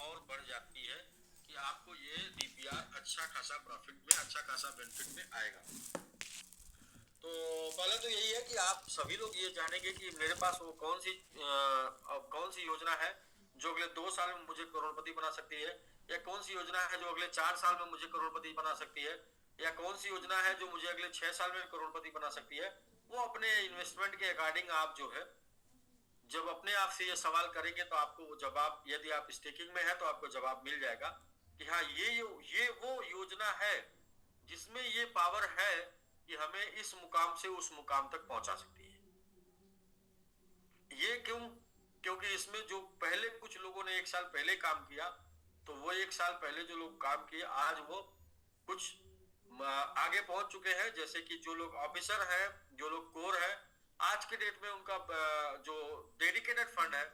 और बढ़ जाती है कि आपको ये डीपीआर अच्छा खासा प्रॉफिट में, अच्छा खासा बेनिफिट में आएगा। तो पहले तो यही है कि आप सभी लोग ये जानेंगे कि मेरे पास वो कौन सी योजना है जो अगले 2 साल में मुझे करोड़पति बना सकती है, या कौन सी योजना है जो अगले 4 साल में मुझे करोड़पति बना सकती है, या कौन सी योजना है जो मुझे अगले 6 साल में करोड़पति बना सकती है। वो अपने इन्वेस्टमेंट के अकॉर्डिंग आप जो है जब अपने आप से ये सवाल करेंगे तो आपको वो जवाब, यदि आप स्टेकिंग में है तो आपको जवाब मिल जाएगा कि हाँ ये वो योजना है जिसमें ये पावर है कि हमें इस मुकाम से उस मुकाम तक पहुंचा सकती है। ये क्यों? क्योंकि इसमें जो पहले कुछ लोगों ने 1 साल पहले काम किया, तो वो 1 साल पहले जो लोग काम किए आज वो कुछ आगे पहुंच चुके हैं। जैसे कि जो लोग ऑफिसर हैं, जो लोग कोर है, आज के डेट में उनका जो डेडिकेटेड फंड है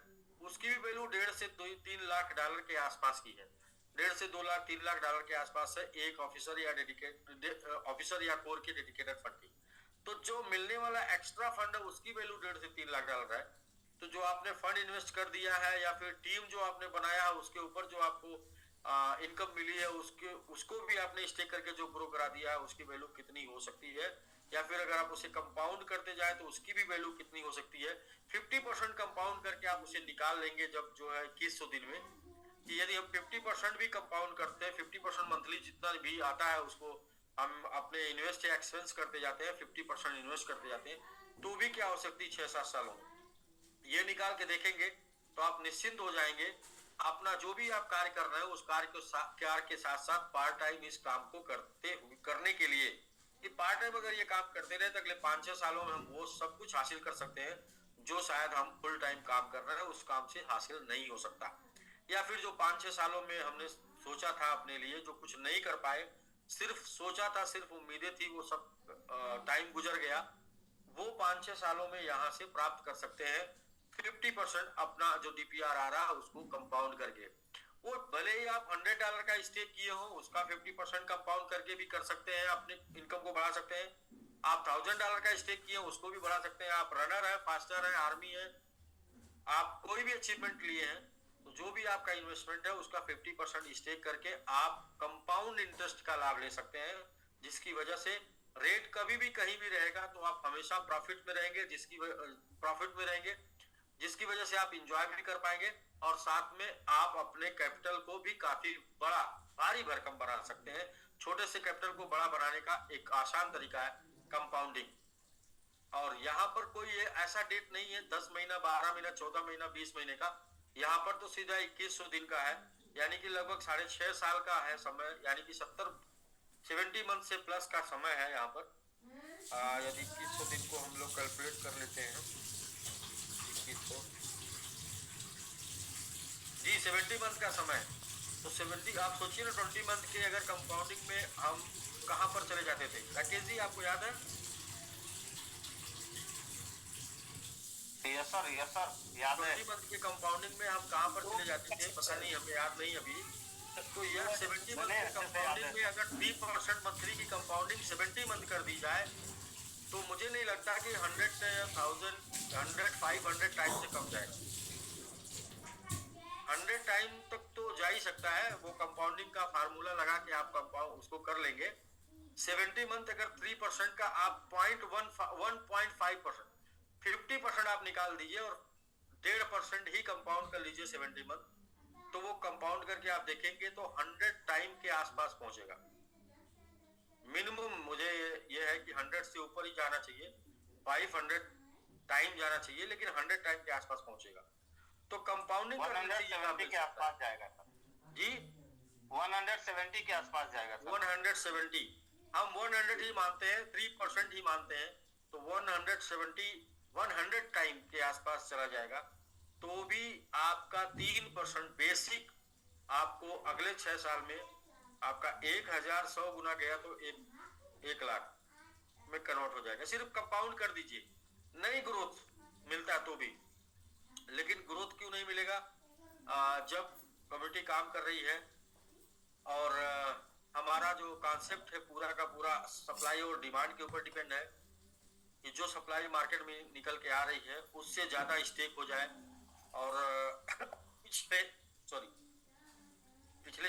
उसकी भी वैल्यू 1.5 से 3 लाख डॉलर के आसपास की है। 1.5 से 2 लाख 3 लाख डॉलर के आसपास है एक ऑफिसर या ऑफिसर या कोर के डेडिकेटेड फंड की। तो जो मिलने वाला एक्स्ट्रा फंड है उसकी वैल्यू 1.5 से 3 लाख डॉलर है। तो जो आपने फंड इन्वेस्ट कर दिया है या फिर टीम जो आपने बनाया है उसके ऊपर जो आपको इनकम मिली है उसको भी आपने स्टेक करके जो ग्रो करा दिया है उसकी वैल्यू कितनी हो सकती है, या फिर अगर आप उसे कंपाउंड करते जाए तो उसकी भी वैल्यू कितनी हो सकती है। 50% कंपाउंड करके आप उसे निकाल लेंगे जब जो है 2100 दिन में, कि यदि हम 50% भी कंपाउंड करते हैं, 50% मंथली जितना भी आता है उसको हम अपने इन्वेस्ट या एक्सपेंस करते जाते हैं, 50% इन्वेस्ट करते जाते हैं, तो भी क्या हो सकती है 6-7 सालों में ये निकाल के देखेंगे तो आप निश्चिंत हो जाएंगे। अपना जो भी आप कार्य कर रहे हो उस कार्य के साथ साथ पार्ट टाइम इस काम को करने के लिए, कि पार्ट टाइम अगर ये काम करते रहे तो अगले 5-6 सालों में हम वो सब कुछ हासिल कर सकते हैं जो शायद हम फुल टाइम काम कर रहे हैं उस काम से हासिल नहीं हो सकता। या फिर जो 5-6 सालों में हमने सोचा था अपने लिए जो कुछ नहीं कर पाए, सिर्फ सोचा था, सिर्फ उम्मीदें थी, वो सब टाइम गुजर गया, वो 5-6 सालों में यहाँ से प्राप्त कर सकते हैं 50% अपना जो डीपीआर आ रहा है उसको कंपाउंड करके। वो भले ही आप $100 का स्टेक किए हो उसका 50% कंपाउंड करके भी कर सकते हैं, अपने इनकम को बढ़ा सकते हैं। आप $1000 का स्टेक किए उसको भी बढ़ा सकते हैं। आप रनर है, फास्टर है, आर्मी है, आप कोई भी अचीवमेंट लिए हैं तो जो भी आपका इन्वेस्टमेंट है उसका 50% स्टेक करके आप कंपाउंड इंटरेस्ट का लाभ ले सकते हैं, जिसकी वजह से रेट कभी भी कहीं भी रहेगा तो आप हमेशा प्रॉफिट में रहेंगे, जिसकी वजह से आप इंजॉय भी कर पाएंगे और साथ में आप अपने कैपिटल को भी काफी बड़ा, भारी भरकम बना सकते हैं। छोटे से कैपिटल को बड़ा बनाने का एक आसान तरीका है कंपाउंडिंग। और यहाँ पर कोई ऐसा डेट नहीं है 10 महीना, 12 महीना, 14 महीना, 20 महीने का। यहाँ पर तो सीधा 2100 दिन का है, यानी कि लगभग 6.5 साल का है समय, यानी कि 70 मंथ से प्लस का समय है यहाँ पर। यदि 2100 दिन को हम लोग कैलकुलेट कर लेते हैं, 2100 जी 70 मंथ का समय है। तो 70 आप सोचिए ना, 20 मंथ के अगर कंपाउंडिंग में हम कहाँ पर चले जाते थे, राकेश जी आपको याद है? यस सर, यस सर, याद है। 20 मंथ के कंपाउंडिंग में हम कहाँ पर चले जाते थे पता नहीं, हमें याद नहीं अभी। तो यह 70 मंथ के कंपाउंडिंग में अगर 3% मंथली की कंपाउंडिंग 70 मंथ कर दी जाए तो मुझे नहीं लगता कि 100 टाइम से कम जाएगा। 100 टाइम तक तो जा ही सकता है, वो कंपाउंडिंग का फार्मूला लगा के आप कंपाउंड उसको कर लेंगे। 70 मंथ अगर 3% का आप 1.5%, 50% आप निकाल दीजिए और 1.5% ही कंपाउंड कर लीजिए 70 मंथ, तो वो कंपाउंड करके आप देखेंगे तो 100 टाइम के आसपास पहुंचेगा। मिनिमम मुझे ये है कि 100 से ऊपर ही जाना चाहिए, 500 टाइम जाना चाहिए, लेकिन 100 टाइम के आसपास पहुंचेगा। तो कंपाउंडिंग करने से ये के आसपास जाएगा सर जी, 170 के आसपास जाएगा सर। 170 हम 100 ही मानते हैं, 3% ही मानते हैं, तो 170 100 टाइम के आसपास चला जाएगा तो भी आपका 3% बेसिक आपको अगले 6 साल में आपका 1000 गुना गया तो 1 लाख में कन्वर्ट हो जाएगा। सिर्फ कंपाउंड कर दीजिए, नई ग्रोथ मिलता है तो भी। लेकिन ग्रोथ क्यों नहीं मिलेगा? जब कम्युनिटी काम कर रही है और हमारा जो कॉन्सेप्ट है पूरा का पूरा सप्लाई और डिमांड के ऊपर डिपेंड है कि जो सप्लाई मार्केट में निकल के आ रही है उससे ज्यादा स्टेक हो जाए और पिछले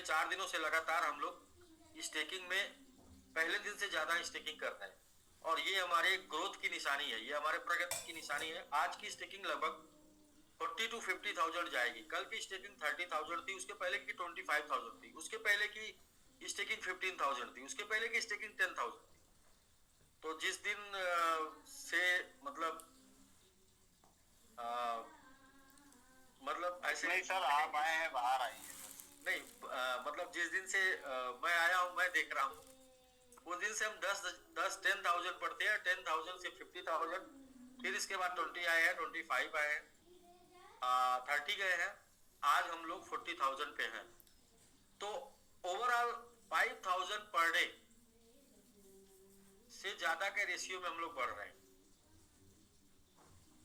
4 दिनों से लगातार हम लोग स्टेकिंग में पहले दिन से ज्यादा स्टेकिंग कर रहे हैं, और ये हमारे ग्रोथ की निशानी है, ये हमारे प्रगति की निशानी है। आज की स्टेकिंग लगभग 40 to 50,000 जाएगी। कल की स्टेकिंग 30,000 थी, उसके पहले की 25,000 थी, उसके पहले की स्टेकिंग 15,000 थी, उसके पहले की स्टेकिंग 10,000 थी। तो जिस दिन से मतलब ऐसे नहीं सर, आप आए हैं, बाहर आइए। नहीं, मतलब जिस दिन से मैं आया हूँ, मैं देख रहा हूँ, उस दिन से हम 10,000 पढ़ते हैं, 10,000 से 50,000, फिर इसके बाद 20 आए हैं, 25 आए हैं, 30 गए हैं, आज हम लोग 40,000 पे हैं। तो ओवरऑल 5,000 पर डे से ज्यादा के रेशियो में हम लोग बढ़ रहे हैं।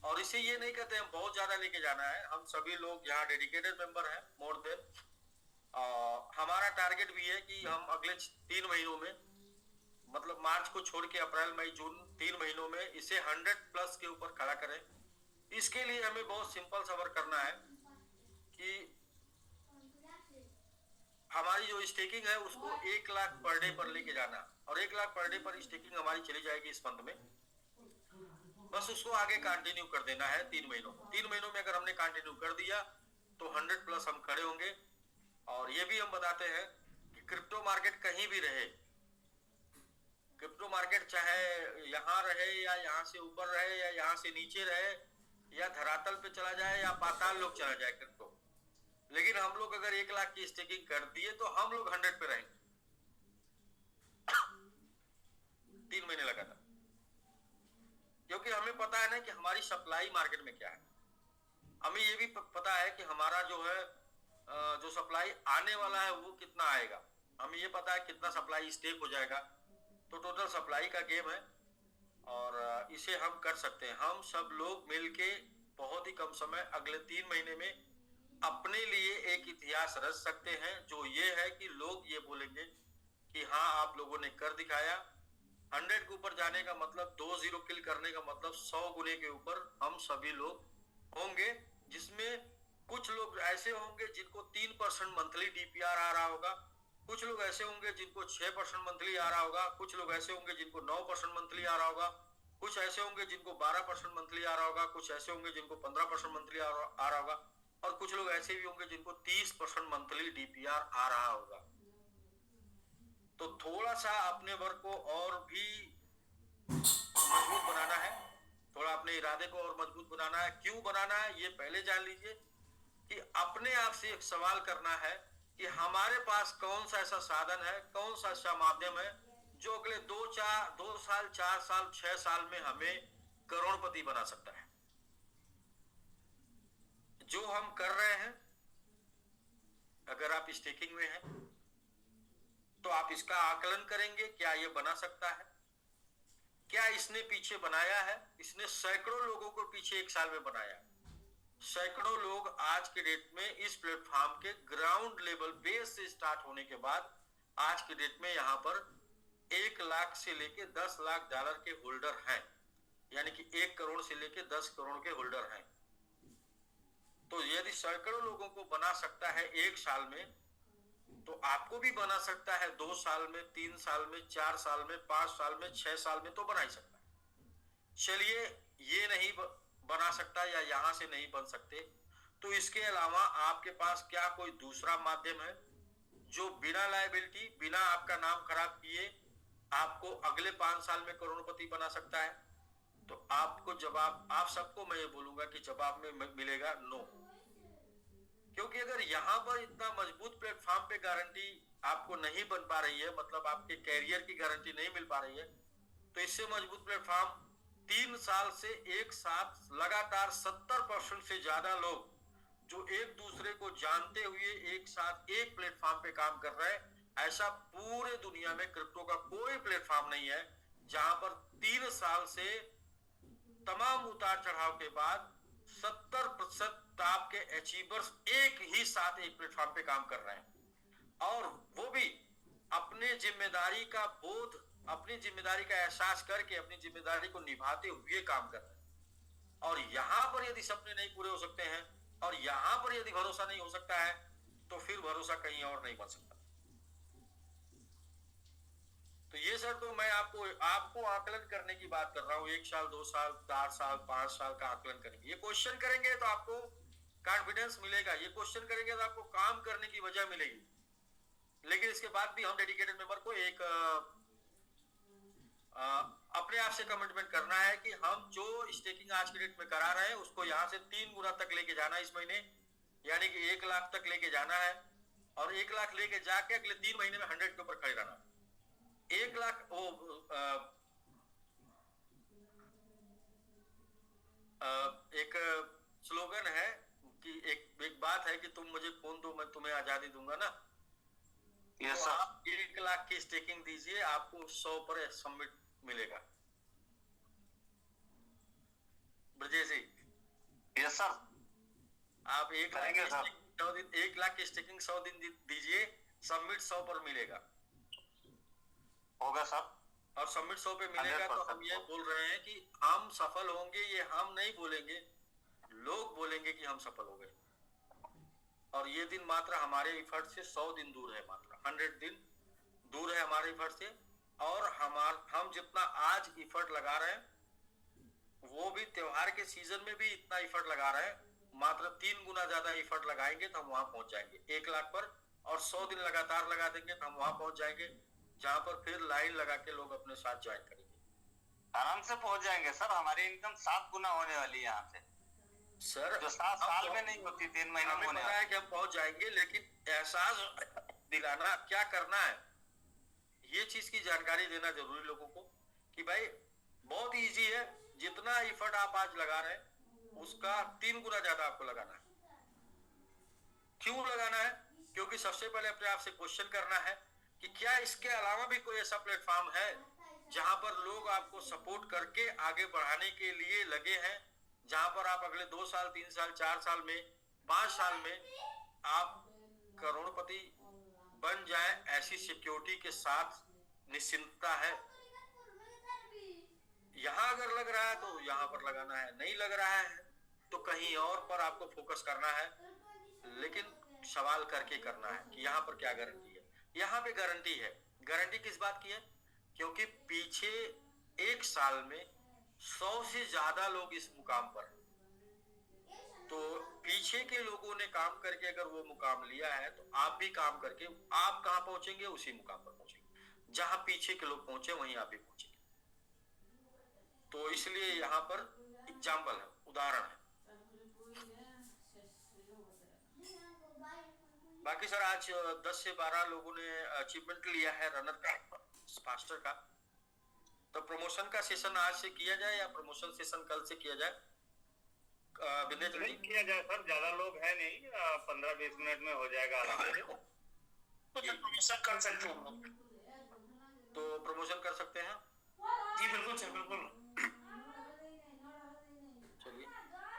और इसे ये नहीं कहते हम बहुत ज्यादा लेके जाना है, हम सभी लोग यहाँ डेडिकेटेड मेंबर हैं मोर देन। हमारा टारगेट भी है कि हम अगले 3 महीनों में, मतलब मार्च को छोड़ के अप्रैल मई जून 3 महीनों में इसे 100+ के ऊपर खड़ा करें। इसके लिए हमें बहुत सिंपल सबर करना है कि हमारी जो स्टेकिंग है उसको 1 लाख पर डे पर लेके जाना, और 1 लाख पर डे पर स्टेकिंग हमारी चली जाएगी इस फंड में। बस उसको आगे कंटिन्यू कर देना है 3 महीनों में अगर हमने कंटिन्यू कर दिया तो 100+ हम खड़े होंगे। और ये भी हम बताते हैं कि क्रिप्टो मार्केट कहीं भी रहे, क्रिप्टो मार्केट चाहे यहाँ रहे या यहाँ से ऊपर रहे या यहाँ से नीचे रहे या धरातल पे चला जाए या पाताल लोग चला जाए क्रिप्टो, लेकिन हम लोग अगर 1 लाख की स्टेकिंग कर दिए तो हम लोग 100 पे रहेंगे 3 महीने लगातार, क्योंकि हमें पता है ना कि हमारी सप्लाई मार्केट में क्या है। हमें ये भी पता है कि हमारा जो है जो सप्लाई आने वाला है वो कितना आएगा, हमें ये पता है कितना सप्लाई स्टेक हो जाएगा। तो टोटल सप्लाई का गेम है और इसे हम कर सकते हैं। हम सब लोग मिलके बहुत ही कम समय अगले 3 महीने में अपने लिए एक इतिहास रच सकते हैं, जो ये है कि लोग ये बोलेंगे कि हाँ आप लोगों ने कर दिखाया। 100 के ऊपर जाने का मतलब 2 0 किल करने का मतलब 100 गुने के ऊपर हम सभी लोग होंगे, जिसमें कुछ लोग ऐसे होंगे जिनको 3% मंथली डीपीआर आ रहा होगा, कुछ लोग ऐसे होंगे जिनको 6% मंथली आ रहा होगा, कुछ लोग ऐसे होंगे जिनको 9% मंथली आ रहा होगा, कुछ ऐसे होंगे जिनको 12% मंथली आ रहा होगा, कुछ ऐसे होंगे जिनको 15% मंथली आ रहा होगा, और कुछ लोग ऐसे भी होंगे जिनको 30% मंथली डीपीआर आ रहा होगा। तो थोड़ा सा अपने वर्क को और भी मजबूत बनाना है, थोड़ा अपने इरादे को और मजबूत बनाना है। क्यों बनाना है ये पहले जान लीजिए कि अपने आप से एक सवाल करना है कि हमारे पास कौन सा ऐसा साधन है, कौन सा ऐसा माध्यम है जो अगले 2 साल 4 साल 6 साल में हमें करोड़पति बना सकता है। जो हम कर रहे हैं, अगर आप स्टेकिंग में हैं तो आप इसका आकलन करेंगे, क्या ये बना सकता है, क्या इसने पीछे बनाया है। इसने सैकड़ों लोगों को पीछे 1 साल में बनाया। सैकड़ों लोग आज के डेट में इस प्लेटफॉर्म के ग्राउंड लेवल बेस से स्टार्ट होने के बाद आज के डेट में यहाँ पर 1 लाख से लेके 10 लाख डॉलर के होल्डर हैं, यानी कि 1 करोड़ से लेके 10 करोड़ के होल्डर हैं। तो यदि सैकड़ों लोगों को बना सकता है 1 साल में, तो आपको भी बना सकता है 2 साल में, 3 साल में, 4 साल में, 5 साल में, 6 साल में, तो बना ही सकता है। चलिए, ये नहीं बना सकता या यहां से नहीं बन सकते, तो इसके अलावा आपके पास क्या कोई दूसरा माध्यम है जो बिना लायबिलिटी, बिना आपका नाम खराब किए आपको अगले 5 साल में करोड़पति बना सकता है? तो आपको जवाब, आप सबको मैं ये बोलूंगा कि जवाब में मिलेगा नो। क्योंकि अगर यहाँ पर इतना मजबूत प्लेटफॉर्म पे गारंटी आपको नहीं बन पा रही है, मतलब आपके कैरियर की गारंटी नहीं मिल पा रही है, तो इससे मजबूत प्लेटफॉर्म 3 साल से एक साथ लगातार 70% से ज्यादा लोग जो एक दूसरे को जानते हुए एक साथ एक प्लेटफॉर्म पे काम कर रहे हैं, ऐसा पूरे दुनिया में क्रिप्टो का कोई प्लेटफॉर्म नहीं है जहां पर 3 साल से तमाम उतार चढ़ाव के बाद 70% आपके अचीवर्स एक ही साथ एक प्लेटफॉर्म पे काम कर रहे हैं, और वो भी अपने जिम्मेदारी का बोध, अपनी जिम्मेदारी का एहसास करके अपनी जिम्मेदारी को निभाते हुए काम कर रहे हैं। और यहां पर यदि सपने नहीं पूरे हो सकते हैं और यहां पर यदि भरोसा नहीं हो सकता है, तो फिर भरोसा भरोसा कहीं और नहीं बन सकता। तो ये सर, तो मैं आपको आकलन करने की बात कर रहा हूँ। 1 साल, 2 साल, 4 साल, 5 साल का आकलन करेंगे। ये क्वेश्चन करेंगे तो आपको कॉन्फिडेंस मिलेगा, ये क्वेश्चन करेंगे तो आपको काम करने की वजह मिलेगी। लेकिन इसके बाद भी हम डेडिकेटेड मेंबर को एक अपने आप से कमिटमेंट करना है कि हम जो स्टेकिंग आज की डेट में करा रहे हैं उसको यहाँ से 3 गुना तक लेके जाना है इस महीने, यानी कि 1 लाख तक लेके जाना है। और 1 लाख लेके जाके अगले 3 महीने में 100 के ऊपर खड़े रहना। 1 लाख वो एक स्लोगन है कि एक बात है कि तुम मुझे फोन दो, मैं तुम्हें आजादी दूंगा ना। यस तो सर। आप 1 लाख की स्टेकिंग दीजिए, आपको 100 पर सबमिट मिलेगा। ब्रजेश जी, यस सर। आप 1 लाख की स्टेकिंग 100 दिन 1 लाख की स्टेकिंग 100 दिन दीजिए, सबमिट 100 पर मिलेगा। होगा सर। और सबमिट 100 पे मिलेगा तो हम ये बोल रहे हैं कि हम सफल होंगे, ये हम नहीं बोलेंगे, लोग बोलेंगे कि हम सफल हो गए। और ये दिन मात्र हमारे इफर्ट से 100 दिन दूर है, मात्र 100 दिन दूर है हमारे इफर्ट से। और हम जितना आज इफर्ट लगा रहे हैं वो भी त्योहार के सीजन में भी इतना इफर्ट लगा रहे हैं, मात्र 3 गुना ज्यादा इफर्ट लगाएंगे तो हम वहां पहुंच जाएंगे 1 लाख पर। और 100 दिन लगातार लगा देंगे तो हम वहां पहुंच जाएंगे जहां पर फिर लाइन लगा के लोग अपने साथ ज्वाइन करेंगे। आराम से पहुंच जाएंगे सर। हमारी इनकम 7 गुना होने वाली है यहाँ से सर, जो 7 साल में नहीं होती, 3 महीने में होने है कि हम पहुंच जाएंगे, लेकिन एहसास दिलाना क्या करना है, ये चीज की जानकारी देना जरूरी लोगों को कि भाई बहुत इजी है। जितना एफर्ट आप आज लगा रहे हैं उसका 3 गुना ज्यादा आपको लगाना है। क्यों लगाना है? क्योंकि सबसे पहले अपने आप से क्वेश्चन करना है कि क्या इसके अलावा भी कोई ऐसा प्लेटफॉर्म है जहां पर लोग आपको सपोर्ट करके आगे बढ़ाने के लिए लगे हैं, जहां पर आप अगले 2 साल, 3 साल, 4 साल में, 5 साल में आप करोड़पति बन जाए। ऐसी सिक्योरिटी के साथ निश्चिंतता है। यहां अगर लग रहा है तो यहां पर लगाना है, नहीं लग रहा है तो कहीं और पर आपको फोकस करना है। लेकिन सवाल करके करना है कि यहाँ पर क्या गारंटी है। यहाँ पे गारंटी है। गारंटी किस बात की है? क्योंकि पीछे 1 साल में 100 से ज्यादा लोग इस मुकाम पर, तो पीछे के लोगों ने काम करके अगर वो मुकाम लिया है तो आप भी काम करके आप कहां पहुंचेंगे? उसी मुकाम पर पहुंचेंगे जहां पीछे के लोग पहुंचे, वहीं आप भी पहुंचेंगे। तो इसलिए यहाँ पर एग्जाम्पल है, उदाहरण है। बाकी सर आज 10 से 12 लोगों ने अचीवमेंट लिया है रनर का, फास्टर का। तो प्रमोशन का सेशन आज से किया जाए या प्रमोशन सेशन कल से किया जाए? विंध्याचल जी, किया जाए सर, ज्यादा लोग है नहीं, 15-20 मिनट में हो जाएगा आराम से। तो प्रमोशन कर सकते हो। तो प्रमोशन कर सकते हैं जी बिल्कुल सर, बिल्कुल। चलिए,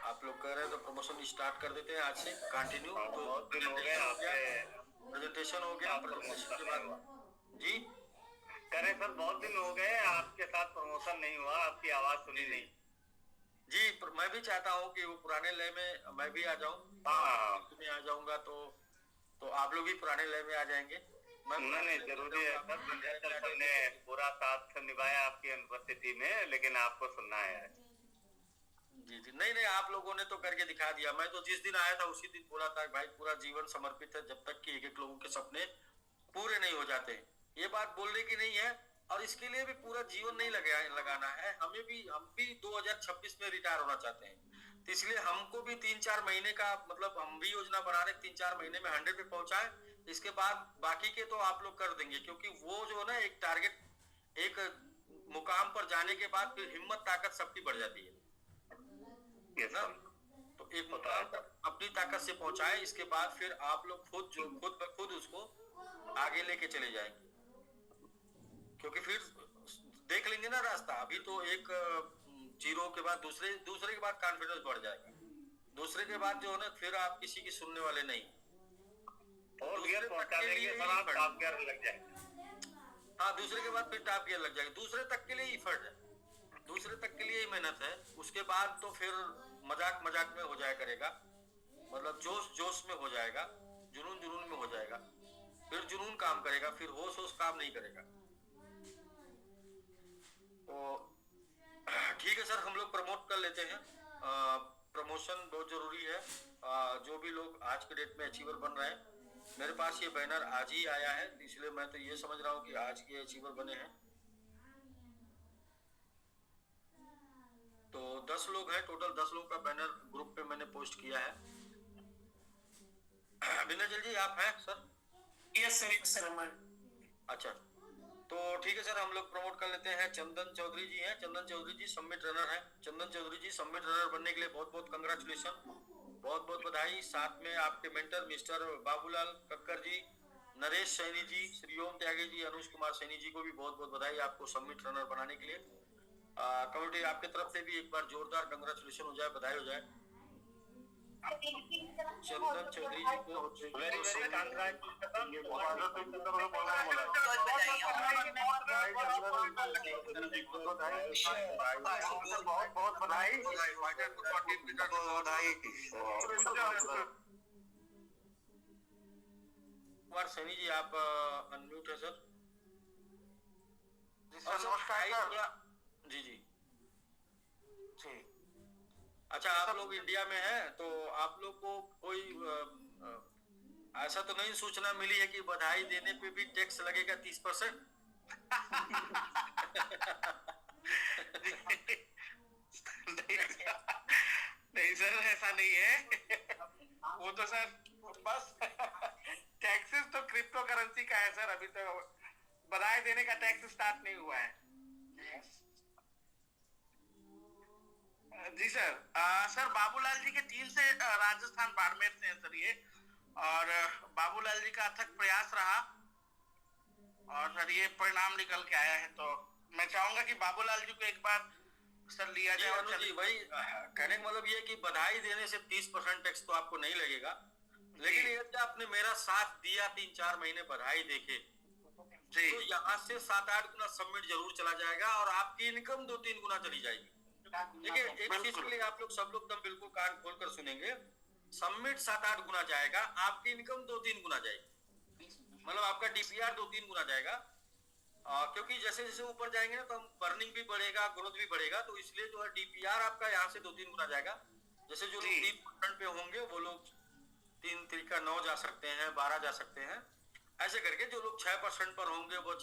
आप लोग कह रहे हैं तो प्रमोशन स्टार्ट कर देते हैं आज से, कंटिन्यू। तो बहुत दिन हो गए आपसे, प्रेजेंटेशन हो गया, प्रेजेंटेशन के बाद जी करें सर, बहुत दिन हो गए आपके साथ प्रमोशन नहीं हुआ, आपकी आवाज सुनी नहीं जी। मैं भी चाहता हूँ कि वो पुराने लय में मैं भी आ जाऊँ। हाँ, मैं आ जाऊंगा तो आप लोग भी पुराने लय में आ जाएंगे। नहीं जरूरी है सर। विंध्याचल सर ने पूरा साथ निभाया आपकी अनुपस्थिति में, लेकिन आपको सुनना है। जी जी, नहीं, आप लोगों ने तो करके दिखा दिया। मैं तो जिस दिन आया था उसी दिन बोला था भाई पूरा जीवन समर्पित है जब तक कि एक लोगों के सपने पूरे नहीं हो जाते। ये बात बोलने की नहीं है, और इसके लिए भी पूरा जीवन नहीं लगाना है। हम भी 2026 में रिटायर होना चाहते हैं। तो इसलिए हमको भी 3-4 महीने का, मतलब हम भी योजना बना रहे 3-4 महीने में 100 पे पहुंचाए। इसके बाद बाकी के तो आप लोग कर देंगे, क्योंकि वो जो ना एक टारगेट, एक मुकाम पर जाने के बाद फिर हिम्मत ताकत सबकी बढ़ जाती है ना। तो एक मुकाम पर अपनी ताकत से पहुंचाए, इसके बाद फिर आप लोग खुद उसको आगे लेके चले जाएंगे, क्योंकि फिर देख लेंगे ना रास्ता। अभी तो एक जीरो के बाद दूसरे के बाद कॉन्फिडेंस बढ़ जाएगा। दूसरे के बाद जो है ना, फिर आप किसी की सुनने वाले नहीं। और गियर पहुंचा देंगे सर, आप टॉप गियर लग जाएंगे। हाँ, दूसरे के बाद फिर टॉप गियर लग जाएगा। दूसरे तक के लिए एफर्ट है, दूसरे तक के लिए ही मेहनत है। उसके बाद तो फिर मजाक में हो जाया करेगा, मतलब जोश में हो जाएगा, जुनून में हो जाएगा। काम करेगा, फिर होश होश काम नहीं करेगा। तो ठीक है सर, हम लोग प्रमोट कर लेते हैं। प्रमोशन बहुत जरूरी है। जो भी लोग आज के डेट में अचीवर बन रहे हैं, मेरे पास ये बैनर आज ही आया है, इसलिए मैं तो ये समझ रहा हूँ कि आज के अचीवर बने हैं। तो 10 लोग हैं टोटल, 10 लोगों का बैनर ग्रुप पे मैंने पोस्ट किया है। विनयजल जी आप हैं सर? यस सर अच्छा, तो ठीक है सर, हम लोग प्रमोट कर लेते हैं। चंदन चौधरी जी हैं, चंदन चौधरी जी समिट रनर हैं। चंदन चौधरी जी समिट रनर बनने के लिए बहुत बहुत कंग्रेचुलेशन, बहुत बहुत बधाई। साथ में आपके मेंटर मिस्टर बाबूलाल कक्कर जी, नरेश सैनी जी, श्री ओम त्यागी जी, अनुज कुमार सैनी जी को भी बहुत बहुत बधाई आपको समिट रनर बनाने के लिए। कमेटी आपके तरफ से भी एक बार जोरदार कंग्रेचुलेशन हो जाए, बधाई हो जाए। चंदन चौधरी जी को वेरी वेरी बहुत बहुत बधाई। कुमार सैनी जी आप अनम्यूट है सर। जी जी जी। अच्छा, आप लोग इंडिया में हैं तो आप लोग को कोई ऐसा तो नहीं सूचना मिली है कि बधाई देने पे भी टैक्स लगेगा 30%? नहीं सर, ऐसा नहीं है। वो तो सर बस टैक्सेस तो क्रिप्टो करेंसी का है सर, अभी तो बधाई देने का टैक्स स्टार्ट नहीं हुआ है। जी सर। सर बाबूलाल जी के टीम से राजस्थान बाड़मेर से है सर ये, और बाबूलाल जी का अथक प्रयास रहा और सर ये परिणाम निकल के आया है। तो मैं चाहूंगा कि बाबूलाल जी को एक बार सर लिया जाए। अनुज जी भाई, कहने का मतलब ये कि बधाई देने से 30% टैक्स तो आपको नहीं लगेगा, लेकिन यदि आपने मेरा साथ दिया 3-4 महीने बधाई देके जी, तो यहाँ से 7-8 गुना सबमिट जरूर चला जाएगा और आपकी इनकम 2-3 गुना चली जाएगी। देखिए, एक चीज के लिए आप लोग सब लोग एकदम बिल्कुल कान खोल कर सुनेंगे, सबमिट 7-8 गुना जाएगा, आपकी इनकम 2-3 गुना जाएगी, मतलब आपका डीपीआर 2-3 गुना जाएगा। क्योंकि जैसे जैसे ऊपर जाएंगे ना तो बर्निंग भी बढ़ेगा, ग्रोथ भी बढ़ेगा, तो इसलिए जो है डीपीआर आपका यहाँ से 2-3 गुना जाएगा। जैसे जो लोग 3% पे होंगे वो लोग 3×3=9 जा सकते हैं, 12 जा सकते हैं, ऐसे करके जो लोग 6% पर होंगे वो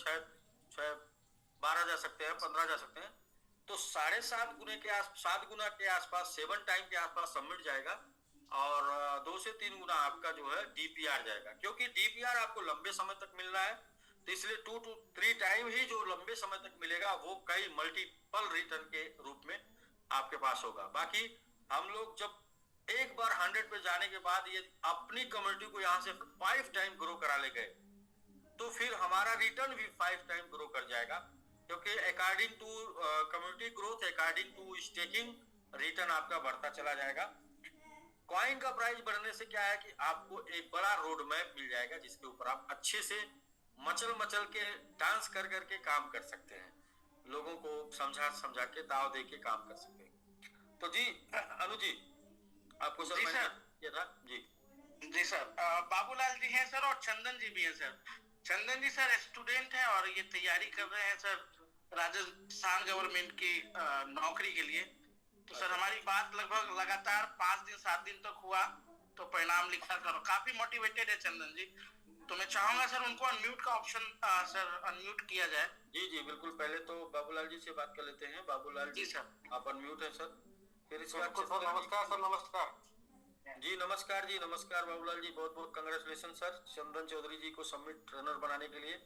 12 जा सकते हैं, 15 जा सकते हैं। तो 7.5 गुने के 7 गुना के आसपास, 7 टाइम के आसपास सबमिट जाएगा और 2 से 3 गुना आपका जो है डीपीआर जाएगा। क्योंकि डीपीआर आपको लंबे समय तक मिल रहा है, तो इसलिए 2 to 3 टाइम ही जो लंबे समय तक मिलेगा वो कई मल्टीपल रिटर्न के रूप में आपके पास होगा। बाकी हम लोग जब एक बार 100 पे जाने के बाद ये अपनी कम्युनिटी को यहाँ से 5 टाइम ग्रो करा ले गए तो फिर हमारा रिटर्न भी 5 टाइम ग्रो कर जाएगा, क्योंकि according to community growth, according to staking, return आपका बढ़ता चला जाएगा। कॉइन का प्राइस बढ़ने से क्या है कि आपको एक बड़ा रोड मैप मिल जाएगा जिसके ऊपर आप अच्छे से मचल के डांस कर करके काम कर सकते हैं, लोगों को समझा के दाव दे के काम कर सकते हैं। तो जी अनु जी, आपको सर जी सर ये था जी। जी सर, बाबूलाल जी हैं सर और चंदन जी भी हैं सर। चंदन जी सर स्टूडेंट हैं और ये तैयारी कर रहे हैं सर राजस्थान गवर्नमेंट की नौकरी के लिए। तो सर हमारी बात लगभग लगातार 5-7 दिन तक हुआ तो परिणाम लिखा सर, काफी मोटिवेटेड है चंदन जी। तो मैं चाहूंगा सर उनको अनम्यूट का ऑप्शन सर अनम्यूट किया जाए। जी जी बिल्कुल, पहले तो बाबूलाल जी से बात कर लेते हैं। बाबूलाल जी सर, आप अनम्यूट है सर। फिर इसके बाद नमस्कार सर। नमस्कार जी, नमस्कार जी, नमस्कार बाबूलाल जी, बहुत बहुत कंग्रेचुलेशन सर चंदन चौधरी जी को सबमिट रनर बनाने के लिए।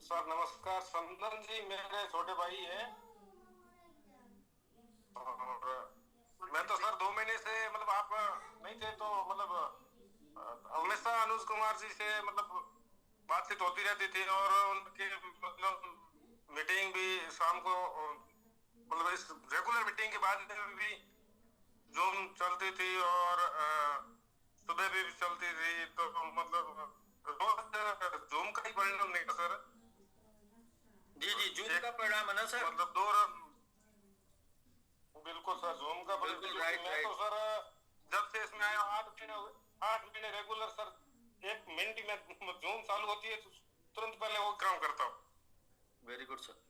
सर नमस्कार। चंदन जी मेरे छोटे भाई हैं और मैं तो सर 2 महीने से मतलब आप नहीं थे तो मतलब हमेशा अनुज कुमार जी से मतलब बातचीत होती रहती थी और उनके मतलब मीटिंग भी शाम को मतलब इस रेगुलर मीटिंग के बाद भी जूम चलती थी और सुबह भी चलती थी, तो मतलब रोज जूम का ही परिणाम नहीं सर। जी जी, जूम का परिणाम है ना सर, मतलब बिल्कुल सर, जूम का बिल्कुल मैं तो सर जब से इसमें आया 8 महीने रेगुलर सर 1 मिनट में जूम चालू होती है तो तुरंत पहले वो काम करता हूँ। Very good sir.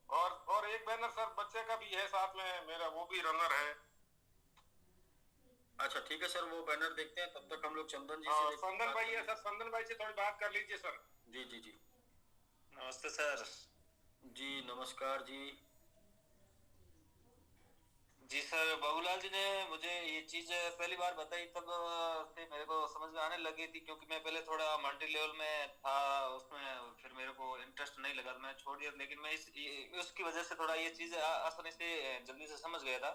और एक बैनर सर बच्चे का भी है साथ में मेरा, वो भी रनर है। अच्छा ठीक है सर, वो बैनर देखते हैं, तब तक हम लोग चंदन जी हाँ, से चंदन भाई है सर, चंदन भाई से थोड़ी बात कर लीजिए सर। जी जी जी नमस्ते सर। जी नमस्कार जी। जी सर, बाबूलाल जी ने मुझे ये चीज पहली बार बताई, तब से मेरे को समझ में आने लगी थी, क्योंकि मैं पहले थोड़ा मल्टी लेवल में था उसमें, फिर मेरे को इंटरेस्ट नहीं लगा, मैं छोड़ दिया। लेकिन मैं उसकी वजह से थोड़ा ये चीज आसानी से जल्दी से समझ गया था।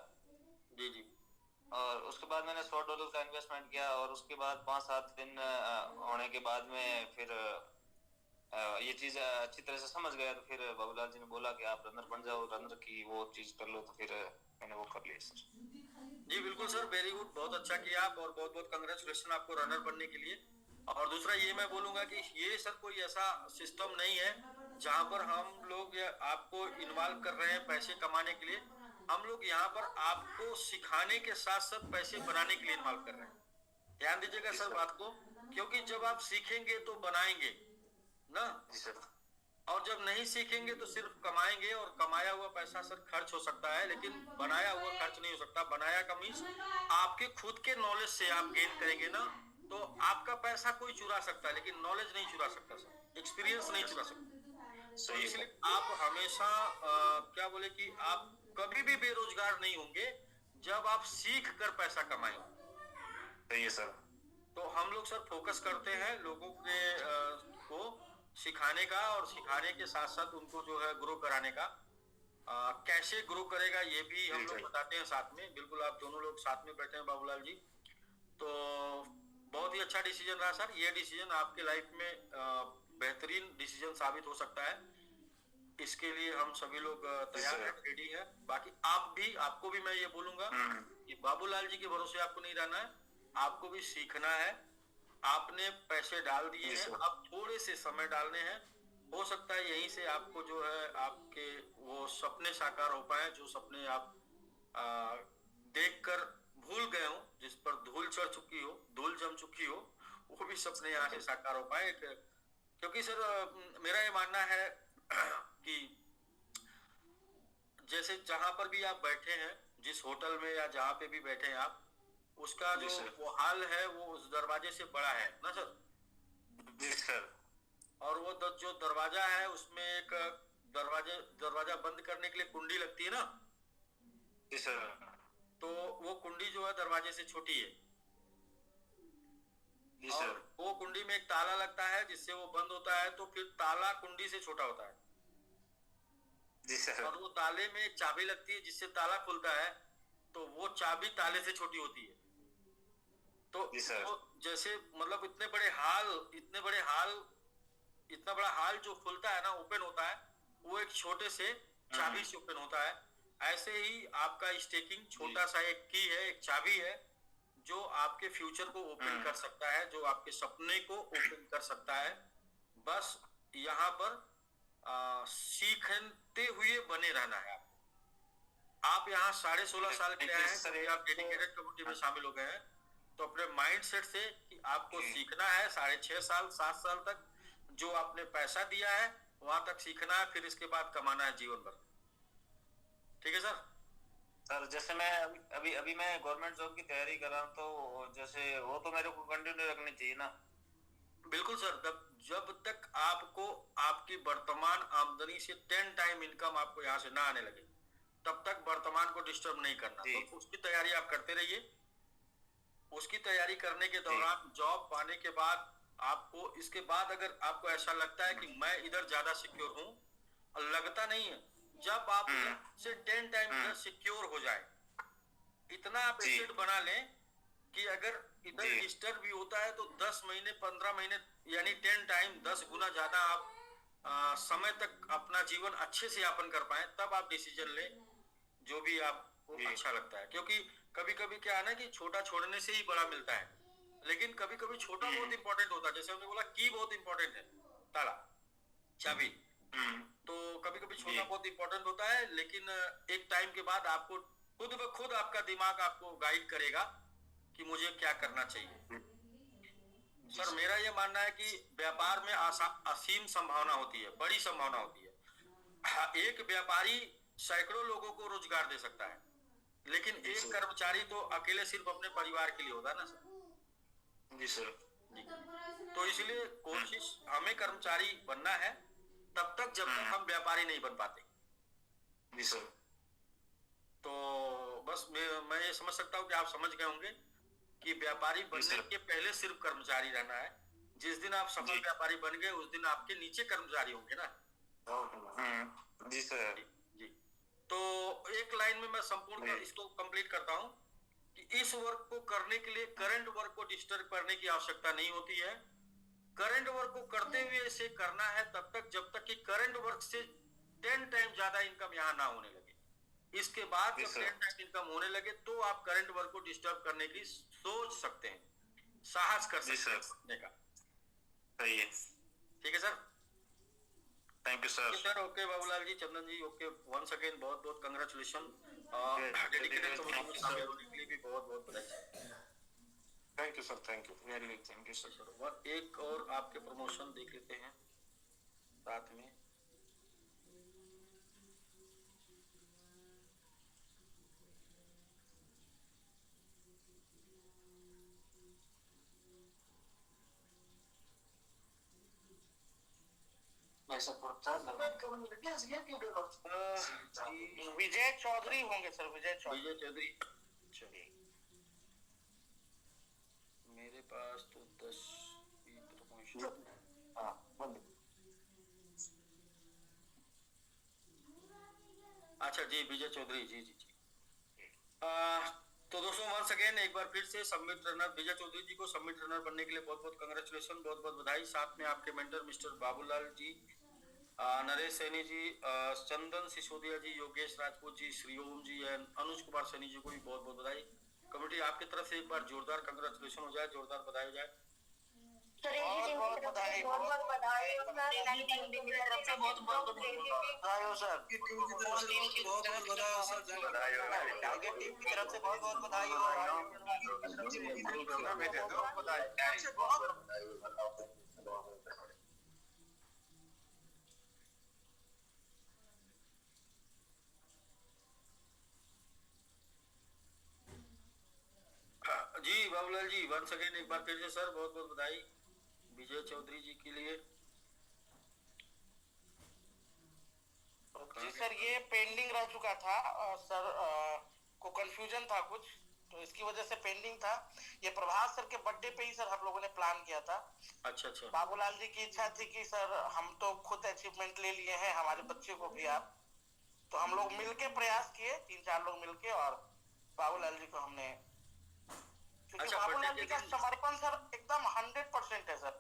जी जी। और उसके बाद मैंने $100 का इन्वेस्टमेंट किया, और उसके बाद 5-7 दिन होने के बाद में फिर ये चीज अच्छी तरह से समझ गया। तो फिर बाबूलाल जी ने बोला कि आप रनर बन जाओ, रनर की वो चीज कर लो, तो फिर मैंने वो कर लिया सर। जी बिल्कुल सर, वेरी गुड, बहुत अच्छा किया आप, और बहुत बहुत कंग्रेचुलेशन आपको रनर बनने के लिए। और दूसरा ये मैं बोलूंगा कि ये सर कोई ऐसा सिस्टम नहीं है जहां पर हम लोग या आपको इन्वॉल्व कर रहे हैं पैसे कमाने के लिए। हम लोग यहाँ पर आपको सिखाने के साथ साथ पैसे बनाने के लिए इन्वॉल्व कर रहे हैं। ध्यान दीजिएगा सर बात को, क्योंकि जब आप सीखेंगे तो बनाएंगे ना, और जब नहीं सीखेंगे तो सिर्फ कमाएंगे, और कमाया हुआ पैसा सर खर्च हो सकता है लेकिन बनाया हुआ खर्च नहीं हो सकता। बनाया का मीन्स आपके खुद के नॉलेज से आप गेन करेंगे ना, तो आपका पैसा कोई चुरा सकता है लेकिन नॉलेज नहीं चुरा सकता सर, एक्सपीरियंस नहीं चुरा सकता। तो इसलिए आप हमेशा क्या बोले कि आप कभी भी बेरोजगार नहीं होंगे जब आप सीख कर पैसा कमाएंगे। सही है सर। तो हम लोग सर फोकस करते हैं लोगों के को सिखाने का, और सिखाने के साथ साथ उनको जो है ग्रो कराने का। कैसे ग्रो करेगा ये भी हम लोग बताते हैं साथ में। बिल्कुल आप दोनों लोग साथ में बैठे हैं बाबूलाल जी, तो बहुत ही अच्छा डिसीजन रहा सर। ये डिसीजन आपके लाइफ में बेहतरीन डिसीजन साबित हो सकता है। इसके लिए हम सभी लोग तैयार हैं, रेडी है। बाकी आप भी, आपको भी मैं ये बोलूंगा कि बाबूलाल जी के भरोसे आपको नहीं रहना है, आपको भी सीखना है। आपने पैसे डाल दिए हैं, अब थोड़े से समय डालने हैं, हो सकता है यहीं से आपको जो है आपके वो सपने साकार हो पाए, जो सपने आप देखकर भूल गए हो, जिस पर धूल चढ़ चुकी हो, धूल जम चुकी हो, वो भी सपने यहाँ से साकार हो पाए। क्योंकि सर मेरा ये मानना है कि जैसे जहां पर भी आप बैठे हैं, जिस होटल में या जहां पे भी बैठे हैं आप, उसका जो वो हाल है वो उस दरवाजे से बड़ा है ना सर। जी सर। और वो जो दरवाजा है उसमें एक दरवाजा बंद करने के लिए कुंडी लगती है ना। जी सर। तो वो कुंडी जो है दरवाजे से छोटी है। जी सर। और वो कुंडी में एक ताला लगता है जिससे वो बंद होता है, तो फिर ताला कुंडी से छोटा होता है। जी सर। और वो ताले में एक चाबी लगती है जिससे ताला खुलता है, तो वो चाबी ताले से छोटी होती है। तो जैसे मतलब इतना बड़ा हाल जो खुलता है ना, ओपन होता है, वो एक छोटे से चाबी से ओपन होता है। ऐसे ही आपका स्टेकिंग छोटा सा एक की है, एक चाबी है, जो आपके फ्यूचर को ओपन कर सकता है, जो आपके सपने को ओपन कर सकता है। बस यहाँ पर सीखते हुए बने रहना है आपको। आप यहाँ 16.5 साल के आए हैं, तो आप डेडिकेटेड कम्युनिटी में शामिल हो गए हैं, तो अपने माइंड सेट से कि आपको सीखना है 6.5 साल 7 साल तक, जो आपने पैसा दिया है वहां तक सीखना है, फिर इसके बाद कमाना है जीवन भर। ठीक है सर। सर जैसे मैं अभी मैं गवर्नमेंट जॉब की तैयारी कर रहा हूँ, तो जैसे वो तो मेरे को कंटिन्यू रखनी चाहिए ना। बिल्कुल सर, जब तक आपको आपकी वर्तमान आमदनी से 10 टाइम इनकम आपको यहाँ से ना आने लगे, तब तक वर्तमान को डिस्टर्ब नहीं करना। तो उसकी तैयारी आप करते रहिए। उसकी तैयारी करने के दौरान जॉब पाने के बाद आपको, इसके बाद अगर आपको ऐसा लगता है कि मैं इधर ज्यादा सिक्योर हूँ, और लगता नहीं है, जब आप से 10 टाइम इधर सिक्योर हो जाए, इतना आप एसेट बना लें कि अगर इधर डिस्टर्ब भी होता है तो 10 महीने 15 महीने यानी 10 टाइम 10 गुना ज्यादा आप समय तक अपना जीवन अच्छे से यापन कर पाए, तब आप डिसीजन लें जो भी आपको अच्छा लगता है। क्योंकि कभी कभी क्या है ना कि छोटा छोड़ने से ही बड़ा मिलता है, लेकिन कभी कभी छोटा बहुत इंपॉर्टेंट होता है। जैसे हमने बोला की बहुत इंपॉर्टेंट है, ताला चाबी, तो कभी कभी छोटा बहुत इंपॉर्टेंट होता है, लेकिन एक टाइम के बाद आपको खुद ब खुद आपका दिमाग आपको गाइड करेगा कि मुझे क्या करना चाहिए। सर मेरा ये मानना है कि व्यापार में असीम संभावना होती है, बड़ी संभावना होती है। एक व्यापारी सैकड़ों लोगों को रोजगार दे सकता है, लेकिन एक कर्मचारी तो अकेले सिर्फ अपने परिवार के लिए होता है ना सर। जी सर। जी। तो इसलिए कोशिश हमें कर्मचारी बनना है तब तक जब तक हम व्यापारी नहीं बन पाते। जी सर। तो बस मैं ये समझ सकता हूँ कि आप समझ गए होंगे कि व्यापारी बनने के पहले सिर्फ कर्मचारी रहना है। जिस दिन आप सफल व्यापारी बन गए उस दिन आपके नीचे कर्मचारी होंगे ना। जी सर। जी। तो एक लाइन में मैं संपूर्ण इसको कंप्लीट करता हूँ कि इस वर्क को करने के लिए करंट वर्क को डिस्टर्ब करने की आवश्यकता नहीं होती है। करंट वर्क को करते हुए इसे करना है तब तक जब तक कि करंट वर्क से 10 टाइम ज्यादा इनकम यहाँ ना होने लगे। इसके बाद जब 10 टाइम इनकम होने लगे तो आप करंट वर्क को डिस्टर्ब करने की सोच सकते हैं, साहस कर सकते हैं करने का। सही है। ठीक है sir. Thank you sir. Sir okay Babulal ji, Chandan ji okay, once again बहुत बहुत कंग्रेचुलेशन। डेडिकेटेड कम्युनिटी में शामिल होने के लिए भी बहुत बहुत बधाई। Thank you sir, thank you, very thank you sir. एक और आपके प्रमोशन देख लेते हैं साथ में। विजय चौधरी होंगे सर, विजय चौधरी। चलिए मेरे पास तो 10 प्रमोशन। अच्छा जी, विजय चौधरी जी जी जी। तो दोस्तों वंस अगेन एक बार फिर से सबमिट रनर विजय चौधरी जी को सबमिट रनर बनने के लिए बहुत बहुत कंग्रेचुलेशन, बहुत बहुत बधाई। साथ में आपके mentor mister Babulal ji, Naresh Saini ji, Chandan Sisodiya ji, Yogesh Rajput ji, Shriom ji and Anuj Kumar Saini ji को भी बहुत बहुत बधाई। कमेटी आपकी तरफ से एक बार जोरदार कंग्रेचुलेशन हो जाए, जोरदार बधाई हो जाए। बहुत बधाई, बहुत बधाई टीम की तरफ से, बहुत बहुत बधाई हो सर। टीम की तरफ से बहुत बहुत बधाई हो सर। बधाई हो टारगेट टीम की तरफ से बहुत बहुत बधाई हो। जी बाबूलाल जी वंस अगेन एक बार फिर से सर बहुत बहुत बधाई विजय चौधरी जी के लिए। जी सर, ये पेंडिंग रह चुका था और सर को कंफ्यूजन था कुछ, तो इसकी वजह से पेंडिंग था। ये प्रभात सर के बर्थडे पे ही सर हम लोगों ने प्लान किया था। अच्छा अच्छा। बाबूलाल जी की इच्छा थी कि सर हम तो खुद अचीवमेंट ले लिए हैं, हमारे बच्चे को भी आप, तो हम लोग मिलके प्रयास किए, 3-4 लोग मिलके, और बाबूलाल जी को हमने, क्योंकि अच्छा, बाबूलाल जी का समर्पण सर एकदम 100% है सर।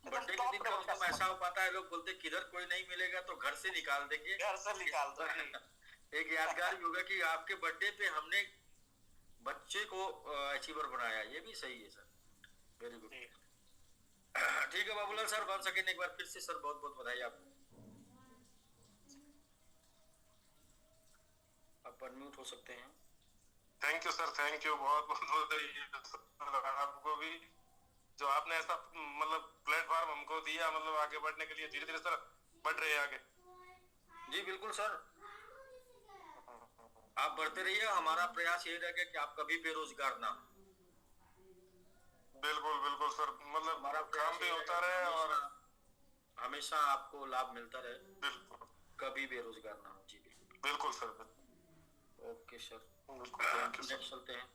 बर्थडे के दिन कम से कम ऐसा हो पाता है, लोग बोलते किधर कोई नहीं मिलेगा तो घर से निकाल देंगे, घर से निकाल दो। एक यादगार होगा कि आपके बर्थडे पे हमने बच्चे को अचीवर बनाया, ये भी सही है सर, वेरी गुड। ठीक है बाबूलाल सर, बन सके एक बार फिर से सर बहुत बहुत बधाई आपको। आप अनम्यूट हो सकते हैं। Thank you sir, thank you, बहुत बहुत बधाई आपको भी, जो आपने ऐसा मतलब प्लेटफॉर्म हमको दिया, मतलब आगे बढ़ने के लिए। धीरे धीरे सर बढ़ रहे हैं आगे। जी बिल्कुल सर, आप बढ़ते रहिए, हमारा प्रयास यही रहेगा कि आप कभी बेरोजगार ना। बिल्कुल बिल्कुल सर, मतलब हमारा काम भी होता रहे और हमेशा आपको लाभ मिलता रहे, बिल्कुल कभी बेरोजगार ना हो। जी बिल्कुल sir. Okay sir, thank you. Next चलते हैं।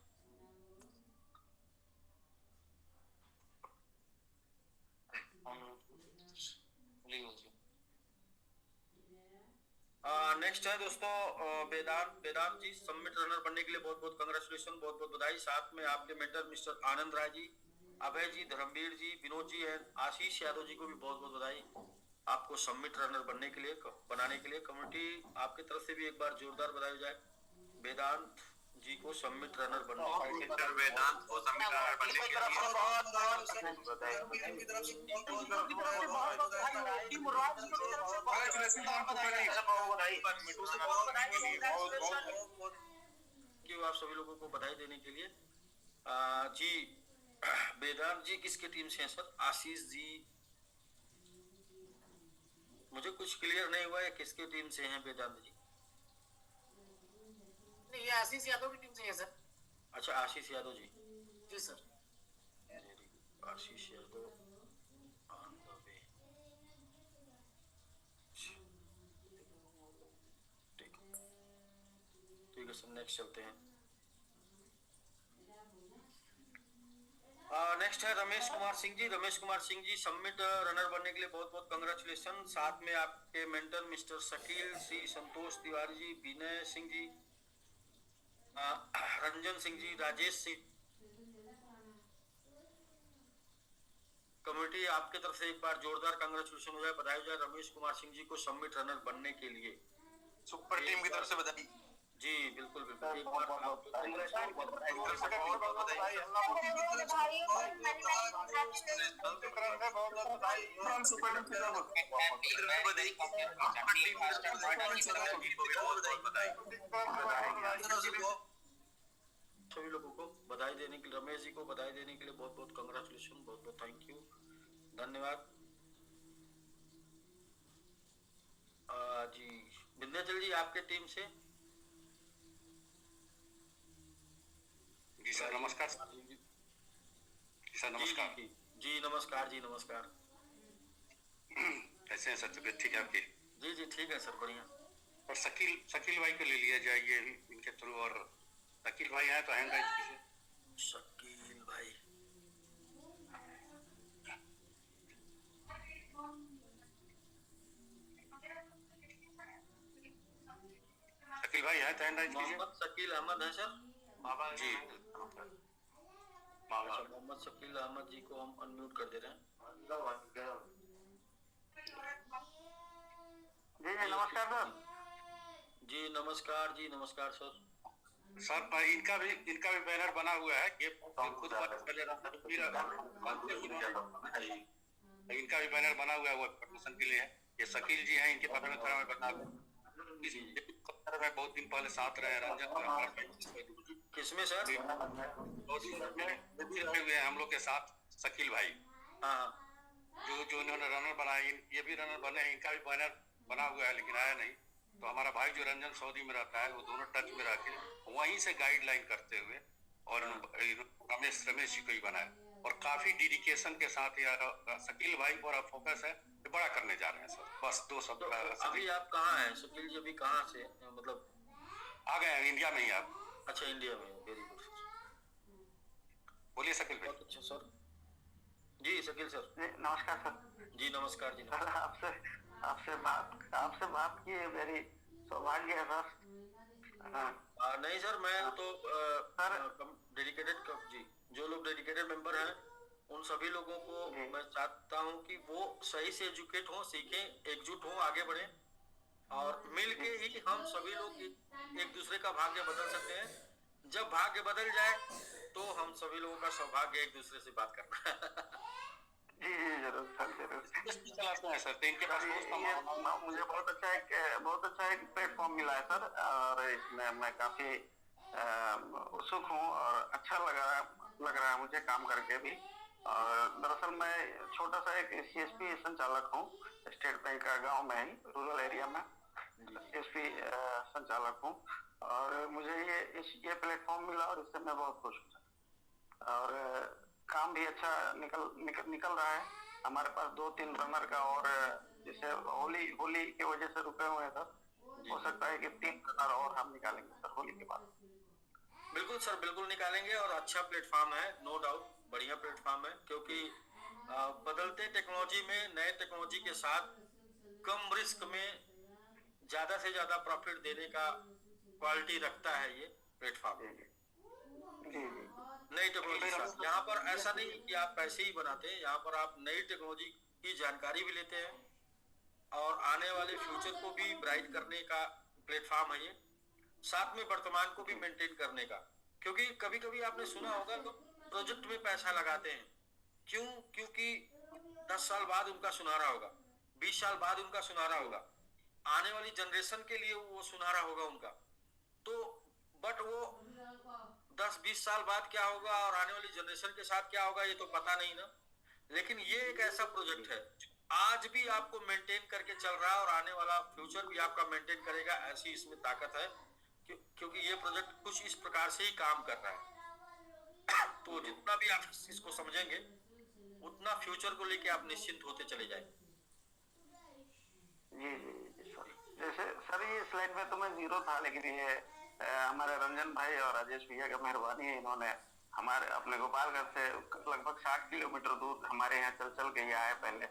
नेक्स्ट है दोस्तों वेदांत जी, सबमिट रनर बनने के लिए बहुत बहुत कंग्रेचुलेशन, बहुत बहुत बधाई। साथ में आपके mentor mister Anand Rai ji, Abhay ji, Dharmveer ji, Vinod ji and Ashish Yadav ji को भी बहुत बहुत बधाई आपको सबमिट रनर बनाने के लिए। कमेटी आपकी तरफ से भी एक बार जोरदार बधाई हो जाए वेदांत जी को सबमिट रनर बनने के लिए। वेदांत को सबमिट रनर बनने के लिए आप सभी लोगों को बधाई देने के लिए। जी वेदांत जी किसके टीम से हैं सर? आशीष जी, मुझे कुछ क्लियर नहीं हुआ है किसके टीम से हैं वेदांत जी। नहीं, ये आशीष यादव की टीम से है सर। अच्छा, आशीष यादव जी। जी sir. Ashish Yadav on the way। ठीक है सर, नेक्स्ट चलते हैं। नेक्स्ट है रमेश कुमार सिंह जी। रमेश कुमार सिंह जी, समिट रनर बनने के लिए बहुत बहुत कंग्रेचुलेशन। साथ में आपके mentor mister Shakeel, Shri Santosh Tiwari ji, Vinay Singh ji, Ranjan Singh ji, Rajesh Singh. Committee आपके तरफ से एक बार जोरदार कांग्रेचुलेशन हो जाए, बधाई हो जाए रमेश कुमार सिंह जी को समिट रनर बनने के लिए। सुपर टीम की तरफ से बधाई जी बिल्कुल बिल्कुल, एक बार सभी लोगों को बधाई देने के लिए, रमेश जी को बधाई देने के लिए बहुत बहुत कंग्रेचुलेशन, बहुत बहुत थैंक यू, धन्यवाद। जी विंध्याचल जी, आपके टीम से। जी सर नमस्कार। सर नमस्कार। जी नमस्कार जी, नमस्कार। कैसे हैं सर, तबीयत ठीक है आपकी? जी जी ठीक है सर, बढ़िया। और शकील भाई को ले लिया जाइए इनके थ्रू, और शकील भाई हैं तो हैंड राइज कीजिए। शकील भाई, शकील भाई हैं तो हैंड राइज कीजिए। मोहम्मद शकील अहमद है सर। जी अच्छा, मोहम्मद शकील अहमद जी को हम अनम्यूट कर दे रहे हैं। जी जी नमस्कार सर। जी नमस्कार जी, नमस्कार सर। सर भाई इनका भी बैनर बना हुआ है, ये खुद पहले इनका भी बैनर बना हुआ है, वो प्रमोशन के लिए है। ये शकील जी हैं, इनके बारे में थोड़ा मैं बता दूं। मैं बहुत दिन पहले साथ रहे रंजन, किसमें सर? हुए हम लोग के साथ शकील भाई। हाँ, जो इन्होंने रनर बनाए, ये भी रनर बने हैं, इनका भी बैनर बना हुआ है लेकिन आया नहीं। तो हमारा भाई जो रंजन सऊदी में रहता है, वो दोनों टच में रह के वहीं से गाइडलाइन करते हुए और रमेश जी को ही बनाया, और काफी डेडिकेशन के साथ यार शकील भाई पूरा फोकस है, बड़ा करने जा रहे हैं सर। बस दो शब्द। अभी आप कहाँ हैं शकील जी? अभी कहाँ से, मतलब आ गए हैं इंडिया में ही आप? अच्छा, इंडिया में। वेरी गुड, बोलिए शकील भाई। बहुत अच्छा सर। जी शकील सर। नमस्कार सर। जी नमस्कार जी, सर आपसे बात की मेरी सौभाग्य है सर। नहीं सर, मैं तो डेडिकेटेड जी, जो लोग डेडिकेटेड मेंबर हैं उन सभी लोगों को मैं चाहता हूं कि वो सही से एजुकेट हों, सीखें, एकजुट हों, आगे बढ़ें, और मिल के ही हम सभी लोग एक दूसरे का भाग्य बदल सकते हैं। जब भाग्य बदल जाए तो हम सभी लोगों का सौभाग्य एक दूसरे से बात करना। जी जरूर सर, जरूर चलाते हैं सर, इनके पास मुझे बहुत अच्छा एक प्लेटफॉर्म मिला है सर, और इसमें मैं काफी उत्सुक हूँ और अच्छा लग रहा है मुझे काम करके भी। और दरअसल मैं छोटा सा एक CSP संचालक हूँ, स्टेट बैंक का गांव में ही, रूरल एरिया में CSP संचालक हूँ, और मुझे ये प्लेटफॉर्म मिला और इससे मैं बहुत खुश हूँ। और काम भी अच्छा निकल रहा है। हमारे पास 2-3 रनर का, और जैसे होली की वजह से रुके हुए हैं सर, हो सकता है कि 3 रनर और हम निकालेंगे सर होली के बाद। बिल्कुल सर, बिल्कुल निकालेंगे, और अच्छा प्लेटफॉर्म है, नो डाउट, बढ़िया प्लेटफॉर्म है, क्योंकि बदलते टेक्नोलॉजी में, नए टेक्नोलॉजी के साथ कम रिस्क में ज्यादा से ज्यादा प्रॉफिट देने का क्वालिटी रखता है ये प्लेटफॉर्म। नई टेक्नोलॉजी के साथ यहाँ पर ऐसा नहीं कि आप पैसे ही बनाते हैं, यहाँ पर आप नई टेक्नोलॉजी की जानकारी भी लेते हैं, और आने वाले फ्यूचर को भी ब्राइट करने का प्लेटफॉर्म है ये, साथ में वर्तमान को भी मेंटेन करने का। क्योंकि कभी कभी आपने सुना होगा लोग प्रोजेक्ट में पैसा लगाते हैं, क्यों? क्योंकि 10 साल बाद उनका सुनहरा होगा, 20 साल बाद उनका सुनहरा होगा, आने वाली जनरेशन के लिए वो सुनहरा होगा उनका। तो बट वो 10-20 साल बाद क्या होगा और आने वाली जनरेशन के साथ क्या होगा ये तो पता नहीं ना। लेकिन ये एक ऐसा प्रोजेक्ट है जो आज भी आपको मेंटेन करके चल रहा है और आने वाला फ्यूचर भी आपका मेंटेन करेगा, ऐसी इसमें ताकत है। क्योंकि ये प्रोजेक्ट कुछ इस प्रकार से ही काम कर रहा है। तो जितना भी आप इसको समझेंगे उतना फ्यूचर को लेके आप निश्चिंत होते चले जाएंगे। जी जी जी सर। जैसे सर ये स्लाइड में तो मैं जीरो था, लेकिन ये हमारे रंजन भाई और राजेश भैया का मेहरबानी है, इन्होंने हमारे अपने गोपालगंज से लगभग 60 किलोमीटर दूर हमारे यहाँ चल चल के ये आए पहले,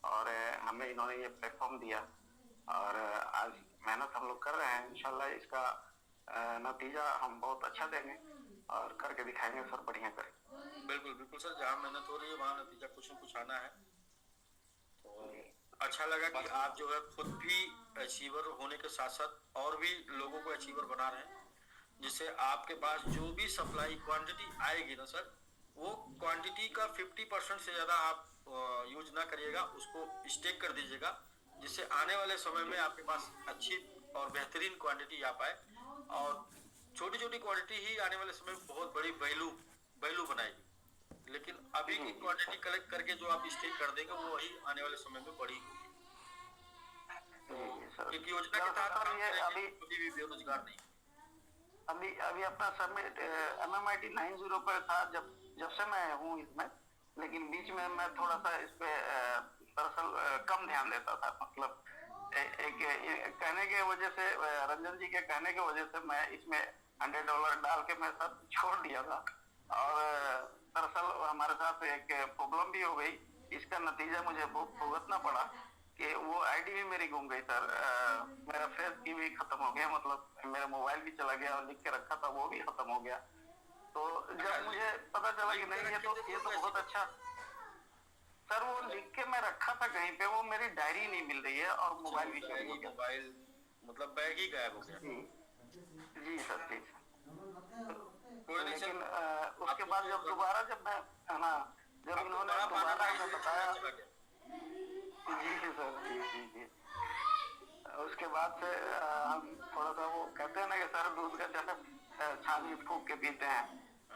और हमें इन्होंने ये प्लेटफॉर्म दिया, और आज मेहनत हम लोग कर रहे हैं। इंशाल्लाह इसका नतीजा हम बहुत अच्छा देंगे और करके दिखाएंगे सर, बढ़िया करेंगे। बिल्कुल बिल्कुल सर, जहाँ मेहनत हो रही है वहाँ नतीजा कुछ न कुछ आना है। तो अच्छा लगा कि आप जो है खुद भी अचीवर होने के साथ साथ और भी लोगों को अचीवर बना रहे हैं, जिससे आपके पास जो भी सप्लाई क्वांटिटी आएगी ना सर, वो क्वांटिटी का 50% से ज़्यादा आप यूज ना करिएगा, उसको स्टेक कर दीजिएगा, जिससे आने वाले समय में आपके पास अच्छी और बेहतरीन क्वांटिटी आ पाए। और छोटी छोटी क्वांटिटी ही आने वाले समय में बहुत बड़ी वैल्यू बनाएगी, लेकिन अभी की क्वांटिटी कलेक्ट करके जो आप स्टेक कर देंगे वो वही आने वाले समय में बड़ी होगी। तो एक योजना के तहत काम करेंगे, कभी भी बेरोजगार नहीं। अभी अपना सबमिट MMIT 90 पर था जब से मैं हूँ इसमें, लेकिन बीच में मैं थोड़ा सा इस पे दरअसल कम ध्यान देता था। मतलब एक कहने के वजह से, रंजन जी के कहने के वजह से मैं इसमें $100 डाल के मैं सब छोड़ दिया था, और दरअसल हमारे साथ एक प्रॉब्लम भी हो गई। इसका नतीजा मुझे भुगतना पड़ा कि वो आईडी भी मेरी गुम गई सर। मेरा फेस की भी खत्म हो गया, मतलब मेरा मोबाइल भी चला गया और लिख के रखा था वो भी खत्म हो गया। तो जब मुझे पता चला कि नहीं ये तो बहुत अच्छा सर, वो लिख के मैं रखा था कहीं पे, वो मेरी डायरी नहीं मिल रही है और मोबाइल भी चोरी हो गया। मोबाइल मतलब बैग ही गायब हो गया। जी सर, जी सर। कोई नहीं सर, लेकिन उसके बाद जब मैं जब इन्होंने दोबारा हमें बताया, जी सर, जी उसके बाद से हम थोड़ा सा वो कहते हैं ना कि सर दूध का जब छाली फूक के पीते हैं,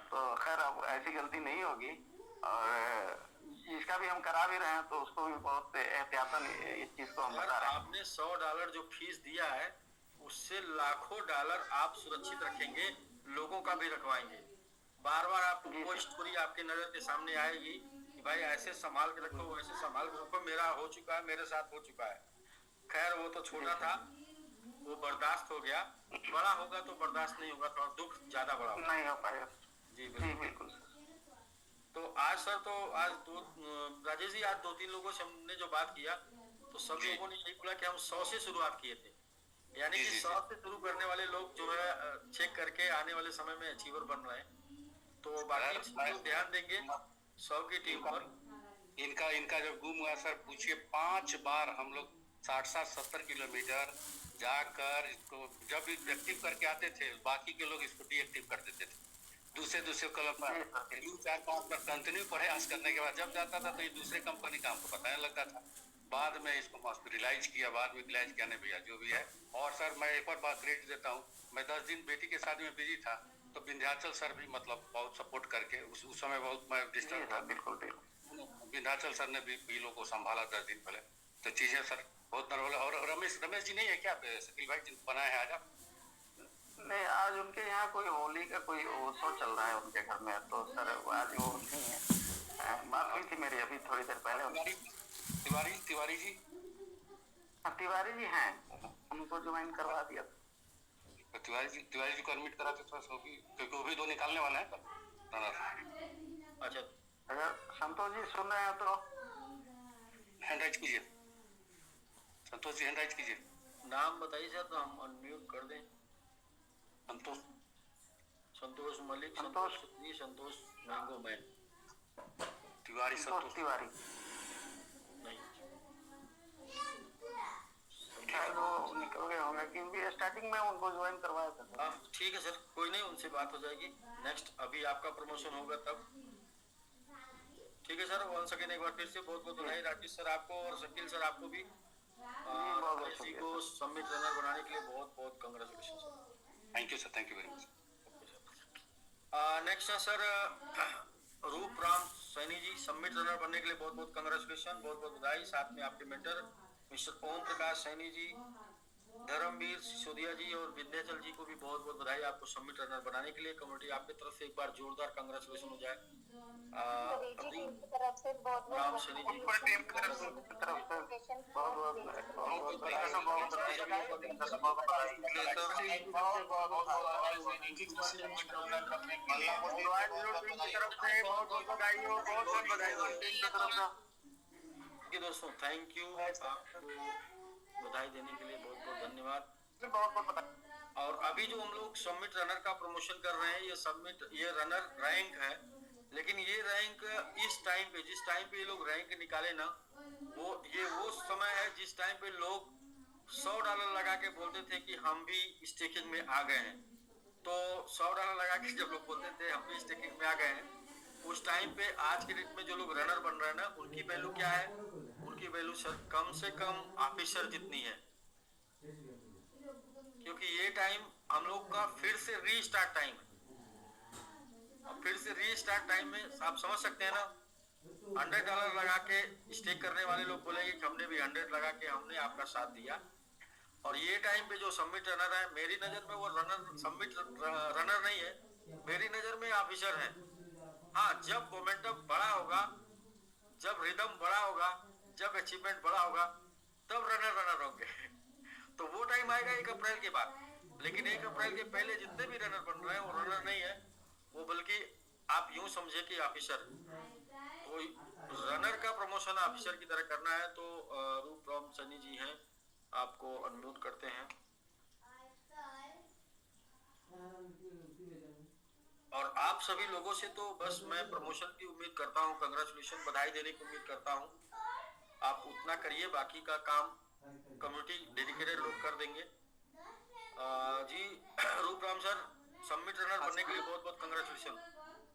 तो खैर अब ऐसी गलती नहीं होगी। और जिसका भी हम करा भी रहे हैं तो उसको भी बहुत एहतियातन इस चीज को हम बता रहे हैं। आपने $100 जो फीस दिया है उससे लाखों डॉलर आप सुरक्षित रखेंगे, लोगों का भी रखवाएंगे। बार बार आपको वो स्टोरी आपके नजर के सामने आएगी कि भाई ऐसे संभाल के रखो, वैसे संभाल के रखो, मेरा हो चुका है, मेरे साथ हो चुका है। खैर वो तो छोटा था, वो बर्दाश्त हो गया, बड़ा होगा तो बर्दाश्त नहीं होगा, थोड़ा दुख ज्यादा बड़ा होगा। नहीं हो पाएगा। जी बिल्कुल। तो आज सर, तो आज राजेश जी, आज 2-3 लोगों से हमने जो बात किया तो सब लोगों ने यही बोला कि हम 100 से शुरुआत किए थे, यानी कि 100 से शुरू करने वाले लोग जो है चेक करके आने वाले समय में अचीवर बन रहे हैं। तो बाकी ध्यान देंगे 100 की टीम पर। इनका जब गुम हुआ सर, पूछिए 5 बार हम लोग 60-70 किलोमीटर जाकर इसको जब एक्टिव करके आते थे, बाकी के लोग इसको डीएक्टिव कर देते थे। दूसरे क्लब पर 3-4-5 बार कंटिन्यू प्रयास करने के बाद जब जाता था तो ये दूसरे कंपनी का हमको पता नहीं लगता था। बाद में इसको रियलाइज किया, क्या नहीं भैया जो भी है। और सर मैं एक और बात क्रेडिट देता हूँ, मैं 10 दिन बेटी के शादी में बिजी था, तो विंध्याचल सर भी मतलब बहुत सपोर्ट करके उस समय बहुत मैं डिस्टर्ब था। बिल्कुल विंध्याचल सर ने भी पीलो को संभाला 10 दिन पहले। तो चीजें सर बहुत नर्वल। और रमेश जी नहीं है क्या शकील भाई जिन बनाए हैं आज आप? नहीं, आज उनके यहाँ कोई होली का कोई उत्सव चल रहा है उनके घर में, तो सर आज वो नहीं है। बात हुई थी मेरी अभी थोड़ी देर पहले। तिवारी जी, हाँ तिवारी जी हैं, उनको ज्वाइन करवा दिया। तिवारी जी को एडमिट करा थोड़ा सा, क्योंकि वो भी 2 निकालने वाला है। अच्छा, अगर संतोष जी सुन रहे हैं तो हैंड राइज कीजिए। संतोष जी हैंड राइज कीजिए। नाम बताइए सर तो हम अनम्यूट कर दें। संतोष मलिक, संतोष मैंगो मैन, तिवारी, संतोष तिवारी नहीं, शायद वो निकल गए होंगे, क्योंकि स्टार्टिंग में उनको ज्वाइन करवाया था। हाँ ठीक है सर, कोई नहीं, उनसे बात हो जाएगी। नेक्स्ट अभी आपका प्रमोशन होगा तब। ठीक है सर, वंस अगेन एक बार फिर से बहुत बहुत बधाई राजेश सर आपको और शकील सर आपको भी इसी को समिट रनर बनाने के लिए बहुत बहुत congratulation sir. Thank you sir, thank you very much. Next है सर रूप राम सैनी जी, समिट रनर बनने के लिए बहुत बहुत कंग्रेचुलेशन, बहुत बहुत बधाई। साथ में आपके मेंटर मिस्टर ओम प्रकाश सैनी जी, धर्मवीर सिसोदिया जी और विंध्याचल जी को भी बहुत बहुत बधाई आपको समिट रनर बनाने के लिए। कमेटी आपकी तरफ से एक बार जोरदार कंग्रेचुलेशन हो जाए। राम सैनी जी दोस्तों, थैंक यू, आपको बधाई देने के लिए बहुत बहुत धन्यवाद। और अभी जो हम लोग समिट रनर का प्रमोशन कर रहे हैं, ये रनर रैंक है, लेकिन ये रैंक इस टाइम पे, जिस टाइम पे ये लोग रैंक निकाले ना, वो समय है जिस टाइम पे लोग $100 लगा के बोलते थे कि हम भी स्टेकिंग में आ गए हैं। तो $100 लगा के जब लोग बोलते थे हम भी स्टेकिंग में आ गए हैं, उस टाइम पे आज के डेट में जो लोग रनर बन रहे हैं ना, उनकी वैल्यू क्या है? उनकी वैल्यू सर कम से कम ऑफिसर जितनी है, क्योंकि ये टाइम हम लोग का फिर से रीस्टार्ट टाइम है। अब फिर से रीस्टार्ट टाइम में आप समझ सकते हैं ना, $100 लगा के स्टेक करने वाले लोग बोलेंगे कि हमने भी 100 लगा के हमने आपका साथ दिया। और ये टाइम पे जो समिट रनर है, मेरी नजर में वो रनर समिट रनर नहीं है, मेरी नजर में ऑफिसर है। हाँ, जब मोमेंटम बड़ा होगा, जब रिदम बड़ा होगा, जब अचीवमेंट बड़ा होगा, तब रनर होंगे। तो वो टाइम आएगा 1 अप्रैल के बाद, लेकिन 1 अप्रैल के पहले जितने भी रनर बन रहे हैं वो रनर नहीं है, वो बल्कि आप यूं समझे कि ऑफिसर। कोई रनर का प्रमोशन ऑफिसर की तरह करना है तो रूप राम सैनी जी हैं, आपको अनम्यूट करते हैं। और आप सभी लोगों से तो बस मैं प्रमोशन की उम्मीद करता हूँ, कंग्रेचुलेशन, बधाई देने की उम्मीद करता हूँ। आप उतना करिए, बाकी का काम कम्युनिटी डेडिकेटेड लोग कर देंगे। जी रूप राम सर, समिट रनर बनने के लिए बहुत बहुत congratulation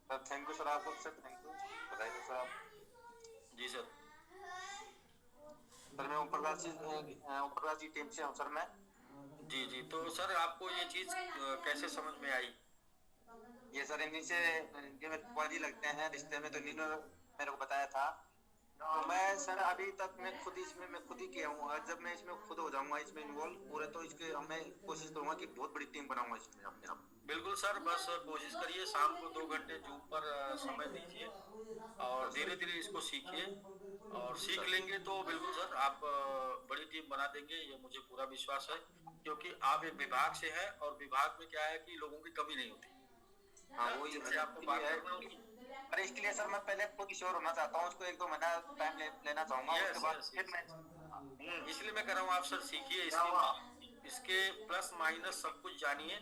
sir. Thank you sir, आपको सर थैंक यू, बधाई सर आप। जी सर। सर मैं ओम प्रकाश जी टीम से हूँ सर मैं। जी जी, तो सर आपको ये चीज कैसे समझ में आई? ये सर इन्हीं से इनके मेरे बुआ जी लगते हैं रिश्ते में, तो इन्होंने मेरे को बताया था। तो मैं सर अभी तक मैं खुद ही किया हूँ। जब मैं इसमें खुद हो जाऊंगा इसमें इन्वॉल्व पूरे, तो इसके मैं कोशिश करूंगा कि बहुत बड़ी टीम बनाऊंगा इसमें अपने आप। बिल्कुल सर, बस कोशिश करिए, शाम को 2 घंटे जूम पर समय दीजिए और धीरे धीरे इसको सीखिए, और सीख लेंगे तो बिल्कुल सर आप बड़ी टीम बना देंगे, ये मुझे पूरा विश्वास है। क्योंकि आप एक विभाग से हैं और विभाग में क्या है कि लोगों की कमी नहीं होती। हाँ, वही आपको बात करना होगी। अरे इसके लिए सर मैं पहले खुद श्योर होना चाहता हूँ, उसको 1-2 महीना टाइम लेना चाहूंगा। उसके बाद फिर मैं इसलिए मैं कह रहा हूँ आप सर सीखिए, इसके प्लस माइनस सब कुछ जानिए।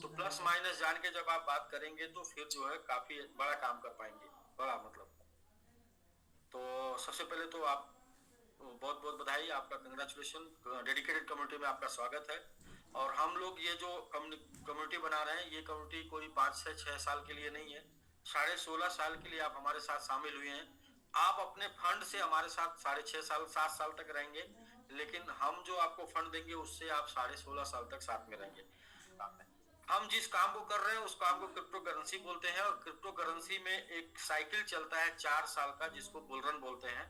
तो प्लस माइनस जान के जब आप बात करेंगे तो फिर जो है काफी बड़ा काम कर पाएंगे, बड़ा मतलब। तो सबसे पहले तो आप बहुत बहुत बधाई, आपका कंग्रेचुलेशन, डेडिकेटेड कम्युनिटी में आपका स्वागत है। और हम लोग ये जो कम्युनिटी बना रहे हैं, ये कम्युनिटी कोई 5 से 6 साल के लिए नहीं है, 16.5 साल के लिए आप हमारे साथ शामिल हुए हैं। आप अपने फंड से हमारे साथ 6.5 साल 7 साल तक रहेंगे, लेकिन हम जो आपको फंड देंगे उससे आप 16.5 साल तक साथ में रहेंगे। हम जिस काम को कर रहे हैं उस काम को क्रिप्टो करेंसी बोलते हैं, और क्रिप्टो करेंसी में एक साइकिल चलता है 4 साल का, जिसको बुलरन बोलते हैं।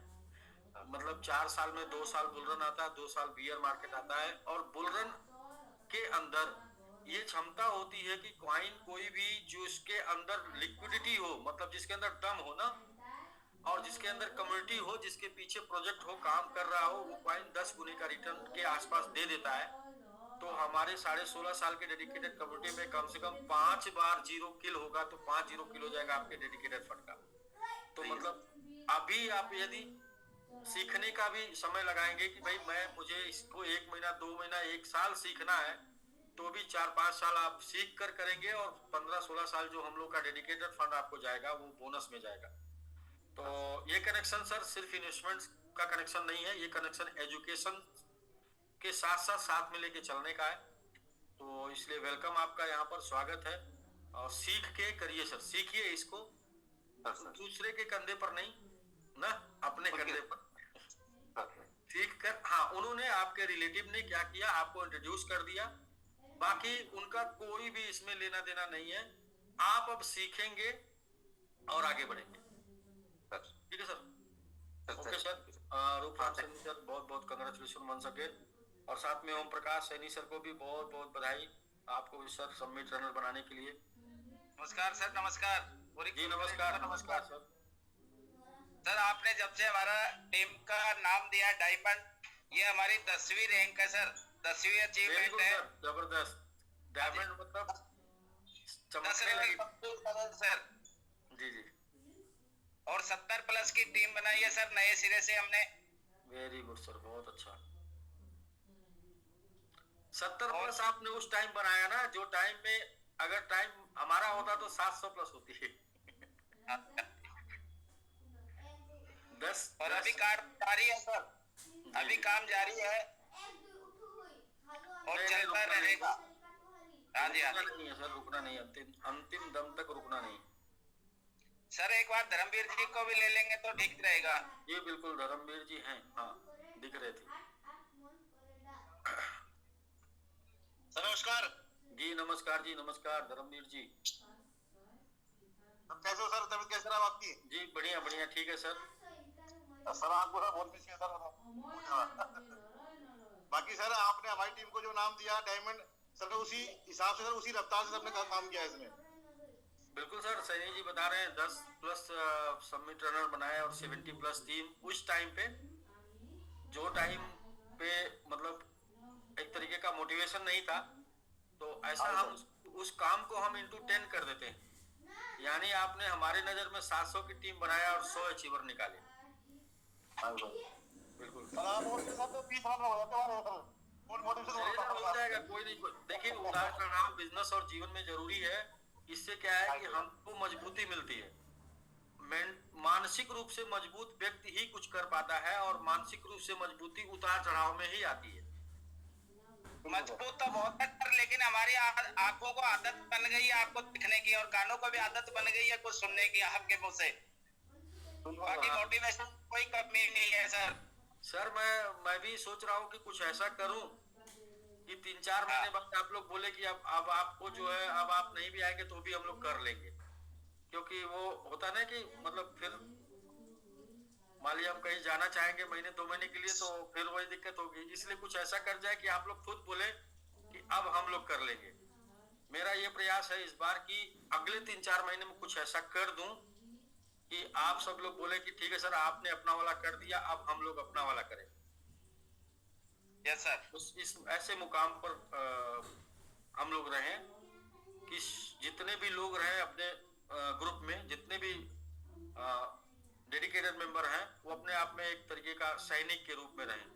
मतलब 4 साल में 2 साल बुलरन आता है, 2 साल बियर मार्केट आता है। और बुलरन के अंदर ये क्षमता होती है कि कॉइन कोई भी जो इसके अंदर लिक्विडिटी हो, मतलब जिसके अंदर दम हो ना, और जिसके अंदर कम्युनिटी हो, जिसके पीछे प्रोजेक्ट हो, काम कर रहा हो, वो कॉइन 10 गुने का रिटर्न के आसपास दे देता है। तो हमारे 16.5 साल के डेडिकेटेड कम्युनिटी में कम से कम 5 बार 0 किल होगा, तो 5 0 किल हो जाएगा आपके डेडिकेटेड फंड का। तो मतलब अभी आप यदि सीखने का भी समय लगाएंगे कि भाई मुझे इसको 1 महीना 2 महीना 1 साल सीखना है, तो भी 4-5 साल आप सीख कर करेंगे, और 15-16 साल जो हम लोग का डेडिकेटेड फंड आपको जाएगा वो बोनस में जाएगा। तो ये कनेक्शन सर सिर्फ इन्वेस्टमेंट का कनेक्शन नहीं है, ये कनेक्शन एजुकेशन के साथ साथ में लेके चलने का है। तो इसलिए वेलकम, आपका यहाँ पर स्वागत है। और सीख के करिए सर, सीखिए इसको दूसरे के कंधे पर नहीं ना, अपने कंधे पर सीख कर। हाँ, उन्होंने आपके रिलेटिव ने क्या किया, आपको इंट्रोड्यूस कर दिया, बाकी उनका कोई भी इसमें लेना देना नहीं है। आप अब सीखेंगे और आगे बढ़ेंगे। ठीक है sir. Okay sir. Rooparam Saini sir बहुत बहुत कंग्रेचुलेशन बन सके, और साथ में ओम प्रकाश सैनी सर को भी बहुत बहुत बधाई आपको भी सर सबमिट रनर बनाने के लिए। नमस्कार सर, नमस्कार। जी नमस्कार। नमस्कार सर। सर आपने जब से हमारा टीम का नाम दिया डायमंड, ये हमारी 10वीं रैंक है सर, 10वीं अचीवमेंट है। जबरदस्त। डायमंड मतलब 10 चमकने लगी। सर जी जी। और 70 प्लस की टीम बनाई है सर नए सिरे से हमने। वेरी गुड सर, बहुत अच्छा। 70 प्लस आपने उस टाइम बनाया ना, जो टाइम में अगर टाइम हमारा होता तो 700 प्लस होती है। 10 और अभी काम जारी है सर, अभी काम जारी है और चलता रहेगा। हाँ जी हाँ रुकना नहीं है सर, रुकना नहीं, अंतिम दम तक रुकना नहीं। सर एक बार धर्मवीर जी को भी ले लेंगे तो ठीक रहेगा। ये बिल्कुल धर्मवीर जी हैं, हाँ दिख रहे थे। सर नमस्कार। जी नमस्कार। जी नमस्कार धर्मवीर जी। कैसे हो सर? तबीयत कैसे रहा आपकी? जी बढ़िया बढ़िया, ठीक है सर। सर आपको सर बहुत खुशी है सर। बाकी सर आपने हमारी टीम को जो नाम दिया डायमंड सर, उसी हिसाब से सर, उसी रफ्तार से सबने काम किया है इसमें। बिल्कुल सर, सैनी जी बता रहे हैं 10 प्लस सबमिट रनर बनाए और 70 प्लस टीम उस टाइम पे, जो टाइम पे मतलब एक तरीके का मोटिवेशन नहीं था, तो ऐसा हम उस काम को हम इंटू 10 कर देते हैं। यानी आपने हमारे नजर में 700 की टीम बनाया और 100 अचीवर निकाले। बिल्कुल सर आप और के साथ तो 20 रन हो जाते हैं सर। फुल मोटिवेशन हो जाएगा, कोई नहीं। देखिए उतार चढ़ाव बिजनेस और जीवन में जरूरी है। इससे क्या है कि हमको मजबूती मिलती है। मानसिक रूप से मजबूत व्यक्ति ही कुछ कर पाता है, और मानसिक रूप से मजबूती उतार चढ़ाव में ही आती है। मजबूत तो बहुत है सर, लेकिन हमारी आंखों को आदत बन गई है आपको दिखने की, और कानों को भी आदत बन गई है कुछ सुनने की आपके मुंह से। बाकी मोटिवेशन कोई कमी नहीं है सर। सर मैं भी सोच रहा हूँ कि कुछ ऐसा करूँ कि 3-4 महीने बाद आप लोग बोले कि अब आपको जो है, अब आप नहीं भी आएंगे तो भी हम लोग कर लेंगे। क्योंकि वो होता ना कि मतलब फिर मान लिया हम कहीं जाना चाहेंगे महीने 2 महीने के लिए, तो फिर वही दिक्कत होगी। इसलिए कुछ ऐसा कर जाए कि आप लोग खुद बोले कि अब हम लोग कर लेंगे। मेरा ये प्रयास है इस बार कि अगले 3-4 महीने में कुछ ऐसा कर दूं कि आप सब लोग बोले कि ठीक है सर, आपने अपना वाला कर दिया, अब हम लोग अपना वाला करें। Yes sir. इस ऐसे मुकाम पर हम लोग रहें कि जितने भी लोग रहें अपने ग्रुप में, जितने भी डेडिकेटेड मेंबर हैं, वो अपने आप में एक तरीके का सैनिक के रूप में रहें।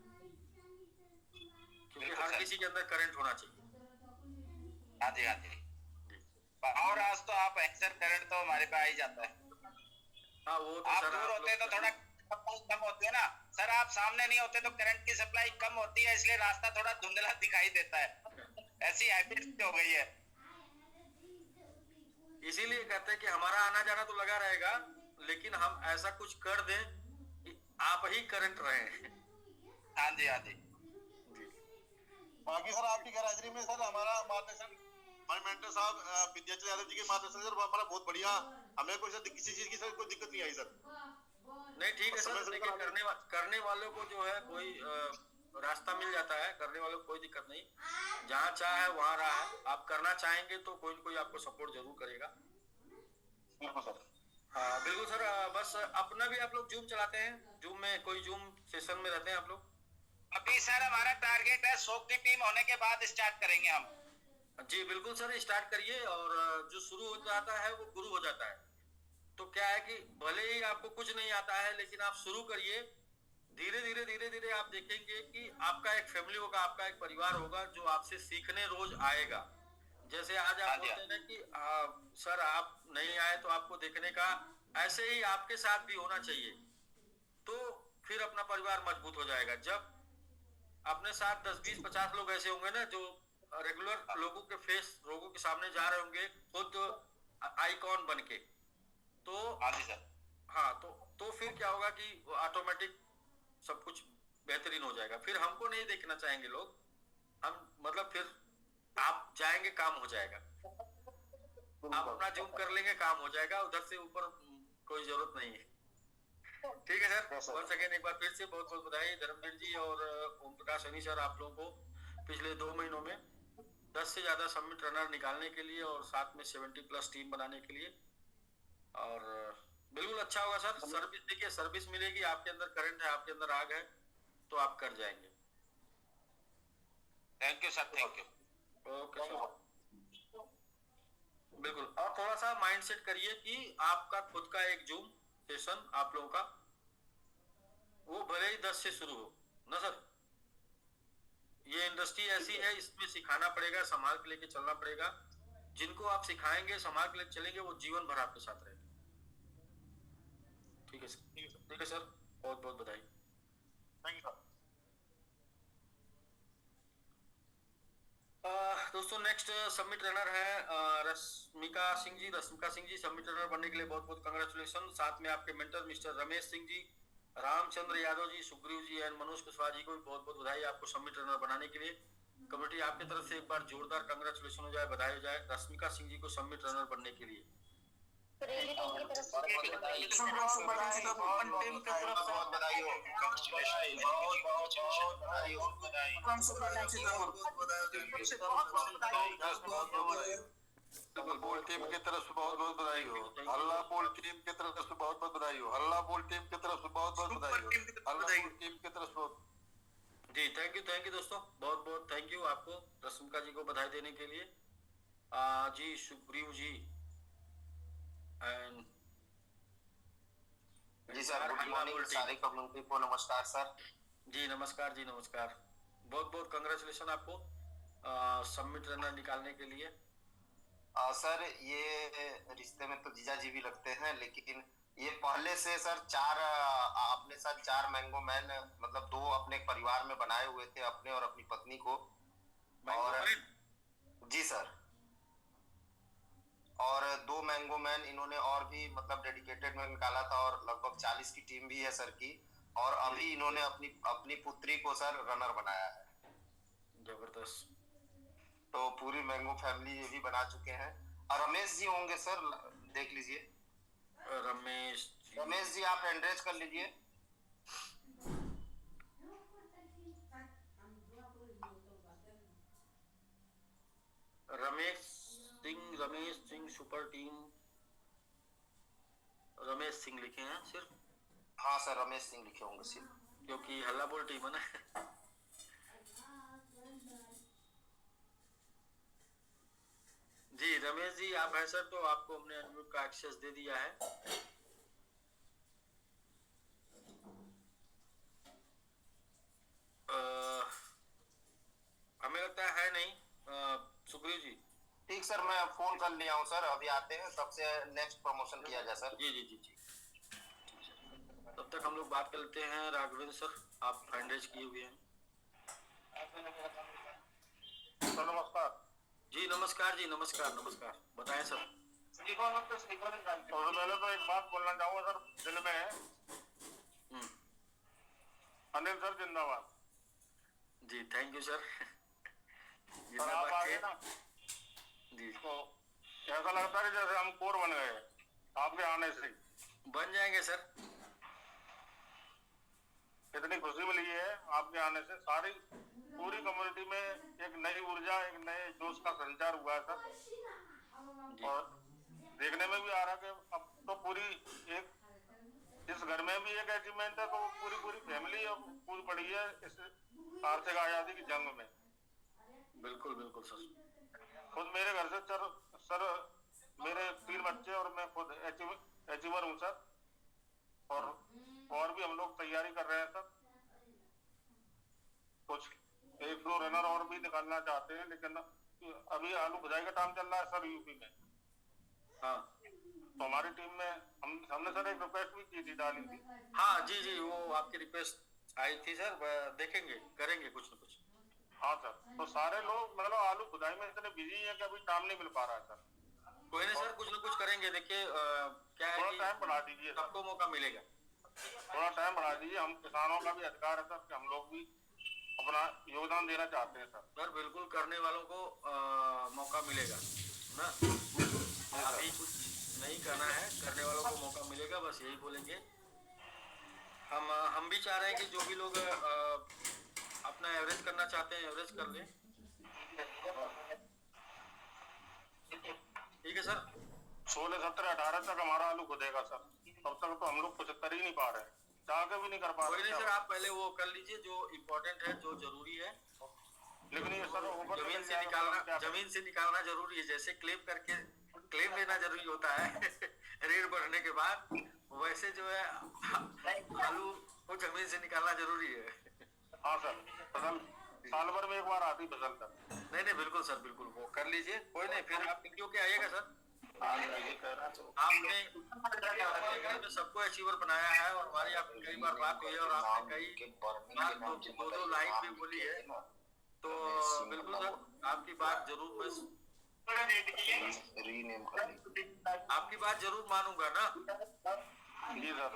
क्योंकि हर किसी के अंदर करंट होना चाहिए। हाँ जी हाँ जी। और आज तो आप एक्सर करंट तो हमारे पे आ ही जाता है। हाँ वो तो आप सर दूर होते तो थोड़ा कम होती है ना सर, आप सामने नहीं होते तो करंट की सप्लाई कम होती है, इसलिए रास्ता थोड़ा धुंधला दिखाई देता है। ऐसी हैबिट हो गई है। इसीलिए कहते हैं कि हमारा आना जाना तो लगा रहेगा, लेकिन हम ऐसा कुछ कर दें कि आप ही करंट रहे। हाँ जी हाँ जी। बाकी सर आपकी गैरहाजिरी में सर हमारा मार्गदर्शन हमारे मेंटर साहब विद्याचल यादव जी के मार्गदर्शन से हमारा बहुत बढ़िया, हमें कोई सर किसी चीज की सर कोई दिक्कत नहीं आई सर। नहीं ठीक है सर, देखिए करने वालों को जो है कोई रास्ता मिल जाता है, करने वालों को कोई दिक्कत नहीं। जहाँ चाहे वहाँ रहा है। आप करना चाहेंगे तो कोई न कोई आपको सपोर्ट जरूर करेगा। बिल्कुल सर। हाँ बिल्कुल सर। बस अपना भी आप लोग जूम चलाते हैं, जूम में कोई जूम सेशन में रहते हैं आप लोग? अभी सर हमारा टारगेट है 100 की टीम होने के बाद स्टार्ट करेंगे हम। जी बिल्कुल सर, स्टार्ट करिए। और जो शुरू हो जाता है वो गुरु हो जाता है। तो क्या है कि भले ही आपको कुछ नहीं आता है, लेकिन आप शुरू करिए। धीरे धीरे आप देखेंगे कि आपका एक फैमिली होगा, आपका एक परिवार होगा जो आपसे सीखने रोज आएगा। जैसे आज आप बोलते हैं ना कि सर आप नहीं आए तो आपको देखने का, ऐसे ही आपके साथ भी होना चाहिए। तो फिर अपना परिवार मजबूत हो जाएगा। जब अपने साथ 10, 20, 50 लोग ऐसे होंगे ना जो रेगुलर लोगों के फेस, लोगों के सामने जा रहे होंगे खुद आइकॉन बन के, तो हाँ तो फिर क्या होगा कि ऑटोमेटिक सब कुछ बेहतरीन हो जाएगा। फिर हमको नहीं देखना चाहेंगे लोग, हम मतलब फिर आप जाएंगे, काम हो जाएगा। आप अपना जूम कर लेंगे, काम हो जाएगा, उधर से ऊपर कोई जरूरत नहीं है। ठीक है सर, वन सेकेंड एक बार फिर से बहुत बहुत बधाई धर्मवीर जी और ओम प्रकाश सैनी सर, आप लोगों को पिछले 2 महीनों में 10 से ज्यादा सबमिट रनर निकालने के लिए और साथ में 70+ टीम बनाने के लिए। और बिल्कुल अच्छा होगा सर, सर्विस देखिए, सर्विस मिलेगी, आपके अंदर करंट है, आपके अंदर आग है, तो आप कर जाएंगे। Thank you sir, thank you. Okay sir, बिल्कुल। और थोड़ा सा माइंड सेट करिए कि आपका खुद का एक जूम सेशन आप लोगों का, वो भले ही 10 से शुरू हो ना सर, ये इंडस्ट्री ऐसी है, इसमें सिखाना पड़ेगा, संभाल के लेके चलना पड़ेगा। जिनको आप सिखाएंगे, संभाल के लेके चलेंगे, वो जीवन भर आपके साथ रहेंगे। ठीक है सर, ठीक है सर, बहुत बहुत बधाई। Thank you sir. दोस्तों नेक्स्ट सबमिट रनर है रश्मिका सिंह जी। रश्मिका सिंह जी सबमिट रनर बनने के लिए बहुत बहुत कंग्रेचुलेशन। साथ में आपके mentor mister Ramesh Singh ji, Ramchandra Yadav ji, Sugriv ji and Manoj Kushwaha ji को भी बहुत बहुत बधाई आपको सबमिट रनर बनाने के लिए। कमेटी आपकी तरफ से एक बार जोरदार कंग्रेचुलेशन हो जाए, बधाई हो जाए रश्मिका सिंह जी को सबमिट रनर बनने के लिए। बोल टीम की तरफ से बहुत बहुत बधाई हो। हल्ला बोल टीम की तरफ से बहुत बहुत बधाई हो। हल्ला बोल टीम की तरफ से बहुत बहुत बधाई हो। हल्ला बोल टीम की तरफ से जी थैंक यू दोस्तों, बहुत बहुत थैंक यू आपको रश्मिका जी को बधाई देने के लिए। जी सुग्रीव जी एंड जी सर, गुड मॉर्निंग सारी कम्युनिटी को नमस्कार सर। जी नमस्कार जी नमस्कार, बहुत बहुत कंग्रेचुलेशन आपको सबमिट रनर निकालने के लिए। सर ये रिश्ते में तो जीजा जी भी लगते हैं, लेकिन ये पहले से सर अपने साथ 4 मैंगो मैन मतलब 2 अपने परिवार में बनाए हुए थे, अपने और अपनी पत्नी को। और जी सर, और 2 मैंगो मैन इन्होंने और भी मतलब डेडिकेटेड में निकाला था, और लगभग 40 की टीम भी है सर की। और अभी इन्होंने अपनी पुत्री को सर रनर बनाया है। जबरदस्त। तो पूरी मैंगो फैमिली ये भी बना चुके हैं। और रमेश जी होंगे सर, देख लीजिए। रमेश जी आप हैंडरेज कर लीजिए। रमेश सिंह सुपर टीम, रमेश सिंह लिखे हैं सिर्फ? हाँ सर, रमेश सिंह लिखे होंगे सिर्फ, क्योंकि हल्ला बोल टीम है ना। जी रमेश जी आप हैं सर, तो आपको हमने अनम्यूट का एक्सेस दे दिया है। हमें लगता है नहीं सुग्रीव जी। ठीक सर, मैं फोन कर लिया हूँ सर, अभी आते हैं तब से नेक्स्ट प्रमोशन किया जाए सर। जी जी जी जी, तब तक हम लोग बात कर लेते हैं। राघवेंद्र सर आप हैंडरेज किए हुए हैं। सर नमस्कार। जी नमस्कार जी नमस्कार नमस्कार, बताएं सर। और पहले तो एक बात बोलना चाहूँगा सर, दिल में है अनिल सर जिंदाबाद। जी थैंक यू सर। सर आप आगे ना जी, तो ऐसा लगता है जैसे हम कोर बन गए आपके आने से। बन जाएंगे सर, इतनी खुशी मिली है आपके आने से, सारी पूरी कम्युनिटी में एक नई ऊर्जा, एक नए जोश का संचार हुआ है सर। और देखने में भी आ रहा है कि अब तो पूरी एक इस घर में भी एक अचीवमेंट है, तो पूरी फैमिली अब पूरी पड़ी है इस आर्थिक आजादी की जंग में। बिल्कुल बिल्कुल सर। खुद मेरे घर से सर मेरे 3 बच्चे और मैं खुद अचीवर हूँ सर, और भी हम लोग तैयारी कर रहे हैं सर। कुछ 1-2 रनर और भी निकालना चाहते हैं, लेकिन अभी आलू खुदाई का काम चल रहा है सर यूपी में। हाँ तो हमारी टीम में हमने सर एक रिक्वेस्ट भी की थी, डाली थी। हाँ जी जी, वो आपकी रिक्वेस्ट आई थी सर, देखेंगे करेंगे कुछ न कुछ। हाँ सर, तो सारे लोग मतलब आलू खुदाई में इतने बिजी हैं कि अभी टाइम नहीं मिल पा रहा है सर। कोई नहीं सर, कुछ न कुछ करेंगे। देखिए क्या है कि टाइम बढ़ा दीजिए, सबको मौका मिलेगा। थोड़ा टाइम बढ़ा दीजिए, हम किसानों का भी अधिकार है सर कि हम लोग भी अपना योगदान देना चाहते हैं सर। सर बिल्कुल, करने वालों को मौका मिलेगा ना। अभी कुछ नहीं करना है, करने वालों को मौका मिलेगा, बस यही बोलेंगे। हम भी चाह रहे हैं कि जो भी लोग अपना एवरेज करना चाहते हैं एवरेज कर लें। ठीक है सर। 16, 17, 18 तक हमारा आलू खुदेगा सर, तब तक तो हम लोग कुछ कर ही नहीं पा रहे हैं, चाह के भी नहीं कर पा कोई रहे। नहीं सर, आप पहले वो कर लीजिए जो इम्पोर्टेंट है, जो जरूरी है। लेकिन ये सर ऊपर जमीन से निकालना जरूरी है, जैसे क्लेम लेना जरूरी होता है रेट बढ़ने के बाद, वैसे जो है आलू को जमीन से निकालना जरूरी है। हाँ सर, फसल साल भर में एक बार आती फसल तक। नहीं बिल्कुल सर, बिल्कुल वो कर लीजिए, कोई नहीं। फिर आप क्यों के आइएगा सर, आपने घर में सबको अचीवर बनाया है और हमारी आपकी कई बार बात हुई है और आपने कई बार दो लाइन भी बोली है, तो बिल्कुल सर आपकी बात जरूर मैं आपकी बात जरूर मानूंगा ना। जी सर,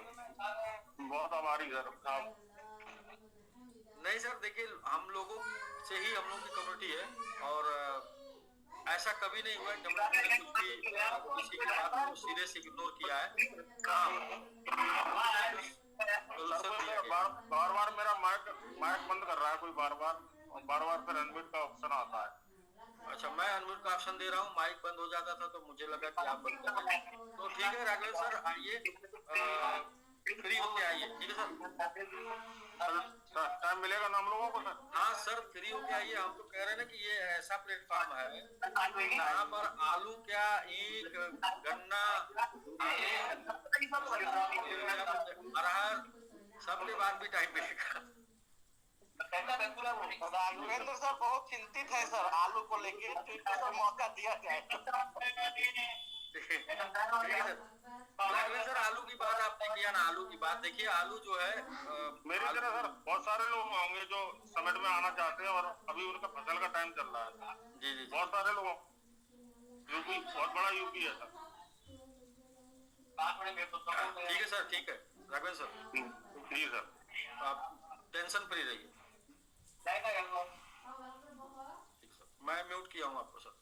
बहुत आभारी सर साहब। नहीं सर, देखिए हम लोगों से ही हम लोग की कम्युनिटी है और ऐसा कभी नहीं हुआ कि हमने कुछ भी किसी की बात को सीरियस इग्नोर किया है। बार बार मेरा माइक बंद कर रहा है कोई, बार बार फिर अनम्यूट का ऑप्शन आता है। अच्छा, मैं अनम्यूट का ऑप्शन दे रहा हूँ, माइक बंद हो जाता था तो मुझे लगा कि आप बंद कर रहे हैं। तो ठीक है राघवेंद्र सर, आइए फ्री होके आइए। ठीक है सर, टाइम मिलेगा ना हम लोगों को सर? हाँ सर, फ्री होके आइए। हम तो कह रहे हैं ना कि ये ऐसा प्लेटफॉर्म है यहाँ पर आलू क्या, ईख, गन्ना, अरहर, सबके बाद भी टाइम मिलेगा। राघवेंद्र सर बहुत चिंतित है सर आलू को लेके, तो मौका दिया जाए। सर आलू की बात आपने किया ना, आलू की बात देखिए, आलू जो है मेरी तरह सर बहुत सारे लोग होंगे जो समिट में आना चाहते हैं और अभी उनका फसल का टाइम चल रहा है। जी बहुत सारे लोग, यूपी बहुत बड़ा यूपी है सर। ठीक है सर, ठीक है राघवेंद्र सर, जी सर, आप टेंशन फ्री रहिए। मैं म्यूट किया हूँ आपको सर।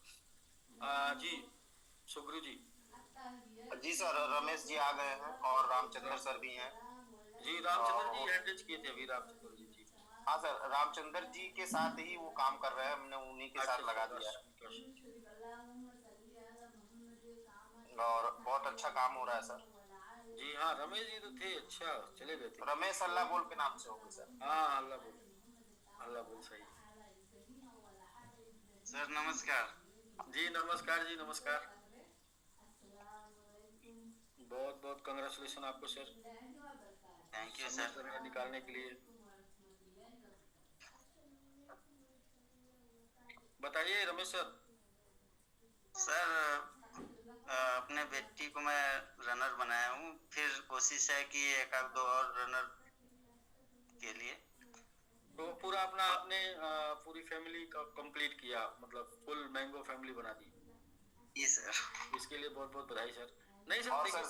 जी सुग्रीव जी। जी सर, रमेश जी आ गए हैं और रामचंद्र सर भी हैं। जी रामचंद्र जी हैंडल किए थे अभी, रामचंद्र जी। हाँ सर, रामचंद्र जी के साथ ही वो काम कर रहे हैं, हमने उन्हीं के साथ लगा दिया है और बहुत अच्छा काम हो रहा है सर। जी हाँ, रमेश जी तो थे, अच्छा चले गए थे। रमेश अल्लाह बोल के नाम से होंगे सर। हाँ अल्लाह बोल सही। सर नमस्कार। जी नमस्कार जी, नमस्कार। बहुत बहुत कांग्रेचुलेशन आपको सर, थैंक यू सर। निकालने के लिए। बताइए रमेश सर। सर अपने बेटी को मैं रनर बनाया हूँ, फिर कोशिश है कि एक आध दो और रनर के लिए। तो पूरा अपना आपने पूरी फैमिली का कंप्लीट किया, मतलब फुल मैंगो फैमिली बना दी। जी सर, इसके लिए बहुत बहुत बधाई सर। नहीं सर, और सर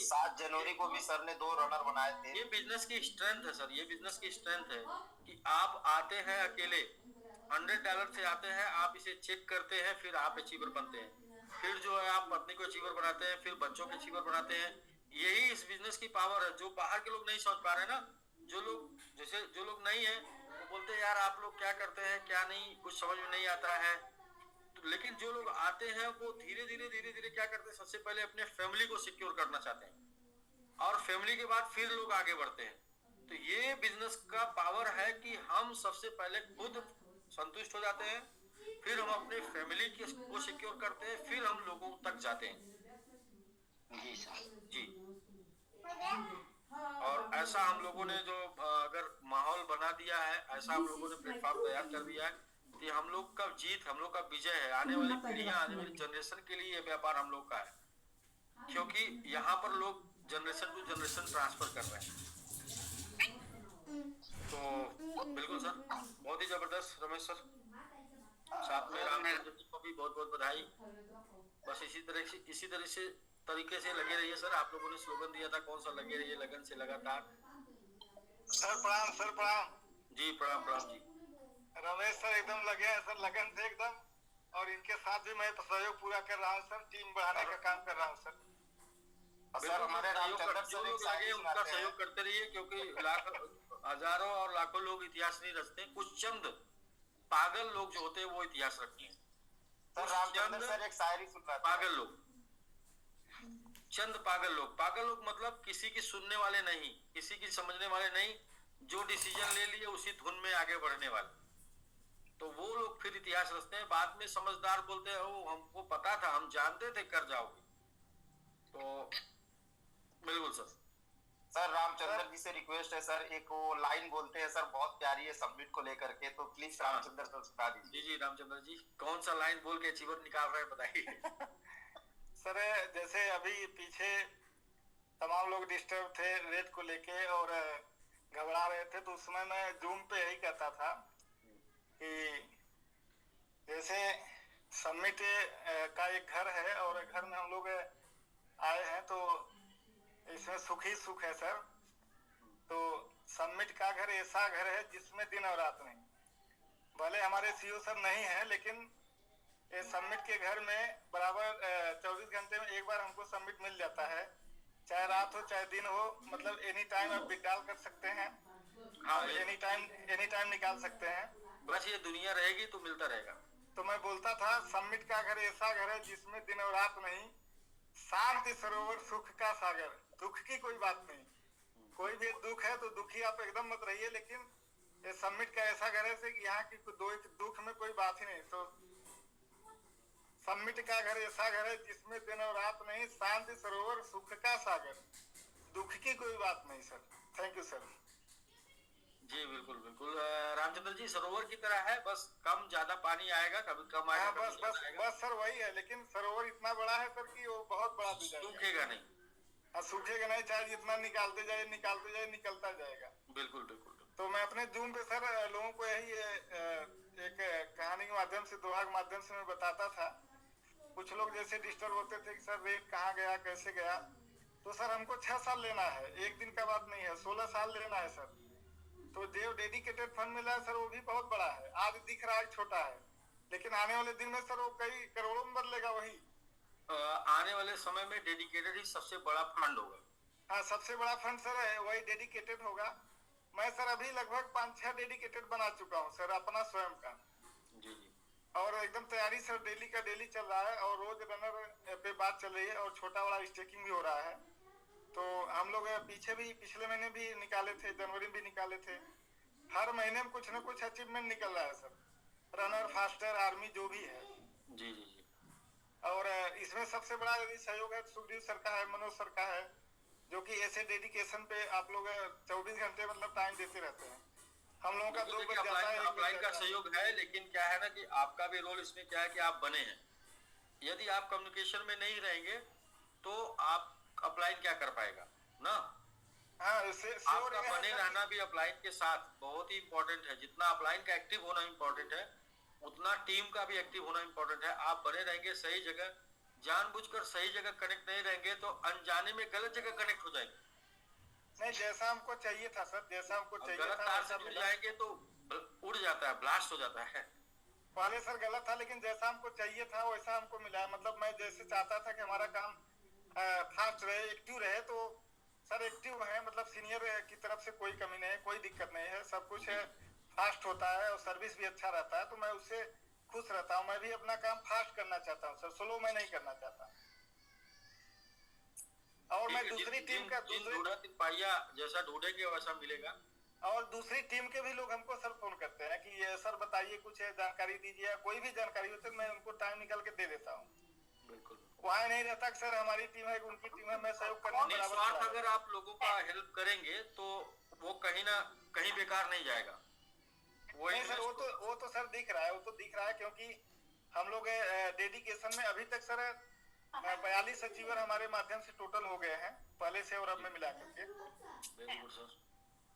7 जनवरी को भी सर ने 2 रनर बनाए थे। ये बिजनेस की स्ट्रेंथ है सर, ये बिजनेस की स्ट्रेंथ है कि आप आते हैं अकेले, $100 से आते हैं, आप इसे चेक करते हैं, फिर आप अचीवर बनते हैं, फिर जो है आप पत्नी को अचीवर बनाते हैं, फिर बच्चों को अचीवर बनाते हैं। यही इस बिजनेस की पावर है, जो बाहर के लोग नहीं समझ पा रहे ना। जो लोग नहीं है वो बोलते हैं यार आप लोग क्या करते हैं क्या नहीं, कुछ समझ में नहीं आता है। लेकिन जो लोग आते हैं वो धीरे धीरे क्या करते हैं, सबसे पहले अपने फैमिली को सिक्योर करना चाहते हैं और फैमिली के बाद फिर लोग आगे बढ़ते हैं। तो ये बिजनेस का पावर है कि हम सबसे पहले खुद संतुष्ट हो जाते हैं, फिर हम अपने फैमिली को सिक्योर करते हैं, फिर हम लोगों तक जाते हैं। जी सर। जी, और ऐसा हम लोगों ने जो अगर माहौल बना दिया है, ऐसा हम लोगों ने प्लेटफॉर्म तैयार कर दिया है कि हम लोग का जीत, हम लोग का विजय है। आने वाली पीढ़ियां, आने वाली जनरेशन के लिए ये व्यापार हम लोग का है, क्योंकि यहाँ पर लोग जनरेशन टू जनरेशन ट्रांसफर कर रहे हैं। तो बिल्कुल सर, बहुत ही जबरदस्त रमेश सर, साथ में रामचंद्र जी को भी बहुत बहुत बधाई। बस इसी तरीके से लगे रहिए सर। आप लोगों ने स्लोगन दिया था, कौन सा, लगे रहिए लगन से लगातार। सर प्रणाम, सर प्रणाम। जी प्रणाम जी। रमेश सर एकदम लगे हैं सर, लगन से एकदम। और इनके साथ भी मैं सहयोग पूरा कर रहा हूँ सर, टीम बढ़ाने का काम कर रहा हूँ सर। सर हमारे रामचंद्र जो लोग लगे उनका सहयोग करते रहिए, क्योंकि हजारों और लाखों लोग इतिहास नहीं रचते, कुछ चंद पागल लोग जो होते हैं वो इतिहास रखते हैं। सर रामचंद्र सर एक शायरी सुना पागल लोग, चंद पागल लोग मतलब किसी की सुनने वाले नहीं, किसी की समझने वाले नहीं, जो डिसीजन ले लिए उसी धुन में आगे बढ़ने वाले, तो वो लोग फिर इतिहास रचते हैं। बाद में समझदार बोलते हैं ओ हमको पता था, हम जानते थे कर जाओगे। तो बिल्कुल सर। सर रामचंद्र जी से रिक्वेस्ट है सर, एक वो लाइन बोलते हैं सर, बहुत प्यारी है सबमिट को लेकर के, तो प्लीज रामचंद्र सर सुना दीजिए। जी रामचंद्र जी, कौन सा लाइन बोल के अचीवर निकाल रहे हैं बताइए। सर जैसे अभी पीछे तमाम लोग डिस्टर्ब थे रेट को लेके और घबरा रहे थे, तो उसमें मैं जूम पे यही कहता था कि जैसे समिट का एक घर है और घर में हम लोग आए हैं, तो इसमें सुख ही सुख है सर। तो समिट का घर ऐसा घर है जिसमें दिन और रात नहीं। भले हमारे सीईओ सर नहीं है, लेकिन ये समिट के घर में बराबर 24 घंटे में एक बार हमको समिट मिल जाता है, चाहे रात हो चाहे दिन हो, मतलब एनी टाइम आप विड्रॉल कर सकते हैं। हाँ, एनी टाइम निकाल सकते हैं। बस ये दुनिया रहेगी तो मिलता रहेगा। तो मैं बोलता था समिट का घर ऐसा घर है जिसमें दिन और रात नहीं, शांति सरोवर सुख का सागर, दुख की कोई बात नहीं। कोई भी दुख है तो दुखी आप एकदम मत रहिए, लेकिन ये समिट का ऐसा घर है कि यहाँ की दुख में कोई बात ही नहीं। तो समिट का घर ऐसा घर है जिसमें दिन और रात नहीं, शांति सरोवर सुख का सागर, दुख की कोई बात नहीं सर। Thank you sir. जी बिल्कुल बिल्कुल रामचंद्र जी, सरोवर की तरह है, बस कम ज्यादा पानी आएगा, कभी कम आएगा, बस सर वही है, लेकिन सरोवर इतना बड़ा है सर कि वो बहुत बड़ा सूखेगा नहीं। सूखेगा नहीं, चाहे जितना निकालते जाए निकलता जाएगा। बिल्कुल बिल्कुल। तो मैं अपने जूम पे सर लोगों को यही एक कहानी के माध्यम से, दोहा के माध्यम से मैं बताता था। कुछ लोग जैसे डिस्टर्ब होते थे कि सर रेट कहाँ गया कैसे गया, तो सर हमको 6 साल लेना है, एक दिन का बात नहीं है, 16 साल लेना है सर। तो जो डेडिकेटेड फंड मिला है सर वो भी बहुत बड़ा है, आज दिख रहा है छोटा है, लेकिन आने वाले दिन में सर वो कई करोड़ों में बदलेगा। वही आने वाले समय में डेडिकेटेड ही सबसे बड़ा फंड होगा। हाँ, सबसे बड़ा फंड सर है वही डेडिकेटेड होगा। मैं सर अभी लगभग 5-6 डेडिकेटेड बना चुका हूँ सर अपना स्वयं का। जी। और एकदम तैयारी सर डेली का डेली चल रहा है, और रोज रनर पे बात चल रही है, और छोटा बड़ा स्टेकिंग भी हो रहा है। तो हम लोग पिछले महीने भी निकाले थे, जनवरी में भी निकाले थे। हर महीने में कुछ न कुछ अचीवमेंट निकल रहा है सर, रनर फास्टर आर्मी जो भी है। जी। और इसमें सबसे बड़ा सहयोग है सुखदेव सर का है, मनोज सर का है, जो कि ऐसे डेडिकेशन पे आप लोग 24 घंटे मतलब टाइम देते रहते हैं। हम लोगों का 2 बज जाता है। अपलाइन का सहयोग है, लेकिन क्या है ना कि आपका भी रोल इसमें क्या है कि आप बने हैं। यदि आप कम्युनिकेशन में नहीं रहेंगे तो आप अपलाइन क्या कर पाएगा ना। हाँ, आपका बने रहना भी अपलाइन के साथ बहुत ही इंपॉर्टेंट है। जितना अपलाइन का एक्टिव होना इंपॉर्टेंट है, उतना टीम का भी एक्टिव होना इंपॉर्टेंट है। आप बने रहेंगे सही जगह, जानबूझकर सही जगह कनेक्ट नहीं रहेंगे तो अनजाने में गलत जगह कनेक्ट हो जाएंगे। नहीं, जैसा हमको चाहिए था सर, जैसा हमको चाहिए था, गलत तार से जुड़ जाएंगे तो उड़ जाता है, ब्लास्ट हो जाता है। पहले सर गलत था, लेकिन जैसा हमको चाहिए था वैसा हमको मिला है। मतलब मैं जैसे चाहता था कि हमारा काम फास्ट रहे, एक्टिव रहे, तो सर एक्टिव है। मतलब सीनियर की तरफ से कोई कमी नहीं है, कोई दिक्कत नहीं है, सब कुछ फास्ट होता है और सर्विस भी अच्छा रहता है। तो मैं उससे खुश रहता हूँ। मैं भी अपना काम फास्ट करना चाहता हूँ सर, स्लो मैं नहीं करना चाहता। और मैं दूसरी टीम का जैसा ढूंढेंगे वैसा मिलेगा। और दूसरी टीम के भी लोग हमको सर फोन करते हैं कि ये सर बताइए, कुछ जानकारी दीजिए, कोई भी जानकारी होती है मैं उनको टाइम निकाल के दे देता हूँ। बिल्कुल, वहाँ नहीं रहता कि सर हमारी टीम है उनकी टीम है, मैं सहयोग करने में निस्वार्थ अगर आप लोगों का हेल्प करेंगे तो वो कहीं ना कहीं बेकार नहीं जाएगा। नहीं सर, वो तो सर दिख रहा है, क्योंकि हम लोग डेडिकेशन में अभी तक सर 42 अचीवर हमारे माध्यम से टोटल हो गए हैं, पहले से और अब में मिला करके।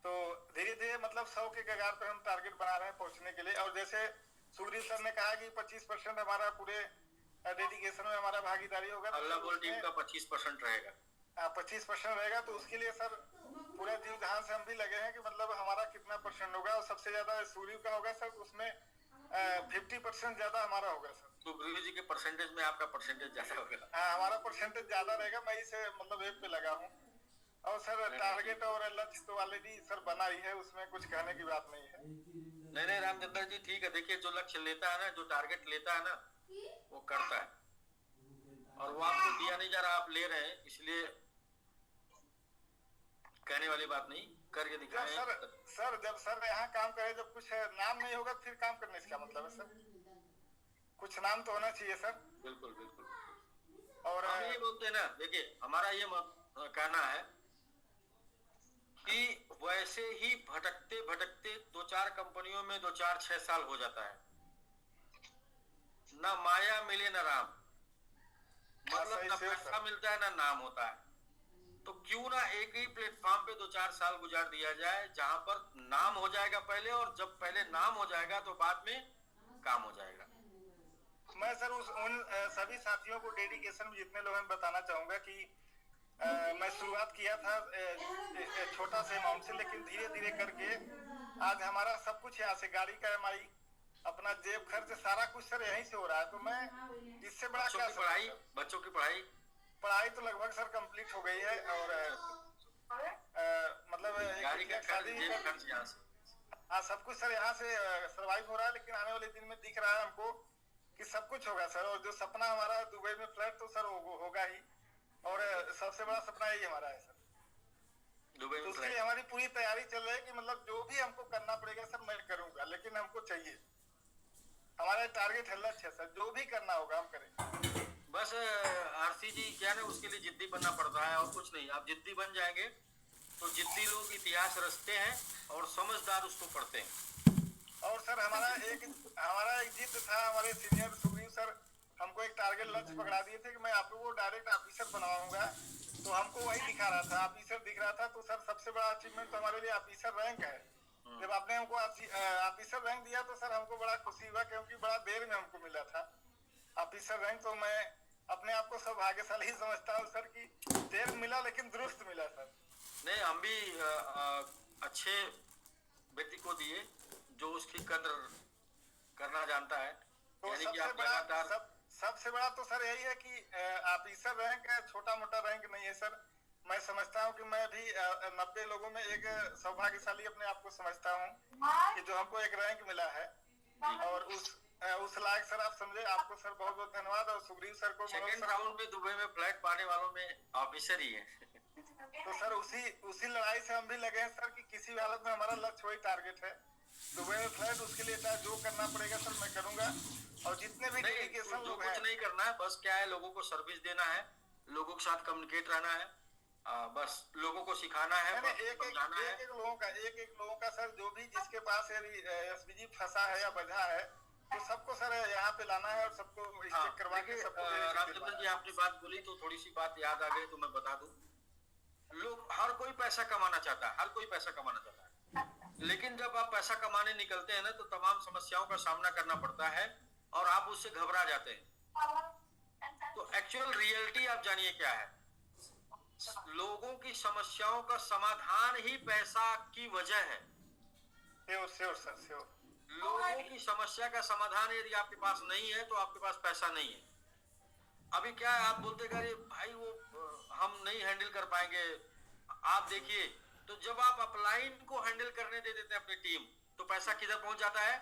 तो धीरे धीरे मतलब 100 के कगार पर हम टारगेट बना रहे हैं पहुंचने के लिए। और जैसे सुखदेव सर ने कहा कि 25% हमारा पूरे डेडिकेशन में हमारा भागीदारी होगा, अल्लाह बोल टीम का 25% रहेगा। 25% रहेगा, तो उसके लिए सर पूरा जीव जहां से हम भी लगे हैं कि मतलब हमारा कितना परसेंट होगा। और सबसे ज्यादा सूर्य का होगा सर, उसमें 50% ज्यादा हमारा होगा सर। तो गुरु जी के परसेंटेज में आपका परसेंटेज ज्यादा होगा। हाँ, हमारा परसेंटेज ज्यादा रहेगा, मैं इसे मतलब एक पे लगा हूँ। और सर टारगेट और लक्ष्य तो ऑलरेडी सर बना ही है, उसमें कुछ कहने की बात नहीं है। नहीं रामचंद्र जी ठीक है। देखिए जो लक्ष्य लेता है ना, जो टारगेट लेता है ना, वो करता है, और वो आपको दिया नहीं जा रहा, आप ले रहे हैं, इसलिए कहने वाली बात नहीं, करके दिखाएं। सर जब सर यहाँ काम करे, जब कुछ नाम नहीं होगा फिर काम करने से क्या मतलब है सर? कुछ नाम तो होना चाहिए सर। बिल्कुल बिल्कुल। और हम ये बोलते हैं ना, देखिए हमारा ये कहना है कि वैसे ही भटकते भटकते 2-4 कंपनियों में 2-4-6 साल हो जाता है, ना माया मिले ना राम, मतलब ना पैसा मिलता है ना नाम होता है। तो क्यों ना एक ही प्लेटफॉर्म पे 2-4 साल गुजार दिया जाए, जहां पर नाम हो जाएगा पहले, और जब पहले नाम हो जाएगा तो बाद में काम हो जाएगा। मैं सर उन सभी साथियों को डेडिकेशन में जितने लोग हैं बताना चाहूंगा कि मैं शुरुआत किया था छोटा से अमाउंट से, लेकिन धीरे धीरे करके आज हमारा सब कुछ यहाँ से, गाड़ी का EMI, अपना जेब खर्च, सारा कुछ सर यहीं से हो रहा है। तो मैं इससे बड़ा क्या पढ़ाई, बच्चों की पढ़ाई तो लगभग सर कंप्लीट हो गई है, और मतलब गाड़ी का खर्च यहाँ से, हाँ सब कुछ सर यहाँ से सर्वाइव हो रहा है। लेकिन आने वाले दिन में दिख रहा है हमको कि सब कुछ होगा सर, और जो सपना हमारा दुबई में फ्लैट, तो सर वो होगा ही, और सबसे बड़ा सपना यही हमारा है सर दुबई में। तो उसके लिए हमारी पूरी तैयारी चल रही है कि मतलब जो भी हमको करना पड़ेगा सर मैं करूंगा, लेकिन हमको चाहिए, हमारा टारगेट है, लक्ष्य है सर, जो भी करना होगा हम करेंगे। बस आरसी जी क्या ना, उसके लिए जिद्दी बनना पड़ता है और कुछ नहीं। आप जिद्दी बन जाएंगे तो जिद्दी लोग इतिहास रचते हैं और समझदार उसको पढ़ते हैं। और सर हमारा एक जिद था, हमारे सीनियर सुग्रीव सर हमको एक टारगेट लक्ष्य पकड़ा दिए थे कि मैं आप लोगों को डायरेक्ट ऑफिसर बनवाऊंगा, तो हमको वही दिखा रहा था, ऑफिसर दिख रहा था। तो सर सबसे बड़ा अचीवमेंट तो हमारे लिए ऑफिसर रैंक है। जब आपने हमको ऑफिसर रैंक दिया तो सर हमको बड़ा खुशी हुआ, क्योंकि बड़ा देर में हमको मिला था ऑफिसर रैंक। तो मैं अपने आप को सौभाग्यशाली समझता हूँ सर कि देर मिला लेकिन दुरुस्त मिला सर। नहीं, हम भी अच्छे व्यक्ति को दिए जो उसकी कदर करना जानता है। तो सबसे बड़ा तो सर यही है कि ऑफिसर रैंक छोटा मोटा रैंक नहीं है सर। मैं समझता हूँ कि मैं भी 90 लोगों में एक सौभाग्यशाली अपने आप को समझता हूँ कि जो हमको एक रैंक मिला है, और उस लायक सर आप समझे। आपको सर बहुत बहुत धन्यवाद, और सुग्रीव सर को। सेकंड राउंड में दुबई में फ्लैट पाने वालों में ऑफिसर ही है। तो सर उसी लड़ाई से हम भी लगे हैं सर कि किसी भी हालत में हमारा लक्ष्य वही टारगेट है, दुबई में फ्लैट। उसके लिए चाहे जो करना पड़ेगा सर मैं करूंगा, और जितने भी डेडिकेशन लोग हैं, कुछ नहीं करना है, बस क्या है, लोगों को सर्विस देना है, लोगों के साथ कम्युनिकेट रहना है, बस लोगों को सिखाना है, एक लोगों का सर, जो भी जिसके पास SPG फंसा है या बजा है, तो सबको सर यहाँ पे लाना है और सबको चेक करवा के सबको। रामचंद्र जी आपने बात बोली तो थोड़ी सी बात याद आ गई, तो मैं बता दूं। लोग, हर कोई पैसा कमाना चाहता है, हर कोई पैसा कमाना चाहता है, लेकिन जब आप पैसा कमाने निकलते हैं ना, तो तमाम समस्याओं का सामना करना पड़ता है और आप उससे घबरा जाते हैं। तो एक्चुअल रियलिटी आप जानिए क्या है। लोगों की समस्याओं का समाधान ही पैसा की वजह है। लोगों की समस्या का समाधान यदि आपके पास नहीं है तो आपके पास पैसा नहीं है। अभी क्या है, आप बोलते अरे भाई वो हम नहीं हैंडल कर पाएंगे। आप देखिए, तो जब आप अपलाइन को हैंडल करने दे देते हैं अपनी टीम, तो पैसा किधर पहुंच जाता है?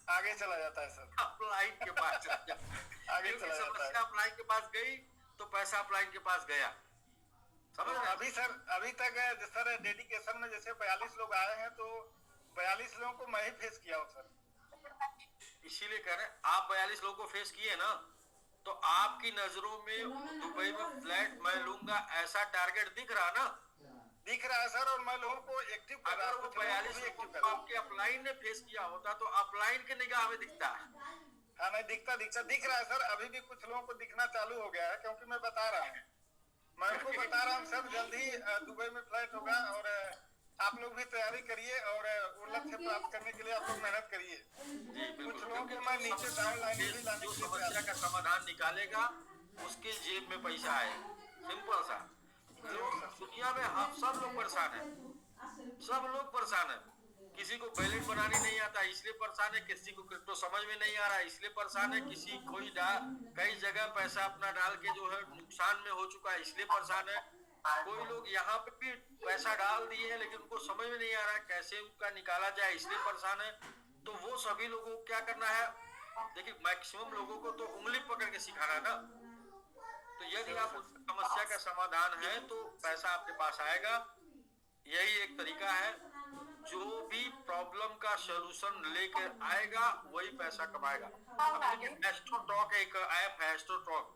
आगे चला जाता है सर, अपलाइन के पास चला जाता है। आगे चला जाता है। समस्या अपलाइन के पास गई तो पैसा अपलाइन के पास गया। समझ रहे? अभी तक सर डेडिकेशन में जैसे 42 लोग आए हैं, तो 42 लोगों को मैं ही फेस किया हूँ सर। इसीलिए कह रहे हैं, आप 42 लोगों को फेस किए ना, तो आपकी नजरों में दुबई में फ्लैट मैं लूंगा ऐसा टारगेट दिख रहा ना? दिख रहा है सर, और मैं लोगों को एक्टिव कर रहा हूं। अगर वो 42 लोगों को आपके अपलाइन ने फेस किया होता तो अपलाइन के निगाह में दिखता है। हाँ नहीं, दिख रहा है सर। अभी भी कुछ लोगों को दिखना चालू हो गया है, क्योंकि मैं बता रहा हूँ, मैं उनको बता रहा हूँ सर, जल्द ही दुबई में फ्लैट होगा, और आप लोग भी तैयारी करिए, और वो लक्ष्य प्राप्त करने के लिए आप लोग मेहनत करिए। कुछ लोगों को मैं नीचे डाउन लाइन भी लाने जो समस्या का समाधान निकालेगा उसके जेब में पैसा है। सिंपल सा। दुनिया में हम सब लोग परेशान हैं, सब लोग परेशान हैं, किसी को बैलेट बनाने नहीं आता इसलिए परेशान है, किसी को क्रिप्टो समझ में नहीं आ रहा इसलिए परेशान है, किसी कई जगह पैसा अपना डाल के जो है नुकसान में हो चुका है इसलिए परेशान है, कोई लोग यहाँ पे भी पैसा डाल दिए हैं लेकिन उनको समझ में नहीं आ रहा है कैसे उनका निकाला जाए इसलिए परेशान है। तो वो सभी लोगों को क्या करना है, देखिए मैक्सिमम लोगों को तो उंगली पकड़ के सिखाना है ना। तो यदि आप उस समस्या का समाधान है तो पैसा आपके पास आएगा। यही एक तरीका है, जो भी प्रॉब्लम का सॉल्यूशन लेकर आएगा वही पैसा कमाएगा। एस्ट्रोटॉक एक ऐप है, एस्ट्रोटॉक,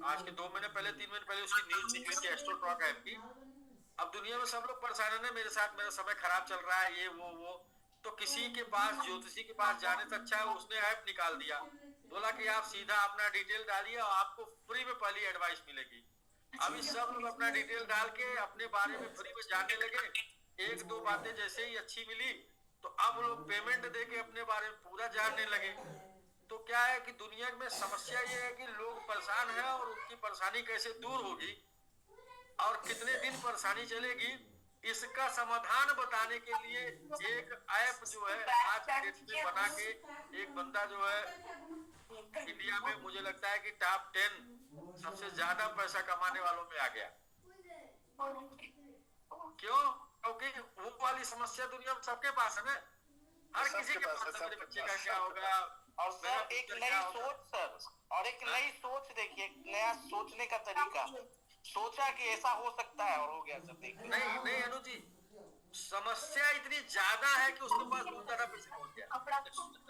आज के 2 महीने पहले 3 महीने पहले उसकी न्यूज निकली थी एस्ट्रोटॉक ऐप की। अब दुनिया में सब लोग परेशान है ना, मेरे साथ मेरा समय खराब चल रहा है ये वो, तो किसी के पास ज्योतिषी के पास जाने से अच्छा है उसने ऐप निकाल दिया, बोला कि आप सीधा अपना डिटेल डालिए और आपको फ्री में पहली एडवाइस मिलेगी। अभी सब लोग अपना डिटेल डाल के अपने बारे में फ्री में जानने लगे, 1-2 बातें जैसे ही अच्छी मिली तो अब लोग पेमेंट दे के अपने बारे में पूरा जानने लगे। तो क्या है कि दुनिया में समस्या ये है कि लोग परेशान हैं और उनकी परेशानी कैसे दूर होगी और कितने दिन परेशानी चलेगी, इसका समाधान बताने के लिए एक ऐप जो है आज के डेट में बना के एक बंदा जो है इंडिया में मुझे लगता है कि टॉप 10 सबसे ज्यादा पैसा कमाने वालों में आ गया। क्यों? क्योंकि वो वाली समस्या दुनिया में सबके पास है ना, हर किसी के पास है, मेरे बच्चे का क्या होगा। और सर एक नई सोच सर, और एक नई सोच देखिए, नया सोचने का तरीका, सोचा कि ऐसा हो सकता है और हो गया सर। देखिए नहीं अनु जी, समस्या इतनी ज्यादा है कि उसके पास बहुत ज्यादा पैसा पहुंच गया।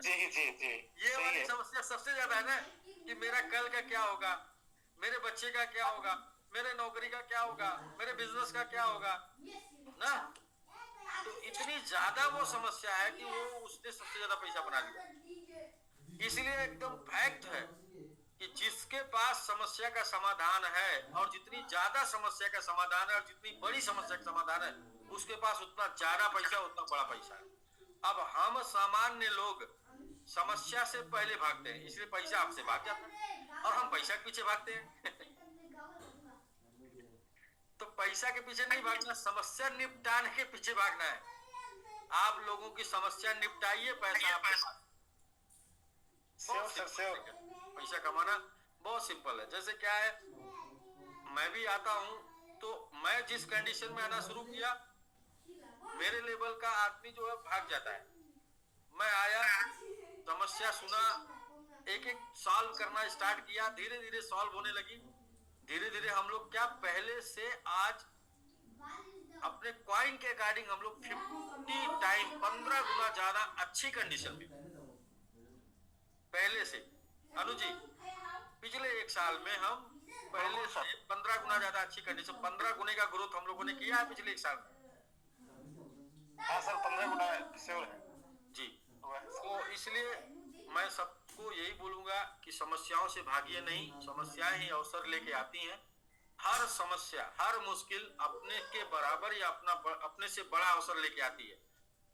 जी ये वाली समस्या सबसे ज्यादा है ना कि मेरा कल का क्या होगा, मेरे बच्चे का क्या होगा, मेरे नौकरी का क्या होगा, मेरे बिजनेस का क्या होगा ना। तो इतनी ज्यादा वो समस्या है कि वो उसने सबसे ज्यादा पैसा बना लिया। इसलिए एकदम फैक्ट है कि जिसके पास समस्या का समाधान है और जितनी ज्यादा समस्या का समाधान है और जितनी बड़ी समस्या का समाधान है उसके पास उतना ज्यादा पैसा, उतना बड़ा पैसा है। अब हम सामान्य लोग समस्या से पहले भागते हैं, इसलिए पैसा आपसे भाग जाता है और हम पैसा के पीछे भागते हैं। तो पैसा के पीछे नहीं भागना, समस्या निपटाने के पीछे भागना है। आप लोगों की समस्या निपटाइए, पैसा आपके पास। पैसा कमाना बहुत सिंपल है। जैसे क्या है, मैं भी आता हूँ तो मैं जिस कंडीशन में आना शुरू किया, मेरे लेवल का आदमी जो है भाग जाता है। मैं आया, समस्या सुना, एक सॉल्व करना स्टार्ट किया, धीरे धीरे सॉल्व होने लगी। धीरे धीरे हम लोग क्या पहले से आज अपने कॉइन के अकॉर्डिंग हम लोग 50 टाइम 15 गुना ज्यादा अच्छी कंडीशन में पहले से। अनु जी, पिछले 1 साल में हम पहले से 15 गुना ज्यादा अच्छी कंडीशन, 15 गुने का ग्रोथ हम लोगों ने किया है पिछले 1 साल में। हाँ सर, 15 गुना जी। तो इसलिए मैं सबको यही बोलूंगा कि समस्याओं से भागिए नहीं, समस्याएं ही अवसर लेके आती हैं। हर समस्या, हर मुश्किल अपने के बराबर या अपने से बड़ा अवसर लेके आती है।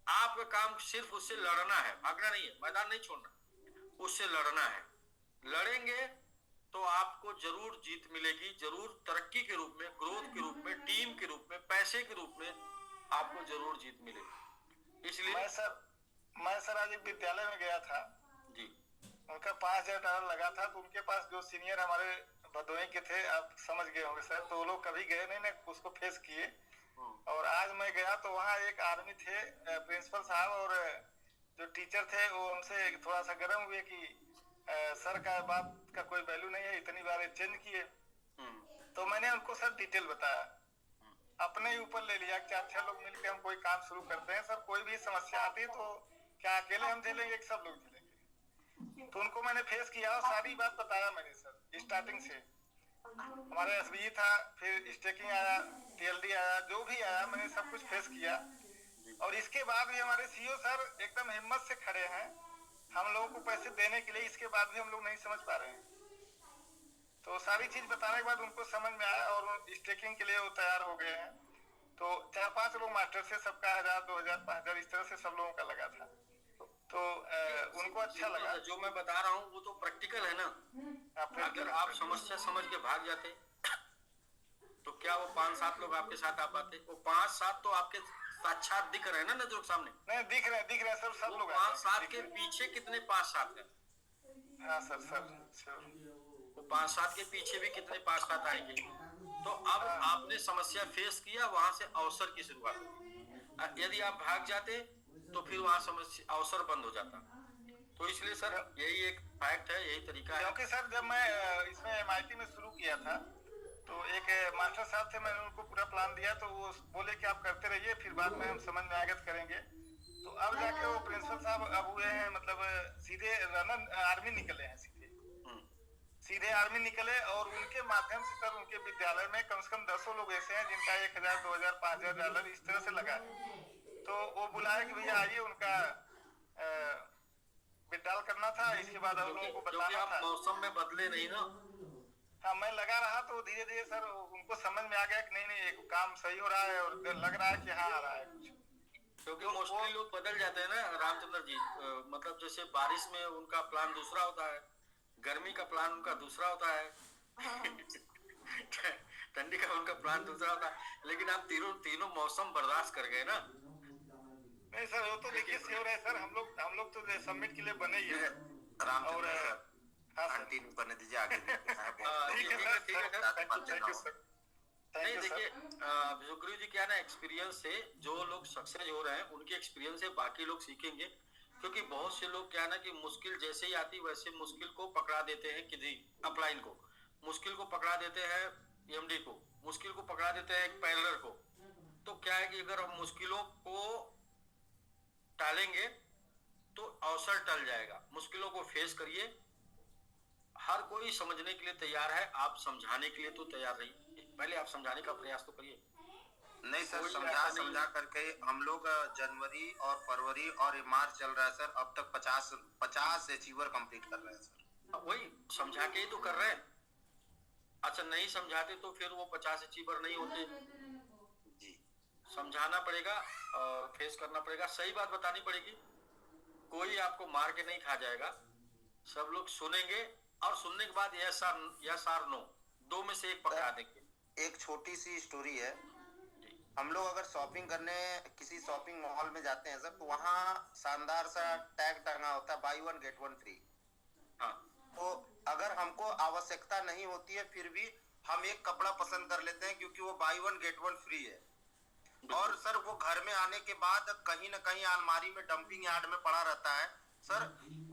आपका काम सिर्फ उससे लड़ना है, भागना नहीं है, मैदान नहीं छोड़ना, उससे लड़ना है। लड़ेंगे तो आपको जरूर जीत मिलेगी, जरूर तरक्की के रूप में, ग्रोथ के रूप में, टीम के रूप में, पैसे के रूप में आपको जरूर जीत मिलेगी। इसलिए मैं सर आज एक विद्यालय में गया था जी, उनका $5000 लगा था। तो उनके पास जो सीनियर हमारे भदोही के थे, आप समझ गए होंगे सर, तो वो लोग कभी गए नहीं ना, उसको फेस किए। और आज मैं गया तो वहाँ एक आदमी थे, प्रिंसिपल साहब, और जो टीचर थे वो उनसे थोड़ा सा गर्म हुए कि सर का बात का कोई वैल्यू नहीं है, इतनी बार चेंज किए। तो मैंने उनको सर डिटेल बताया, अपने ही ऊपर ले लिया कि 4-6 लोग मिलकर हम कोई काम शुरू करते हैं। सर कोई भी समस्या आती है तो क्या अकेले हम झेलेंगे कि सब लोग झेलेंगे? तो उनको मैंने फेस किया और सारी बात बताया मैंने सर, स्टार्टिंग से। हमारा एसबीई था, फिर स्टेकिंग आया, टीएलडी आया, जो भी आया मैंने सब कुछ फेस किया। और इसके बाद भी हमारे सीईओ सर एकदम हिम्मत से खड़े हैं हम लोगों को पैसे देने के लिए, इसके बाद भी हम लोग नहीं समझ पा रहे हैं। तो सारी चीज बताने के बाद उनको समझ में आया और स्टेकिंग के लिए वो तैयार हो गए हैं। तो 4-5 लोग मास्टर से, सबका 1000, 2000, 5000 इस तरह से सब लोगों का लगा था। तो उनको अच्छा लगा। जो मैं बता रहा हूँ वो तो प्रैक्टिकल है ना। अगर आप समस्या समझ के भाग जाते तो क्या वो 5-7 लोग आपके साथ आ पाते? वो 5-7 तो आपके साक्षात दिख रहे हैं ना नजरों के सामने? नहीं दिख रहे हैं सर, सब लोग 5-7 के पीछे कितने 5-7 है? हाँ सर वो 5-7 के पीछे भी कितने 5-7 आएंगे? तो अब आपने समस्या फेस किया, वहां से अवसर की शुरुआत हुई। यदि आप भाग जाते तो फिर वहां समस्या अवसर बंद हो जाता। तो इसलिए सर यही एक फैक्ट है, यही तरीका है। क्योंकि सर जब मैं इसमें MIT में शुरू किया था तो एक मास्टर साहब थे, मैंने उनको पूरा प्लान दिया तो वो बोले कि आप करते रहिए, फिर बाद में हम समझ में आगत करेंगे। तो अब जाके वो प्रिंसिपल साहब अब हुए हैं, मतलब सीधे रनर आर्मी निकले हैं, सीधे आर्मी निकले। और उनके माध्यम से सर उनके विद्यालय में कम से कम 10 लोग ऐसे हैं जिनका 1000, 2000, 5000 डॉलर इस तरह से लगा है। तो वो बुलाए कि भैया आइए, उनका विड्रॉल करना था, इसके बाद हम लोगों को बताना था। मौसम में बदले नहीं ना। हाँ मैं लगा रहा तो धीरे धीरे सर उनको समझ में आ गया कि नहीं एक काम सही हो रहा है और लग रहा है कि हाँ आ रहा है कुछ। क्योंकि मोस्टली लोग बदल जाते हैं ना रामचंद्र जी, मतलब जैसे बारिश में उनका प्लान दूसरा होता है, गर्मी का प्लान उनका दूसरा होता है, ठंडी का उनका प्लान दूसरा होता है, लेकिन आप तीनों मौसम बर्दाश्त कर गए ना। नहीं सर वो तो देखिए श्योर है सर, हम लोग तो समिट के लिए बने ही है। और कंटिन्यू करने दीजिए आगे। ठीक है सर। नहीं देखिए सुग्रीव जी क्या ना, एक्सपीरियंस से जो लोग सक्सेस हो रहे हैं उनके एक्सपीरियंस से बाकी लोग सीखेंगे। क्योंकि बहुत से लोग क्या ना कि मुश्किल जैसे ही आती वैसे मुश्किल को पकड़ा देते हैं, किसी अपलाइन को मुश्किल को पकड़ा देते हैं, MD को मुश्किल को पकड़ा देते हैं, एक पैरेलर को। तो क्या है कि अगर हम मुश्किलों को टालेंगे तो अवसर टल जाएगा। मुश्किलों को फेस करिए, हर कोई समझने के लिए तैयार है, आप समझाने के लिए तो तैयार रहिए, पहले आप समझाने का प्रयास तो करिए। नहीं सर, समझा करके हम लोग जनवरी और फरवरी और मार्च चल रहा है सर, अब तक 50 अचीवर कंप्लीट कर रहे हैं सर। वही समझा के ही तो कर रहे हैं। अच्छा नहीं समझाते तो फिर वो 50 अचीवर नहीं होते जी। समझाना पड़ेगा और फेस करना पड़ेगा, सही बात बतानी पड़ेगी। कोई आपको मार के नहीं खा जाएगा, सब लोग सुनेंगे और सुनने के बाद यस और नो, दो में से एक पकड़ा देंगे। एक छोटी सी स्टोरी है, हम लोग अगर शॉपिंग करने किसी शॉपिंग मॉल में जाते हैं सर, तो वहाँ शानदार सा टैग टंगा होता है बाई 1 गेट 1 फ्री। हाँ। तो अगर हमको आवश्यकता नहीं होती है फिर भी हम एक कपड़ा पसंद कर लेते हैं क्योंकि वो बाई 1 गेट 1 फ्री है। और सर वो घर में आने के बाद कहीं ना कहीं अलमारी में डंपिंग यार्ड में पड़ा रहता है सर।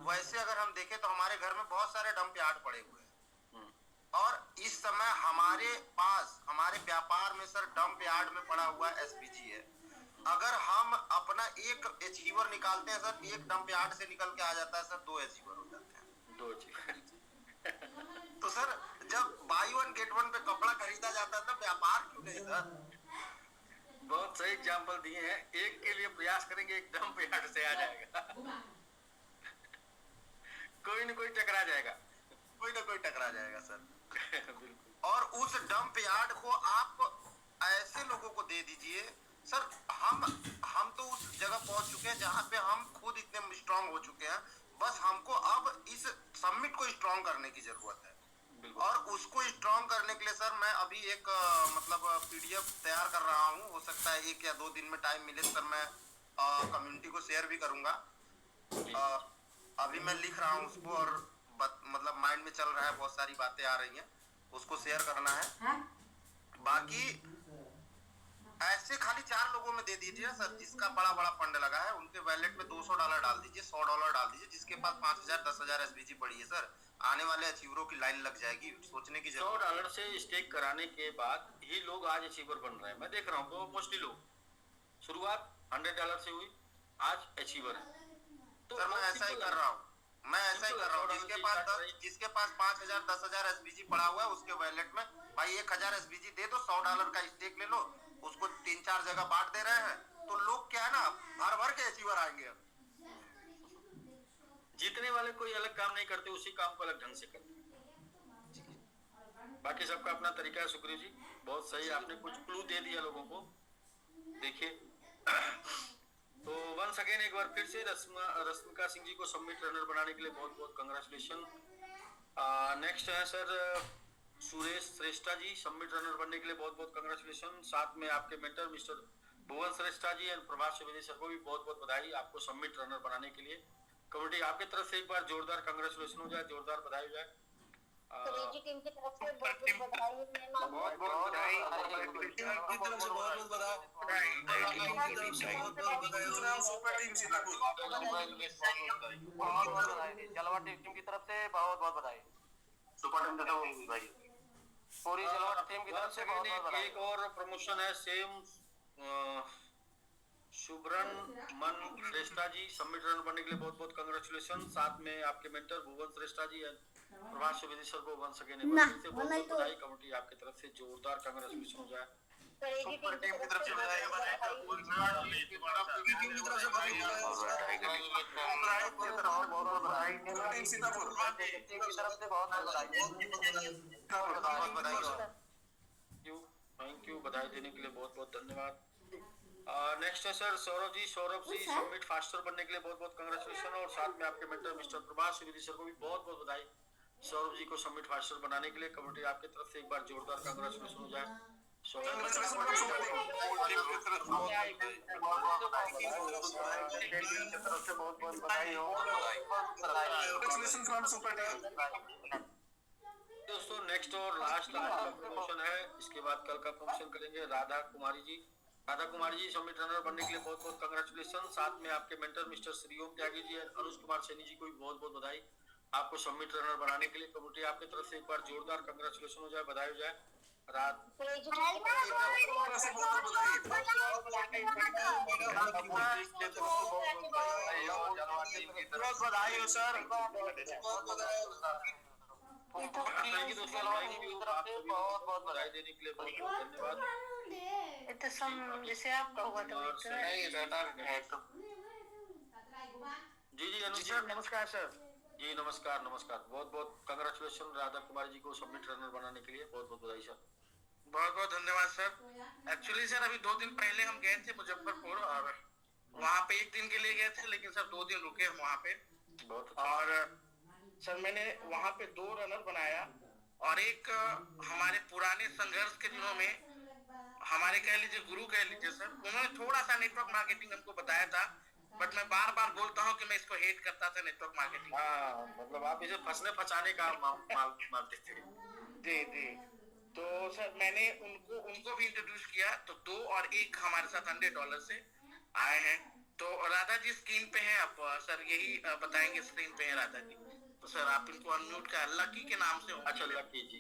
वैसे अगर हम देखें तो हमारे घर में बहुत सारे डंप यार्ड पड़े हुए हैं और इस समय हमारे पास हमारे व्यापार में सर डंप यार्ड में पड़ा हुआ SPG है। अगर हम अपना एक अचीवर निकालते हैं सर, एक डंप यार्ड से निकल के आ जाता है सर 2 अचीवर हो जाते हैं। 2 अचीवर। तो सर जब बाई 1 गेट 1 पे कपड़ा खरीदा जाता है तो व्यापार क्यों नहीं सर? बहुत सही एग्जाम्पल दिए हैं। एक के लिए प्रयास करेंगे, एक डंप यार्ड से आ जाएगा। कोई न कोई टकरा जाएगा, कोई ना कोई टकरा जाएगा सर। और उस डंप यार्ड को आप ऐसे लोगों को दे दीजिए सर। हम तो उस जगह पहुंच चुके हैं जहां पे हम खुद इतने स्ट्रांग हो चुके हैं, बस हमको अब इस समिट को स्ट्रांग करने की जरूरत है। और उसको स्ट्रांग करने के लिए सर मैं अभी एक मतलब PDF तैयार कर रहा हूँ। हो सकता है 1 या 2 दिन में टाइम मिले सर, मैं कम्युनिटी को शेयर भी करूंगा। अभी मैं लिख रहा हूँ उसको और मतलब माइंड में चल रहा है, बहुत सारी बातें आ रही हैं, उसको शेयर करना है। बाकी ऐसे खाली 4 लोगों में दे दीजिए सर जिसका बड़ा फंड लगा है, उनके वैलेट में $200 डाल दीजिए, $100 डाल दीजिए। जिसके पास 5000 10,000 SPG पड़ी है सर, आने वाले अचीवरों की लाइन लग जाएगी। सोचने की जरूरत है। $100 से स्टेक कराने के बाद ही लोग आज अचीवर बन रहे हैं। मैं देख रहा हूँ मोस्टली लोग शुरुआत $100 से हुई, आज अचीवर है। तो सर मैं ऐसा ही कर रहा हूँ, जिसके पास 5000 10,000 SPG पड़ा हुआ है उसके वैलेट में भाई 1000 SPG दे दो, $100 का स्टेक ले लो, उसको 3-4 जगह बांट दे रहे हैं। तो लोग क्या है ना भर के अचीवर आएंगे। जीतने वाले कोई अलग काम नहीं करते, उसी काम को अलग ढंग से करते। बाकी सबका अपना तरीका है। सुग्रीव जी बहुत सही, आपने कुछ क्लू दे दिया लोगों को। देखिए तो वंस अगेन एक बार फिर से रश्मिका सिंह जी को समिट रनर बनाने के लिए बहुत बहुत कंग्रेचुलेशन। नेक्स्ट है sir Suresh Shrestha ji, summit runner बनने के लिए बहुत बहुत कंग्रेचुलेशन। साथ में आपके mentor mister Bhuwan Shrestha ji and Prabhat Subedi sir को भी बहुत बहुत बधाई आपको सबमिट रनर बनाने के लिए। कमेटी आपकी तरफ से एक बार जोरदार कांग्रेचुलेशन हो जाए, जोरदार बधाई हो जाए। जी टीम की तरफ से बहुत बहुत बधाई, बहुत बहुत बधाई, जलवा टीम की तरफ से बहुत बहुत बधाई, सुपर टीम देता हूँ भाई, पूरी जलवा टीम की तरफ से बहुत बहुत बधाई। एक और प्रमोशन है same Subraman Shrestha ji submit runner बनने के लिए बहुत बहुत कांग्रेचुलेशन। साथ में आपके mentor Bhuwan Shrestha ji and Prabhat Subedi sir को वन सेकेंड बहुत बहुत बधाई। कमेटी आपकी तरफ से जोरदार कांग्रेचुलेशन हो जाए। सुपर टीम की तरफ से बधाई, थैंक यू, बधाई देने के लिए बहुत बहुत धन्यवाद। नेक्स्ट है sir Saurabh ji submit faster बनने के लिए बहुत बहुत कांग्रेचुलेशन और साथ में आपके मेंटर मिस्टर प्रभात सुवेदी सर को भी बहुत बहुत बधाई सौरभ जी को सबमिट फास्टर बनाने के लिए। कमेटी आपकी तरफ से एक बार जोरदार कांग्रेचुलेशन हो जाए। दोस्तों नेक्स्ट और लास्ट प्रमोशन है, इसके बाद कल का प्रमोशन करेंगे राधा कुमारी जी सबमिट रनर बनने के लिए बहुत बहुत कांग्रेचुलेशन। साथ में आपके मेंटर मिस्टर श्रीओम त्यागी जी और अनुज कुमार सैनी जी को भी बहुत बहुत बधाई आपको सबमिट रनर बनाने के लिए। कमेटी आपकी तरफ से एक बार जोरदार कांग्रेचुलेशन हो जाए, बधाई हो जाए। बधाई हो सर, बहुत बहुत बधाई देने के लिए बहुत बहुत धन्यवाद। जैसे आपका हुआ जी अनुज सर नमस्कार सर। जी नमस्कार, बहुत बहुत कांग्रेचुलेशन राधा कुमारी जी को सबमिट रनर बनाने के लिए बहुत बहुत बधाई सर। बहुत बहुत धन्यवाद सर। एक्चुअली सर अभी 2 दिन पहले हम गए थे मुजफ्फरपुर और वहाँ पे 1 दिन के लिए गए थे, लेकिन सर 2 दिन रुके हम वहाँ पे। बहुत अच्छा। और सर मैंने वहाँ पे 2 रनर बनाया और एक हमारे पुराने संघर्ष के दिनों में हमारे कह लीजिए गुरु कह लीजिए सर, उन्होंने थोड़ा सा नेटवर्क मार्केटिंग हमको बताया था, बट मैं बार बार बोलता हूँ कि मैं इसको हेट करता था नेटवर्क मार्केटिंग। हाँ मतलब आप इसे फंसने फंसाने का मानते थे। जी तो सर मैंने उनको भी इंट्रोड्यूस किया, तो 2 और 1 हमारे साथ $100 से आए हैं। तो राधा जी स्क्रीन पे हैं, आप सर यही बताएंगे स्क्रीन पे हैं राधा जी, तो सर आप इनको अनम्यूट का लकी के नाम से। अच्छा लकी जी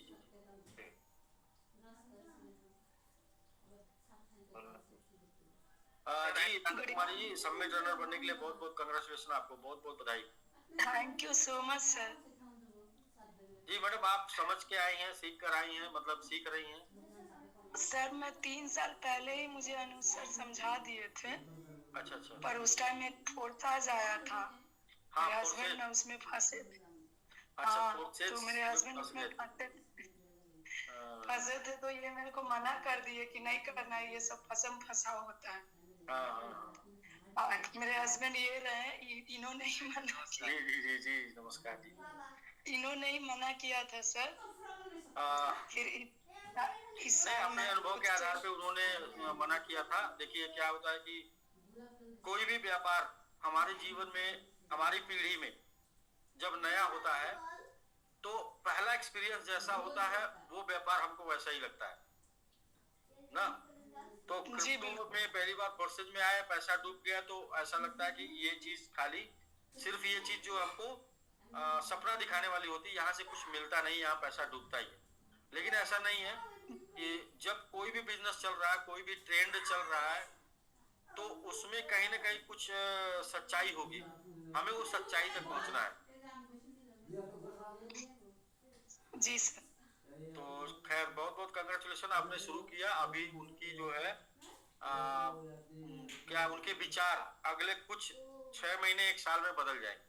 कुमारी जी सबमिट रनर बनने के लिए बहुत बहुत कांग्रेचुलेशन, आपको बहुत बहुत बधाई। Thank you so much sir. जी मैडम आप समझ के आई हैं, सीख कर आई हैं, मतलब सीख रही हैं? सर मैं 3 साल पहले ही मुझे अनुज सर समझा दिए थे। अच्छा पर उस टाइम में फोर्साज आया था। हाँ, मेरे हस्बैंड ना उसमें फंसे थे। अच्छा, तो मेरे हस्बैंड उसमें फंसे थे, तो ये मेरे को मना कर दिए कि नहीं करना है, ये सब फंसाव होता है। मेरे हस्बैंड ये रहे, इन्होंने ही मना किया। जी नमस्कार जी। इन्होंने ही मना किया था सर। फिर अपने अनुभव के आधार पे उन्होंने मना किया था। देखिए क्या होता है कि कोई भी व्यापार हमारे जीवन में, हमारी पीढ़ी में जब नया होता है तो पहला एक्सपीरियंस जैसा होता है वो व्यापार हमको वैसा ही लगता है ना। तो क्रिप्टो में पहली बार प्रोसेस में आया, पैसा डूब गया, तो ऐसा लगता है कि ये चीज खाली सिर्फ ये चीज जो हमको सपना दिखाने वाली होती है, यहाँ से कुछ मिलता नहीं, यहाँ पैसा डूबता ही है। लेकिन ऐसा नहीं है कि जब कोई भी बिजनेस चल रहा है, कोई भी ट्रेंड चल रहा है, तो उसमें कहीं ना कहीं कुछ सच्चाई होगी, हमें वो सच्चाई तक पहुंचना है। जी सर। तो खैर बहुत बहुत कांग्रेचुलेशन, आपने शुरू किया। अभी उनकी जो है क्या उनके विचार अगले कुछ 6 महीने 1 साल में बदल जाएंगे।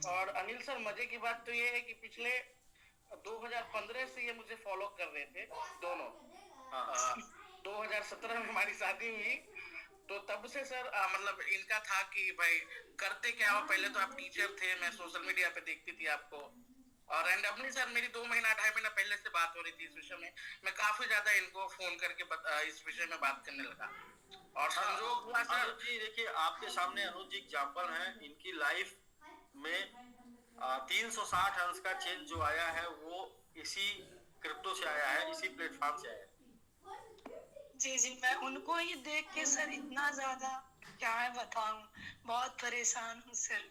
और अनिल सर मजे की बात तो ये है कि पिछले 2015 से ये मुझे फॉलो कर रहे थे दोनों। 2017 में हमारी शादी हुई, तो तब से सर मतलब इनका था कि भाई करते क्या हो। पहले तो आप टीचर थे, मैं सोशल मीडिया पे देखती थी आपको, और रैंडमली सर मेरी 2 महीना 2.5 महीना पहले से बात हो रही थी इस विषय में। मैं काफी ज्यादा इनको फोन करके इस विषय में बात करने लगा और संजोग हुआ सर। अनुज जी देखिए, आपके सामने अनुज जी एग्जाम्पल हैं। इनकी लाइफ में 360 अंश का चेंज जो आया है वो इसी क्रिप्टो से आया है, इसी प्लेटफॉर्म से आया है। जी जी, मैं उनको ही देख के सर इतना ज्यादा क्या है बताऊं, बहुत परेशान हूँ सर।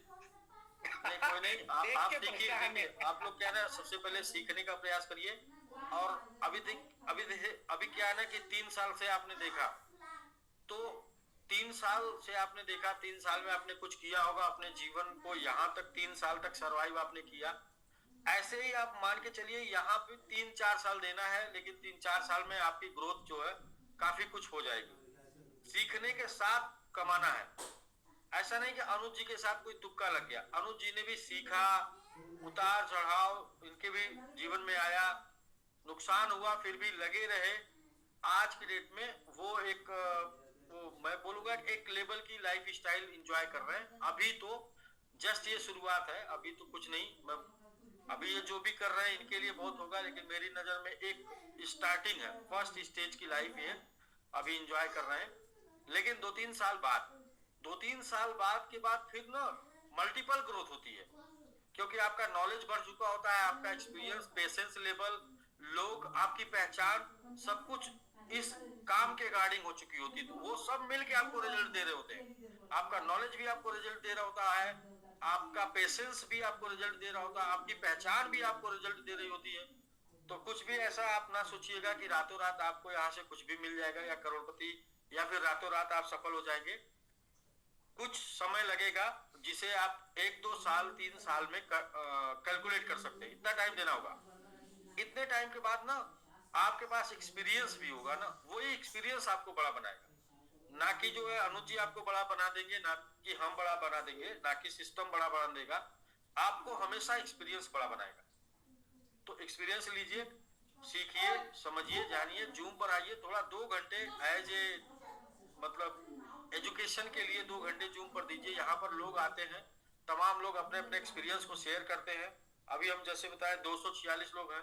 नहीं कोई नहीं, आप देखिए, आप लोग क्या है ना, सबसे पहले सीखने का प्रयास करिए। और अभी क्या है ना कि 3 साल से आपने देखा, तो 3 साल से आपने देखा, 3 साल में आपने कुछ किया होगा अपने जीवन को, यहाँ तक 3 साल तक सरवाइव आपने किया। ऐसे ही आप मान के चलिए, यहाँ पे 3-4 साल देना है, लेकिन 3-4 साल में आपकी ग्रोथ जो है काफी कुछ हो जाएगी। सीखने के साथ कमाना है। ऐसा नहीं कि अनुज जी के साथ कोई तुक्का लग गया। अनुज जी ने भी सीखा, उतार चढ़ाव इनके भी जीवन में आया, नुकसान हुआ, फिर भी लगे रहे। आज की डेट में वो एक मैं बोलूंगा एक लेवल की लाइफ स्टाइल एंजॉय कर रहे हैं। अभी तो जस्ट ये शुरुआत है, अभी तो कुछ नहीं। अभी ये जो भी कर रहे हैं इनके लिए बहुत होगा, लेकिन मेरी नजर में एक स्टार्टिंग है, फर्स्ट स्टेज की लाइफ ये अभी एंजॉय कर रहे हैं। लेकिन 2-3 साल बाद के बाद फिर ना मल्टीपल ग्रोथ होती है, क्योंकि आपका नॉलेज बढ़ चुका होता है, आपका एक्सपीरियंस, पेशेंस लेवल, लोग, आपकी पहचान, सब कुछ इस काम के गार्डिंग हो चुकी होती है। तो वो सब मिलके आपको रिजल्ट दे रहे होते हैं। आपका नॉलेज भी आपको रिजल्ट दे रहा होता है, आपका पेशेंस भी आपको रिजल्ट दे रहा होता है, आपकी पहचान भी आपको रिजल्ट दे रही होती है। तो कुछ भी ऐसा आप ना सोचिएगा कि रातों रात आपको यहाँ से कुछ भी मिल जाएगा या करोड़पति, या फिर रातों रात आप सफल हो जाएंगे। कुछ समय लगेगा, जिसे आप 1-2 साल 3 साल में कैलकुलेट कर सकते हैं। इतना टाइम देना होगा। इतने टाइम के बाद ना आपके पास एक्सपीरियंस भी होगा ना, वही एक्सपीरियंस आपको बड़ा बनाएगा। ना कि जो है अनुज जी आपको बड़ा बना देंगे, ना कि हम बड़ा बना देंगे, ना कि सिस्टम बड़ा बना देगा। आपको हमेशा एक्सपीरियंस बड़ा बनाएगा। तो एक्सपीरियंस लीजिए, सीखिए, समझिए, जानिए। जूम पर आइए, थोड़ा 2 घंटे एज ए मतलब एजुकेशन के लिए 2 घंटे जूम पर दीजिए। यहाँ पर लोग आते हैं, तमाम लोग अपने अपने एक्सपीरियंस को शेयर करते हैं। अभी हम जैसे बताए 246 लोग हैं,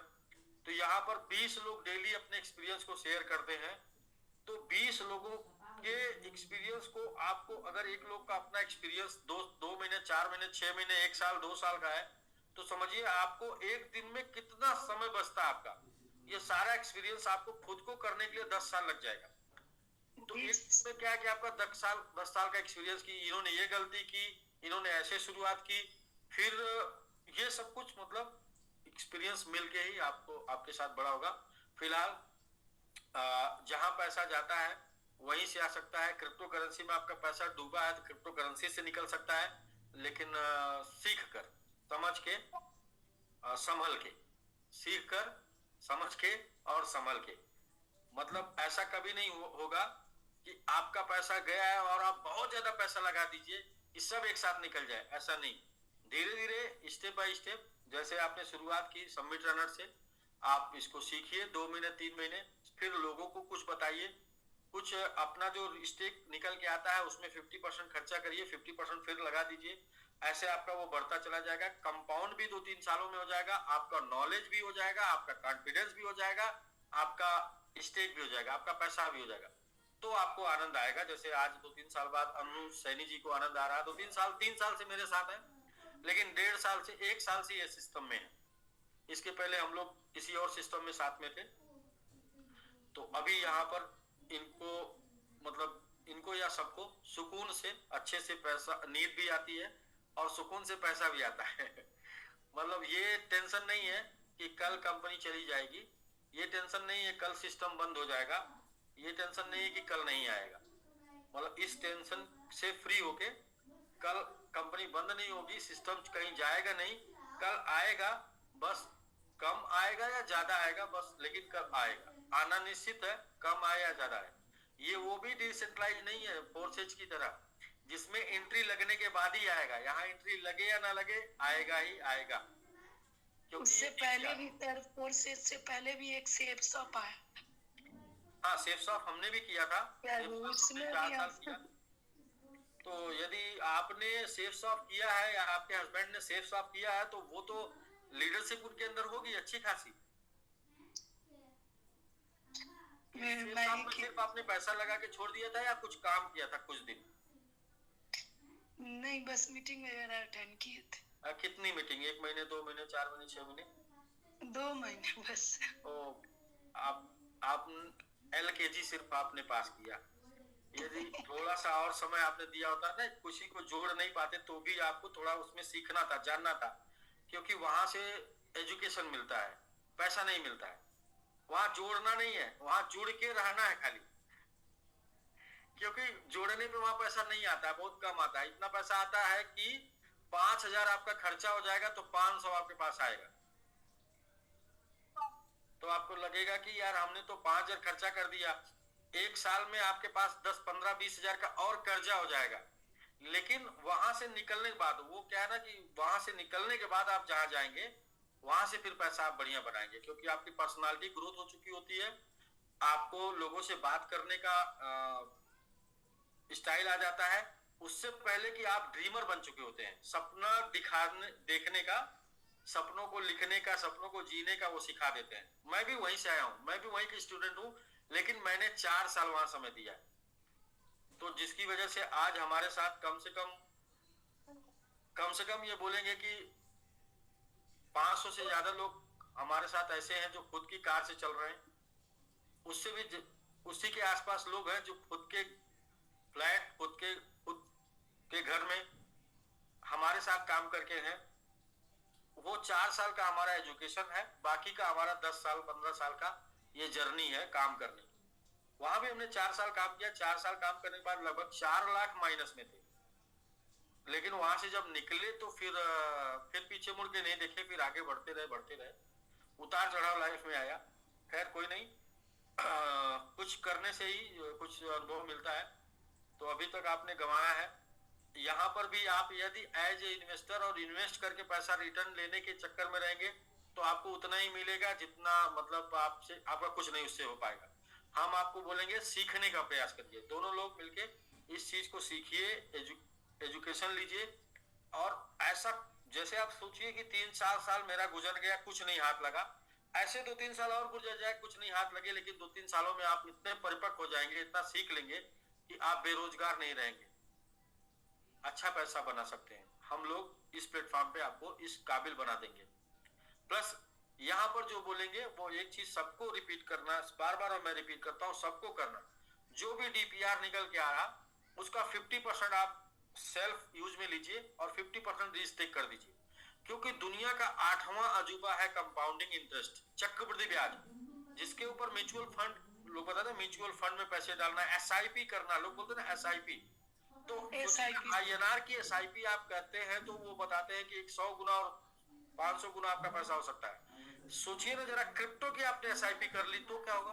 तो यहाँ पर 20 लोग डेली अपने एक्सपीरियंस को शेयर करते हैं। तो 20 लोगों के एक्सपीरियंस को आपको, अगर एक लोग का अपना एक्सपीरियंस 2 महीने, 4 महीने, 6 महीने, 1 साल, 2 साल का है, तो समझिए आपको एक दिन में कितना समय बचता है आपका। ये सारा एक्सपीरियंस आपको खुद को करने के लिए 10 साल लग जाएगा। तो इसमें क्या है कि आपका 10 साल का एक्सपीरियंस की, इन्होंने ये गलती की, इन्होंने ऐसे शुरुआत की, फिर ये सब कुछ मतलब एक्सपीरियंस मिलके ही आपको आपके साथ बड़ा होगा। फिलहाल जहां पैसा जाता है वहीं से आ सकता है। क्रिप्टो करेंसी में आपका पैसा डूबा है तो क्रिप्टो करेंसी से निकल सकता है, लेकिन सीख कर, समझ के, संभल के, सीख कर, समझ के और संभल के। मतलब ऐसा कभी नहीं होगा कि आपका पैसा गया है और आप बहुत ज्यादा पैसा लगा दीजिए, इस सब एक साथ निकल जाए, ऐसा नहीं। धीरे धीरे, स्टेप बाय स्टेप, जैसे आपने शुरुआत की समिट रनर से, आप इसको सीखिए 2 महीने 3 महीने, फिर लोगों को कुछ बताइए। कुछ अपना जो स्टेक निकल के आता है उसमें 50% खर्चा करिए, 50% फिर लगा दीजिए। ऐसे आपका वो बढ़ता चला जाएगा। कंपाउंड भी 2-3 सालों में हो जाएगा, आपका नॉलेज भी हो जाएगा, आपका कॉन्फिडेंस भी हो जाएगा, आपका स्टेक भी हो जाएगा, आपका पैसा भी हो जाएगा। तो आपको आनंद आएगा। जैसे आज 2-3 साल बाद अनु सैनी जी को आनंद आ रहा है। 3 साल से मेरे साथ है, लेकिन 1.5 साल से 1 साल से ये सिस्टम में है। इसके पहले हम लोग किसी और सिस्टम में साथ में थे। तो अभी यहाँ पर इनको, मतलब इनको या सबको सुकून से, अच्छे से पैसा, नींद भी आती है और सुकून से पैसा भी आता है। मतलब ये टेंशन नहीं है कि कल कंपनी चली जाएगी, ये टेंशन नहीं है कल सिस्टम बंद हो जाएगा, ये टेंशन नहीं है कि कल नहीं आएगा। मतलब इस टेंशन से फ्री होके, कल कंपनी बंद नहीं होगी, सिस्टम कहीं जाएगा नहीं, कल आएगा, बस कम आएगा या ज्यादा आएगा बस, लेकिन कल आएगा। आना निश्चित है, कम आए या ज्यादा आए। ये वो भी डिसेंट्रलाइज नहीं है फोर्सेज की तरह, जिसमें एंट्री लगने के बाद ही आएगा। यहाँ एंट्री लगे या ना लगे, आएगा ही आएगा। उससे पहले भी फोर्सेज से पहले भी एक सेफ शॉप आया। हाँ, सेफ शॉप हमने भी किया था, उसमें 4 साल किया। तो यदि आपने सेफ शॉप किया है या आपके हस्बैंड ने सेफ शॉप किया है, तो वो तो लीडरशिप उनके अंदर होगी अच्छी खासी। सिर्फ आपने पैसा लगा के छोड़ दिया था या कुछ काम किया था कुछ दिन? नहीं, बस मीटिंग वगैरह अटेंड किए थे। कितनी मीटिंग? 1 महीने, 2 महीने, 4 महीने, 6 महीने? 2 महीने बस। आप LKG सिर्फ आपने पास किया। यदि थोड़ा सा और समय आपने दिया होता ना, किसी को जोड़ नहीं पाते तो भी आपको थोड़ा उसमें सीखना था, जानना था, क्योंकि वहां से एजुकेशन मिलता है, पैसा नहीं मिलता है। वहां जोड़ना नहीं है, वहां जुड़ के रहना है खाली, क्योंकि जोड़ने पे वहां पैसा नहीं आता है, बहुत कम आता है। इतना पैसा आता है कि 5,000 आपका खर्चा हो जाएगा तो 500 आपके पास आएगा। तो आपको लगेगा कि यार हमने तो 5,000 खर्चा कर दिया, 1 साल में आपके पास 10, 15, 20,000 का और कर्जा हो जाएगा। लेकिन वहां से निकलने के बाद, वो क्या है ना कि वहां से निकलने के बाद आप जहां जाएंगे वहां से फिर पैसा आप बढ़िया बनाएंगे, क्योंकि आपकी पर्सनालिटी ग्रोथ हो चुकी होती है, आपको लोगों से बात करने का स्टाइल आ जाता है। उससे पहले कि आप ड्रीमर बन चुके होते हैं, सपना देखने का, सपनों को लिखने का, सपनों को जीने का वो सिखा देते हैं। मैं भी वहीं से आया हूं, मैं भी वहीं के स्टूडेंट हूं, लेकिन मैंने 4 साल वहां समय दिया, तो जिसकी वजह से आज हमारे साथ कम से कम ये बोलेंगे कि 500 से ज्यादा लोग हमारे साथ ऐसे हैं जो खुद की कार से चल रहे हैं। उससे भी उसी के आसपास लोग हैं जो खुद के फ्लैट, खुद के घर में हमारे साथ काम करके हैं। वो 4 साल का हमारा एजुकेशन है, बाकी का हमारा 10 साल 15 साल का ये जर्नी है काम करने। वहां भी हमने 4 साल काम किया। 4 साल काम करने के बाद लगभग 4 लाख माइनस में थे, लेकिन वहां से जब निकले तो फिर पीछे मुड़ के नहीं देखे, फिर आगे बढ़ते रहे। उतार चढ़ाव लाइफ में आया, खैर कोई नहीं, कुछ करने से ही कुछ अनुभव मिलता है। तो अभी तक आपने गंवाया है। यहाँ पर भी आप यदि एज ए इन्वेस्टर और इन्वेस्ट करके पैसा रिटर्न लेने के चक्कर में रहेंगे तो आपको उतना ही मिलेगा जितना, मतलब आपका कुछ नहीं उससे हो पाएगा। हम आपको बोलेंगे सीखने का प्रयास करिए, दोनों लोग मिलके इस चीज को सीखिए, एजुकेशन लीजिए। और ऐसा जैसे आप सोचिए कि 3-4 साल मेरा गुजर गया, कुछ नहीं हाथ लगा, ऐसे 2-3 साल और गुजर जाए, कुछ नहीं हाथ लगे, लेकिन 2-3 सालों में आप इतने परिपक्व हो जाएंगे, इतना सीख लेंगे कि आप बेरोजगार नहीं रहेंगे, अच्छा पैसा बना सकते हैं। हम लोग इस प्लेटफॉर्म पे आपको इस काबिल बना देंगे। प्लस यहाँ पर जो बोलेंगे वो एक चीज सबको रिपीट करना, बार बार और मैं रिपीट करता हूँ, सबको करना, जो भी DPR निकल के आ रहा उसका 50% आप सेल्फ यूज में लीजिए और 50% रीस्टेक कर दीजिए, क्योंकि दुनिया का 8वां अजूबा है कंपाउंडिंग इंटरेस्ट, चक्रवृद्धि ब्याज, जिसके ऊपर म्यूचुअल फंड, लोग बताते हैं म्यूचुअल फंड में पैसे डालना, SIP करना, लोग बोलते हैं ना SIP। तो INR की SIP आप कहते हैं तो वो बताते हैं कि 100 गुना और 500 गुना आपका पैसा हो सकता है। सोचिए ना जरा, क्रिप्टो की आपने SIP कर ली तो क्या होगा?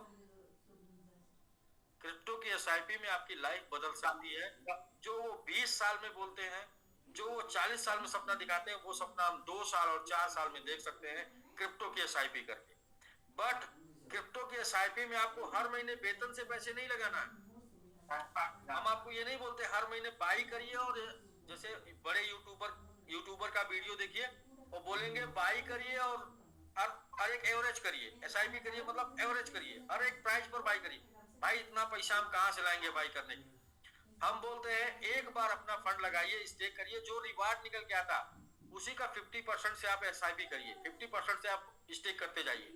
क्रिप्टो की SIP में आपकी लाइफ बदल सकती है। जो वो 20 साल में बोलते हैं, जो वो 40 साल में सपना दिखाते हैं, वो सपना हम 2 साल और 4 साल में देख सकते हैं क्रिप्टो की SIP करके। बट क्रिप्टो की SIP में आपको हर महीने वेतन से पैसे नहीं लगाना है। हम आपको ये नहीं बोलते हर महीने बाई करिए, और जैसे बड़े यूट्यूबर का वीडियो देखिए, वो बोलेंगे बाई करिए और हर एक एवरेज करिए, SIP करिए, मतलब एवरेज करिए, हर एक प्राइस पर बाई करिए। भाई इतना पैसा हम कहाँ से लाएंगे बाई करने के? हम बोलते हैं एक बार अपना फंड लगाइए, स्टेक करिए, जो रिवार्ड निकल के आता उसी का 50% से आप SIP करिए, 50% से आप स्टेक करते जाइए,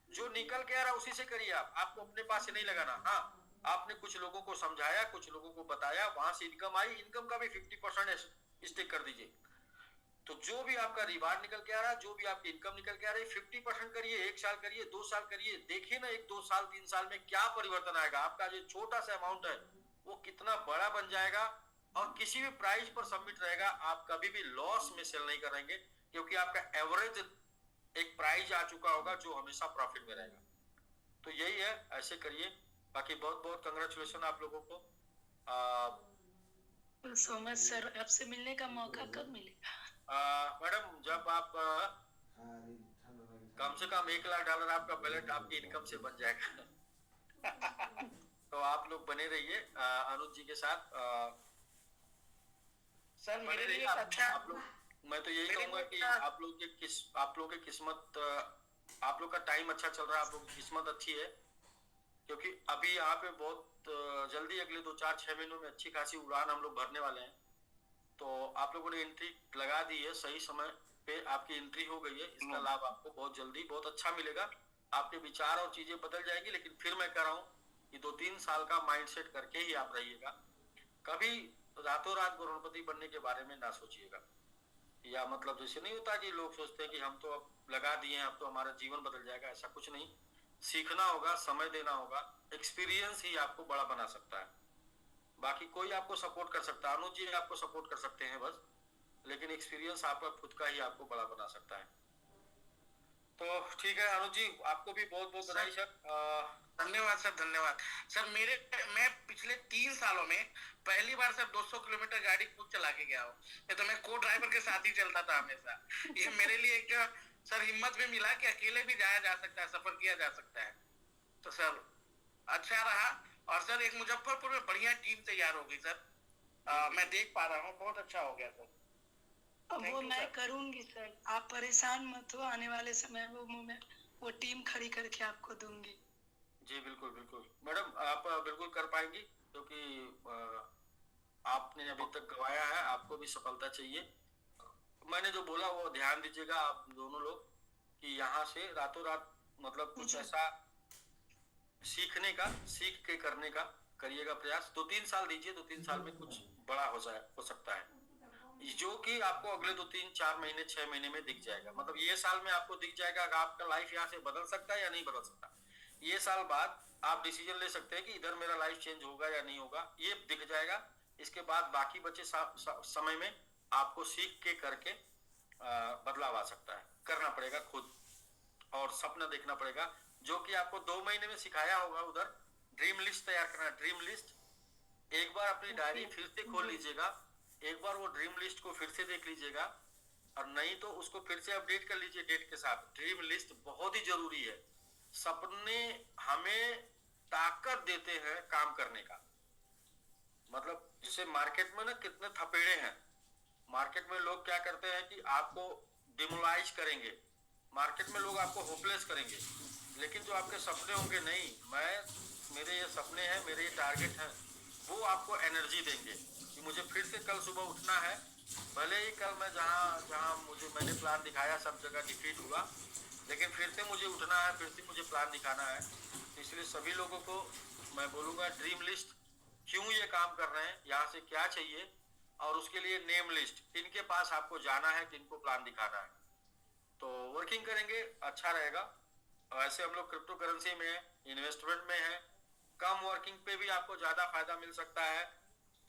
जो निकल के आ रहा उसी से करिए। आपको अपने पास से नहीं लगाना। हाँ, आपने कुछ लोगों को समझाया, कुछ लोगों को बताया, वहां से इनकम आई, इनकम का भी 50% स्टेक कर दीजिए। तो जो भी आपका रिवार्ड निकल के आ रहा है, जो भी आपकी इनकम निकल के आ रही है, 50% करिए, 1 साल करिए, 2 साल करिए, देखिए ना 1, 2 साल, 3 साल में क्या परिवर्तन आएगा। आपका जो छोटा सा अमाउंट है वो कितना बड़ा बन जाएगा, और किसी भी प्राइस पर सबमिट रहेगा, आप कभी भी लॉस में सेल नहीं करेंगे, क्योंकि आपका एवरेज एक प्राइस आ चुका होगा जो हमेशा प्रॉफिट में रहेगा। तो यही है, ऐसे करिए। बाकी बहुत बहुत कंग्रेचुलेशन आप लोगों को। सो मच सर। आपसे मिलने का मौका कब मिलेगा? मैडम, जब आप कम से कम $1 लाख आपका बैलेट आपकी इनकम से बन जाएगा। तो आप लोग बने रहिए अनुज जी के साथ। सर मेरे लिए अच्छा, आप लोग मैं तो यही कहूंगा कि आप लोग की किस्मत, आप लोग का टाइम अच्छा चल रहा है, आप लोग की किस्मत अच्छी है, क्योंकि अभी यहाँ पे बहुत जल्दी अगले 2-4-6 महीनों में अच्छी खासी उड़ान हम लोग भरने वाले हैं। तो आप लोगों ने एंट्री लगा दी है, सही समय पे आपकी एंट्री हो गई है, इसका लाभ आपको बहुत जल्दी बहुत अच्छा मिलेगा। आपके विचार और चीजें बदल जाएंगी, लेकिन फिर मैं कह रहा हूँ कि 2-3 साल का माइंडसेट करके ही आप रहिएगा। कभी रातों रात करोड़पति बनने के बारे में ना सोचिएगा, या मतलब जैसे नहीं होता कि लोग सोचते हैं कि हम तो अब लगा दिए हैं, अब तो हमारा जीवन बदल जाएगा, ऐसा कुछ नहीं। सीखना होगा, समय देना होगा, एक्सपीरियंस ही आपको बड़ा बना सकता है। बाकी कोई आपको सपोर्ट कर सकता है, अनुज जी आपको सपोर्ट कर सकते हैं बस, लेकिन एक्सपीरियंस आपका खुद का ही आपको बड़ा बना सकता है। तो ठीक है अनुज जी, आपको भी बहुत बहुत बधाई सर। धन्यवाद सर, धन्यवाद सर। मैं पिछले 3 सालों में पहली बार सर 200 किलोमीटर गाड़ी खुद चला के गया हूँ। ये तो मैं को ड्राइवर के साथ ही चलता था हमेशा। ये मेरे लिए एक सर हिम्मत भी मिला कि अकेले भी जाया जा सकता है, सफर किया जा सकता है। तो सर अच्छा रहा। और सर एक मुजफ्फरपुर में बढ़िया टीम तैयार हो गई सर, मैं देख पा रहा हूँ, बहुत अच्छा हो गया सर। वो मैं करूंगी सर, आप परेशान मत हो, आने वाले समय वो टीम खड़ी करके आपको दूंगी। जी बिल्कुल बिल्कुल मैडम, आप बिल्कुल कर पाएंगी, क्योंकि आपने अभी तक गवाया है, आपको भी सफलता चाहिए। मैंने जो बोला वो ध्यान दीजिएगा आप दोनों लोग, कि यहाँ से रातों रात मतलब कुछ ऐसा सीखने का, सीख के करने का करिएगा प्रयास। 2-3 साल दीजिए, 2-3 साल में कुछ बड़ा हो सकता है, जो कि आपको अगले 2-3-4 महीने 6 महीने में दिख जाएगा। मतलब ये साल में आपको दिख जाएगा कि आपका लाइफ यहाँ से बदल सकता है या नहीं बदल सकता। ये साल बाद आप डिसीजन ले सकते हैं कि इधर मेरा लाइफ चेंज होगा या नहीं होगा, ये दिख जाएगा। इसके बाद बाकी बचे समय में आपको सीख के करके बदलाव आ सकता है, करना पड़ेगा खुद, और सपना देखना पड़ेगा, जो कि आपको 2 महीने में सिखाया होगा उधर। ड्रीम लिस्ट तैयार करना, ड्रीम लिस्ट एक बार अपनी डायरी फिर से खोल लीजिएगा, एक बार वो ड्रीम लिस्ट को फिर से देख लीजिएगा, और नहीं तो उसको फिर से अपडेट कर लीजिए डेट के साथ। ड्रीम लिस्ट बहुत ही जरूरी है। सपने हमें ताकत देते हैं काम करने का। मतलब जैसे मार्केट में ना कितने थपेड़े हैं, मार्केट में लोग क्या करते हैं कि आपको डिमोलाइज करेंगे, मार्केट में लोग आपको होपलेस करेंगे, लेकिन जो आपके सपने होंगे, नहीं मेरे ये सपने हैं, मेरे ये टारगेट हैं, वो आपको एनर्जी देंगे कि मुझे फिर से कल सुबह उठना है। भले ही कल मैं जहाँ मैंने प्लान दिखाया सब जगह डिफीट हुआ, लेकिन फिर से मुझे उठना है, फिर से मुझे प्लान दिखाना है। इसलिए सभी लोगों को मैं बोलूँगा, ड्रीम लिस्ट, क्यों ये काम कर रहे हैं, यहाँ से क्या चाहिए, और उसके लिए नेम लिस्ट, किनके पास आपको जाना है, किनको प्लान दिखाना है, तो वर्किंग करेंगे अच्छा रहेगा। वैसे हम लोग क्रिप्टो करेंसी में है, इन्वेस्टमेंट में है, कम वर्किंग पे भी आपको ज्यादा फायदा मिल सकता है।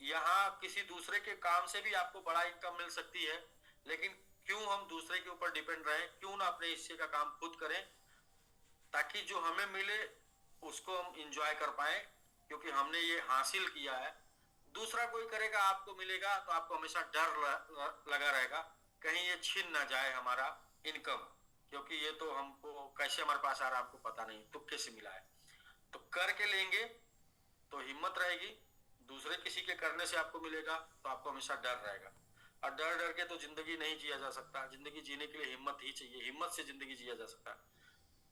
यहाँ किसी दूसरे के काम से भी आपको बड़ा इनकम मिल सकती है, लेकिन क्यों हम दूसरे के ऊपर डिपेंड रहें, क्यों ना अपने हिस्से का काम खुद करें, ताकि जो हमें मिले उसको हम इंजॉय कर पाए, क्योंकि हमने ये हासिल किया है। दूसरा कोई करेगा, आपको मिलेगा, तो आपको हमेशा डर लगा रहेगा कहीं ये छीन ना जाए हमारा इनकम, क्योंकि ये तो हमको कैसे हमारे पास आ रहा है आपको पता नहीं, तुक्के से मिला है। तो करके लेंगे तो हिम्मत रहेगी, दूसरे किसी के करने से आपको मिलेगा तो आपको हमेशा डर रहेगा, और डर के तो जिंदगी नहीं जिया जा सकता। जिंदगी जीने के लिए हिम्मत ही चाहिए, हिम्मत से जिंदगी जिया जा सकता है।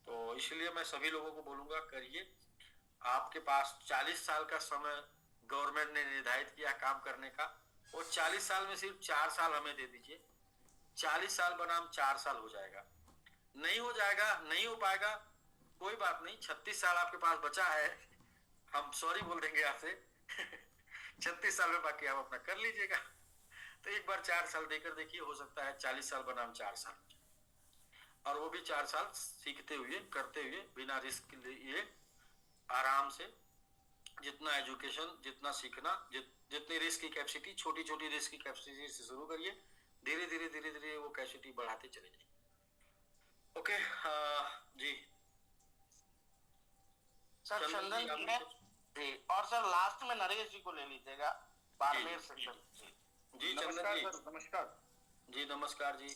तो इसलिए मैं सभी लोगों को बोलूंगा, करिए। आपके पास 40 साल का समय गवर्नमेंट ने निर्धारित किया काम करने का, वो 40 साल में सिर्फ 4 साल हमें दे दीजिए। 40 साल बनाम 4 साल हो जाएगा, नहीं हो जाएगा, नहीं हो पाएगा, कोई बात नहीं। 36 साल आपके पास बचा है, हम सॉरी बोल देंगे आपसे 36 साल में बाकी आप अपना कर लीजिएगा। तो एक बार 4 साल देकर देखिए, हो सकता है 40 साल बनाम 4 साल, और वो भी 4 साल सीखते हुए, करते हुए, बिना रिस्क लिए, आराम से। जितना एजुकेशन, जितना सीखना, जितनी रिस्क की कैपेसिटी, छोटी छोटी रिस्क की कैपेसिटी से शुरू करिए, धीरे धीरे वो कैपेसिटी बढ़ाते चले जाइए। ओके जी सर, चंदन जी है जी, और सर लास्ट में नरेश जी को ले लीजिएगा, बाड़मेर से। जी चंदन जी, नमस्कार जी, नमस्कार जी।